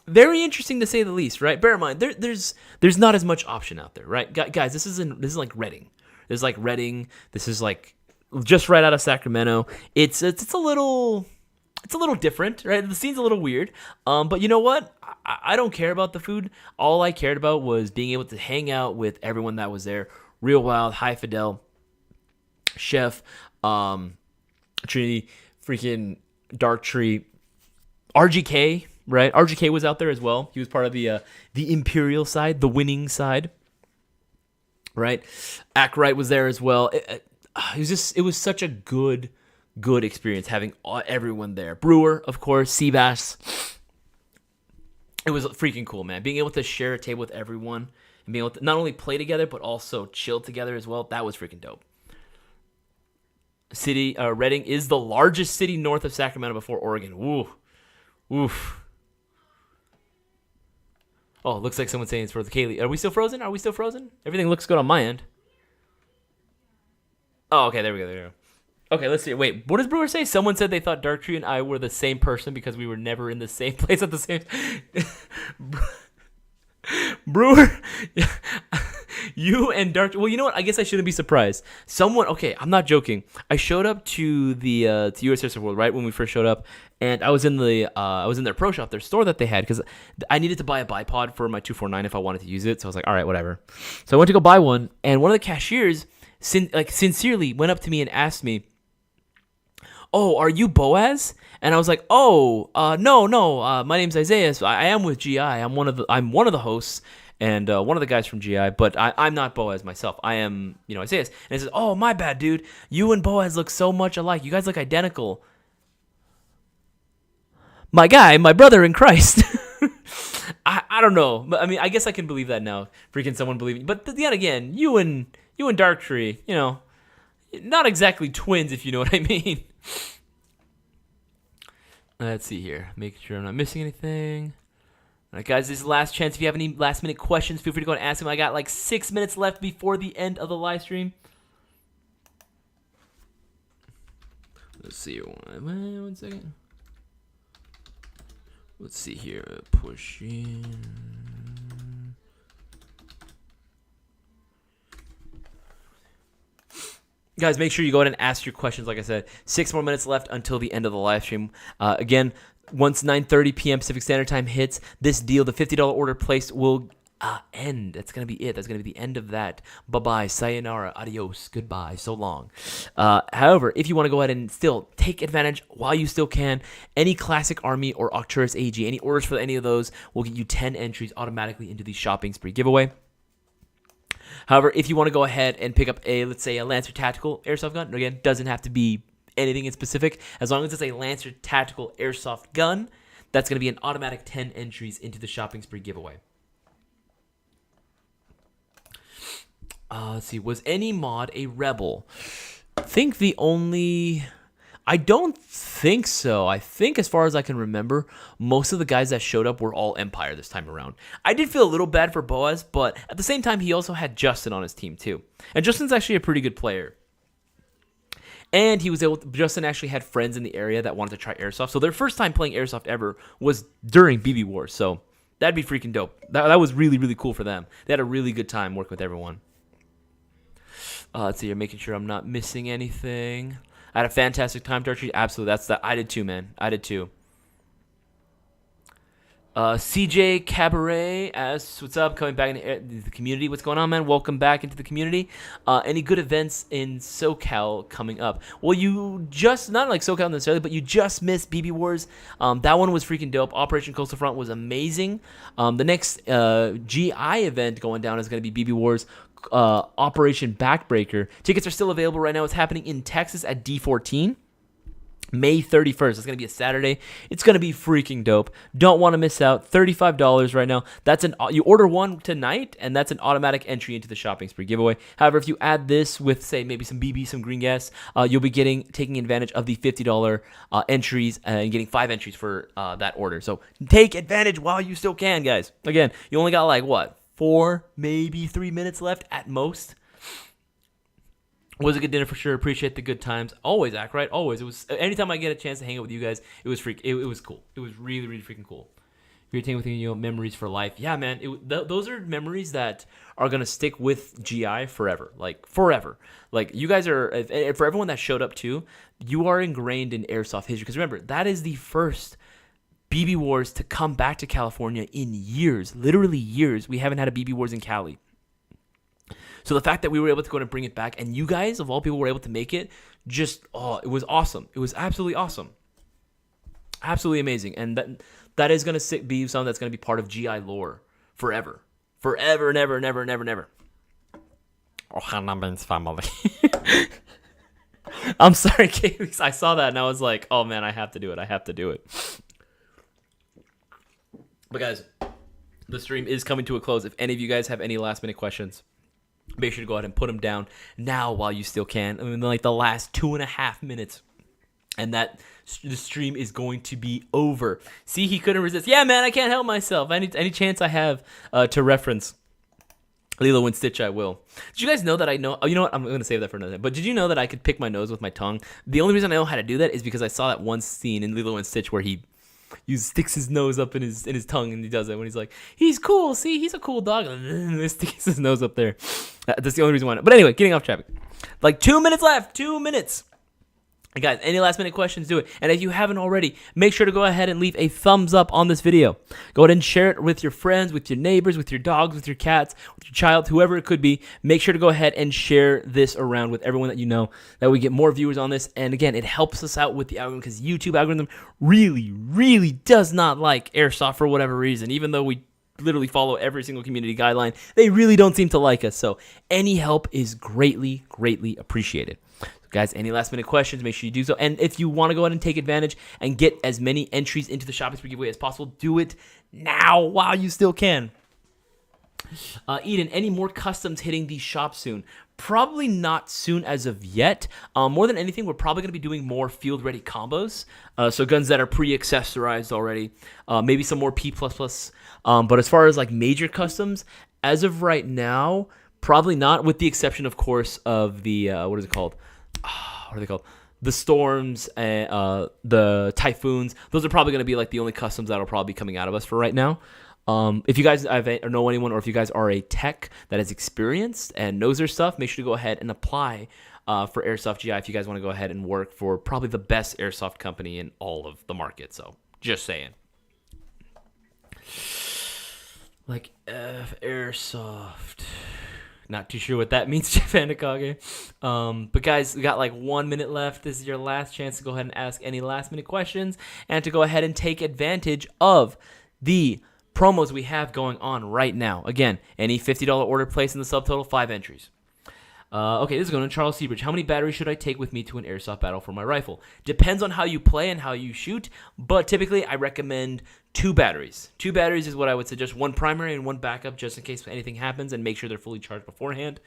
Very interesting to say the least, right? Bear in mind, there's not as much option out there, right? Guys, this is like Reading. This is like Reading. This is like just right out of Sacramento. It's a little different, right? The scene's a little weird. But you know what? I don't care about the food. All I cared about was being able to hang out with everyone that was there. Real Wild, High Fidel, Chef, Trinity, freaking Dark Tree, RGK, right? RGK was out there as well. He was part of the Imperial side, the winning side, right? Ackright was there as well. It was such a good experience having everyone there. Brewer, of course, Seabass. It was freaking cool, man. Being able to share a table with everyone and being able to not only play together but also chill together as well. That was freaking dope. Reading is the largest city north of Sacramento before Oregon. Woo. Oof. Oh, looks like someone's saying it's for the Kaylee. Are we still frozen? Everything looks good on my end. Oh, okay, there we go. Okay, let's see. Wait, what does Brewer say? Someone said they thought Darktree and I were the same person because we were never in the same place at the same Brewer, you and Dark. Well, you know what? I guess I shouldn't be surprised. Okay, I'm not joking. I showed up to the to US Airsoft World right when we first showed up, and I was in their pro shop, their store that they had, because I needed to buy a bipod for my 249 if I wanted to use it. So I was like, all right, whatever. So I went to go buy one, and one of the cashiers sincerely went up to me and asked me, "Oh, are you Boaz?" And I was like, "Oh, no, my name's Isaias. I am with GI. I'm one of the hosts and one of the guys from GI, but I'm not Boaz myself. I am, Isaias." And he says, "Oh, my bad, dude. You and Boaz look so much alike. You guys look identical." My guy, my brother in Christ. I don't know. But I mean, I guess I can believe that now. Freaking someone believing. But yet again, you and Darktree, Not exactly twins, if you know what I mean. Let's see here. Making sure I'm not missing anything. All right, guys, this is the last chance. If you have any last-minute questions, feel free to go and ask them. I got like 6 minutes left before the end of the live stream. Let's see. One second. Let's see here. Push in. Guys, make sure you go ahead and ask your questions. Like I said, 6 more minutes left until the end of the live stream. Again, once 9:30 p.m. Pacific Standard Time hits, this deal, the $50 order placed, will end. That's going to be it. That's going to be the end of that. Bye-bye. Sayonara. Adios. Goodbye. So long. However, if you want to go ahead and still take advantage while you still can, any Classic Army or Arcturus AG, any orders for any of those will get you 10 entries automatically into the shopping spree giveaway. However, if you want to go ahead and pick up let's say a Lancer Tactical Airsoft gun, again, doesn't have to be anything in specific. As long as it's a Lancer Tactical Airsoft gun, that's going to be an automatic 10 entries into the shopping spree giveaway. Let's see. Was any mod a rebel? I don't think so. I think as far as I can remember, most of the guys that showed up were all Empire this time around. I did feel a little bad for Boaz, but at the same time, he also had Justin on his team too. And Justin's actually a pretty good player. And Justin actually had friends in the area that wanted to try Airsoft. So their first time playing Airsoft ever was during BBWARS. So that'd be freaking dope. That was really, really cool for them. They had a really good time working with everyone. Let's see, I'm making sure I'm not missing anything. I had a fantastic time, Darcy. Absolutely. I did too, man. I did too. CJ Cabaret asks, what's up? Coming back into the community. What's going on, man? Welcome back into the community. Any good events in SoCal coming up? Well, you just, not like SoCal necessarily, but you just missed BBWARS. That one was freaking dope. Operation Coastal Front was amazing. The next GI event going down is going to be BBWARS Operation Backbreaker. Tickets are still available right now. It's happening in Texas at D14. May 31st. It's going to be a Saturday. It's going to be freaking dope. Don't want to miss out. $35 right now. You order one tonight, and that's an automatic entry into the shopping spree giveaway. However, if you add this with, say, maybe some BB, some green gas, you'll be taking advantage of the $50 entries and getting 5 entries for that order. So take advantage while you still can, guys. Again, you only got like, 4, maybe 3 minutes left at most. Was a good dinner for sure. Appreciate the good times. Always act right. Always. It was anytime I get a chance to hang out with you guys, it was it was cool. It was really, really freaking cool. Irritating with memories for life. Yeah, man. Those are memories that are gonna stick with GI forever. Like forever. Like you guys are. For everyone that showed up too, you are ingrained in Airsoft history. Because remember, that is the first BBWARS to come back to California in years. Literally years. We haven't had a BBWARS in Cali. So the fact that we were able to go and bring it back, and you guys, of all people, were able to make it, it was awesome. It was absolutely awesome. Absolutely amazing. And that is going to be something that's going to be part of GI lore forever. Forever, never, never, never, never. Ohana means family. I'm sorry, Kate. I saw that, and I was like, oh, man, I have to do it. I have to do it. But, guys, the stream is coming to a close. If any of you guys have any last-minute questions, make sure to go ahead and put them down now while you still can. I mean, like the last 2.5 minutes. And the stream is going to be over. See, he couldn't resist. Yeah, man, I can't help myself. Any chance I have to reference Lilo and Stitch, I will. Did you guys know that I know? Oh, you know what? I'm going to save that for another time. But did you know that I could pick my nose with my tongue? The only reason I know how to do that is because I saw that one scene in Lilo and Stitch where he sticks his nose up in his tongue, and he does it when he's like, he's cool, see, he's a cool dog, and he sticks his nose up there. That's the only reason why. But anyway, getting off topic. Like 2 minutes left. 2 minutes. Guys, any last minute questions, do it. And if you haven't already, make sure to go ahead and leave a thumbs up on this video. Go ahead and share it with your friends, with your neighbors, with your dogs, with your cats, with your child, whoever it could be. Make sure to go ahead and share this around with everyone that you know, that we get more viewers on this. And again, it helps us out with the algorithm, because YouTube algorithm really, really does not like Airsoft for whatever reason. Even though we literally follow every single community guideline, they really don't seem to like us. So any help is greatly, greatly appreciated. Guys, any last minute questions, make sure you do so. And if you want to go ahead and take advantage and get as many entries into the shopping spree giveaway as possible, do it now while you still can. Eden, any more customs hitting the shop soon? Probably not soon as of yet. More than anything, we're probably going to be doing more field-ready combos. So guns that are pre-accessorized already. Maybe some more P++. But as far as like major customs, as of right now, probably not, with the exception, of course, of the, what is it called? What are they called? The storms and the typhoons. Those are probably going to be like the only customs that will probably be coming out of us for right now. If you guys know anyone, or if you guys are a tech that is experienced and knows their stuff, make sure to go ahead and apply for Airsoft GI if you guys want to go ahead and work for probably the best airsoft company in all of the market. So just saying. Like Airsoft. Not too sure what that means, Jeff Anakage. But guys, we got like 1 minute left. This is your last chance to go ahead and ask any last minute questions and to go ahead and take advantage of the promos we have going on right now. Again, any $50 order placed in the subtotal, 5 entries. Okay, this is going to Charles Seabridge. How many batteries should I take with me to an airsoft battle for my rifle? Depends on how you play and how you shoot, but typically I recommend 2 batteries. 2 batteries is what I would suggest. 1 primary and 1 backup, just in case anything happens, and make sure they're fully charged beforehand.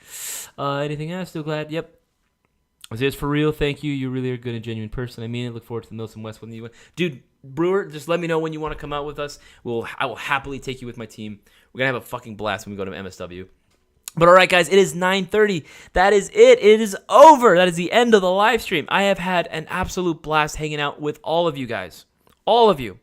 Anything else? Still glad? Yep. Isaias, for real, thank you. You really are a good and genuine person. I mean it. Look forward to the Mills and West when you win. Dude, Brewer, just let me know when you want to come out with us. I will happily take you with my team. We're going to have a fucking blast when we go to MSW. But all right, guys, it is 9:30. That is it. It is over. That is the end of the live stream. I have had an absolute blast hanging out with all of you guys. All of you.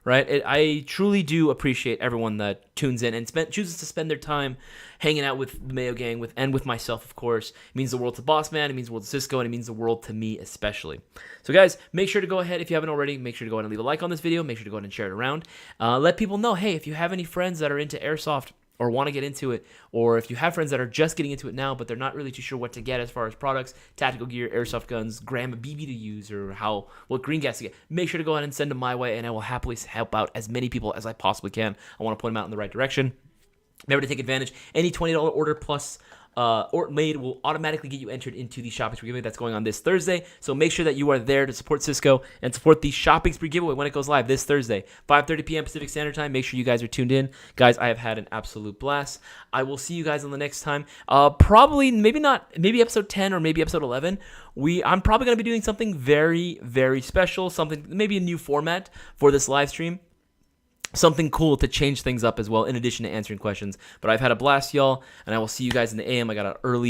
Right? I truly do appreciate everyone that tunes in and chooses to spend their time hanging out with the Mayo Gang and with myself, of course. It means the world to Boss Man, it means the world to Cisco, and it means the world to me especially. So guys, make sure to go ahead, if you haven't already, make sure to go ahead and leave a like on this video. Make sure to go ahead and share it around. Let people know, hey, if you have any friends that are into Airsoft or want to get into it, or if you have friends that are just getting into it now, but they're not really too sure what to get as far as products, tactical gear, airsoft guns, gram of BB to use, or what green gas to get, make sure to go ahead and send them my way, and I will happily help out as many people as I possibly can. I want to point them out in the right direction. Remember to take advantage. Any $20 order plus or made will automatically get you entered into the shopping spree giveaway that's going on this Thursday. So make sure that you are there to support Cisco and support the shopping spree giveaway when it goes live this Thursday, 5:30 p.m. Pacific Standard Time. Make sure you guys are tuned in. Guys, I have had an absolute blast. I will see you guys on the next time. Probably, maybe episode 10 or maybe episode 11. I'm probably going to be doing something very, very special, something, maybe a new format for this live stream. Something cool to change things up as well, in addition to answering questions. But I've had a blast, y'all, and I will see you guys in the AM. I got an early